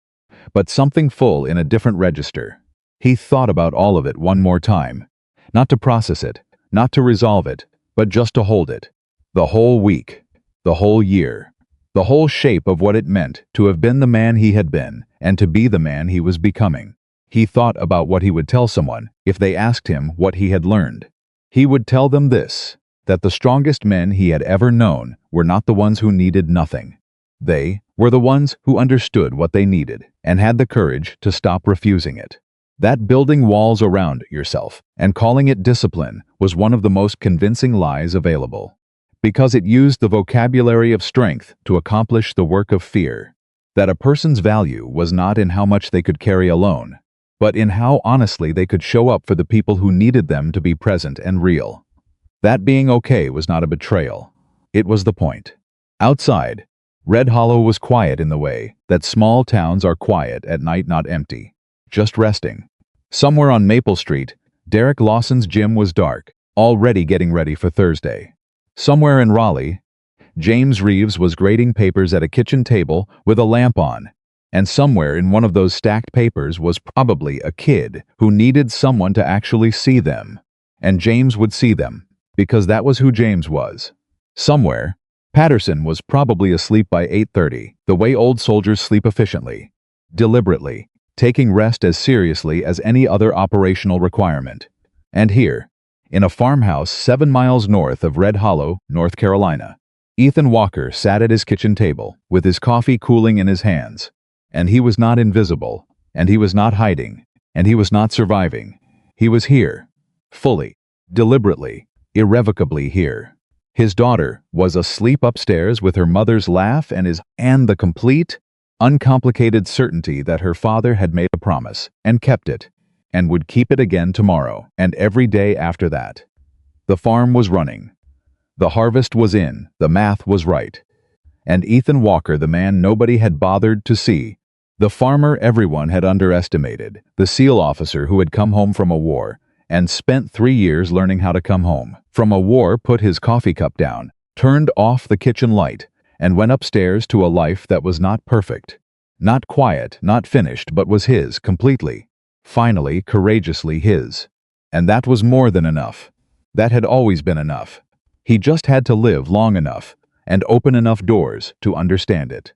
but something full in a different register. He thought about all of it one more time, not to process it, not to resolve it, but just to hold it. The whole week, the whole year, the whole shape of what it meant to have been the man he had been and to be the man he was becoming. He thought about what he would tell someone if they asked him what he had learned. He would tell them this, that the strongest men he had ever known were not the ones who needed nothing. They were the ones who understood what they needed and had the courage to stop refusing it. That building walls around yourself and calling it discipline was one of the most convincing lies available, because it used the vocabulary of strength to accomplish the work of fear. That a person's value was not in how much they could carry alone, but in how honestly they could show up for the people who needed them to be present and real. That being okay was not a betrayal. It was the point. Outside, Red Hollow was quiet in the way that small towns are quiet at night, not empty, just resting. Somewhere on Maple Street, Derek Lawson's gym was dark, already getting ready for Thursday. Somewhere in Raleigh, James Reeves was grading papers at a kitchen table with a lamp on, and somewhere in one of those stacked papers was probably a kid who needed someone to actually see them. And James would see them, because that was who James was. Somewhere, Patterson was probably asleep by 8:30, the way old soldiers sleep efficiently, deliberately, taking rest as seriously as any other operational requirement. And here, in a farmhouse 7 miles north of Red Hollow, North Carolina, Ethan Walker sat at his kitchen table, with his coffee cooling in his hands. And he was not invisible, and he was not hiding, and he was not surviving. He was here, fully, deliberately, irrevocably here. His daughter was asleep upstairs with her mother's laugh and the complete, uncomplicated certainty that her father had made a promise, and kept it, and would keep it again tomorrow, and every day after that. The farm was running. The harvest was in, the math was right. And Ethan Walker, the man nobody had bothered to see, the farmer everyone had underestimated, the SEAL officer who had come home from a war, and spent 3 years learning how to come home from a war, put his coffee cup down, turned off the kitchen light, and went upstairs to a life that was not perfect, not quiet, not finished, but was his, completely, finally, courageously his. And that was more than enough. That had always been enough. He just had to live long enough and open enough doors to understand it.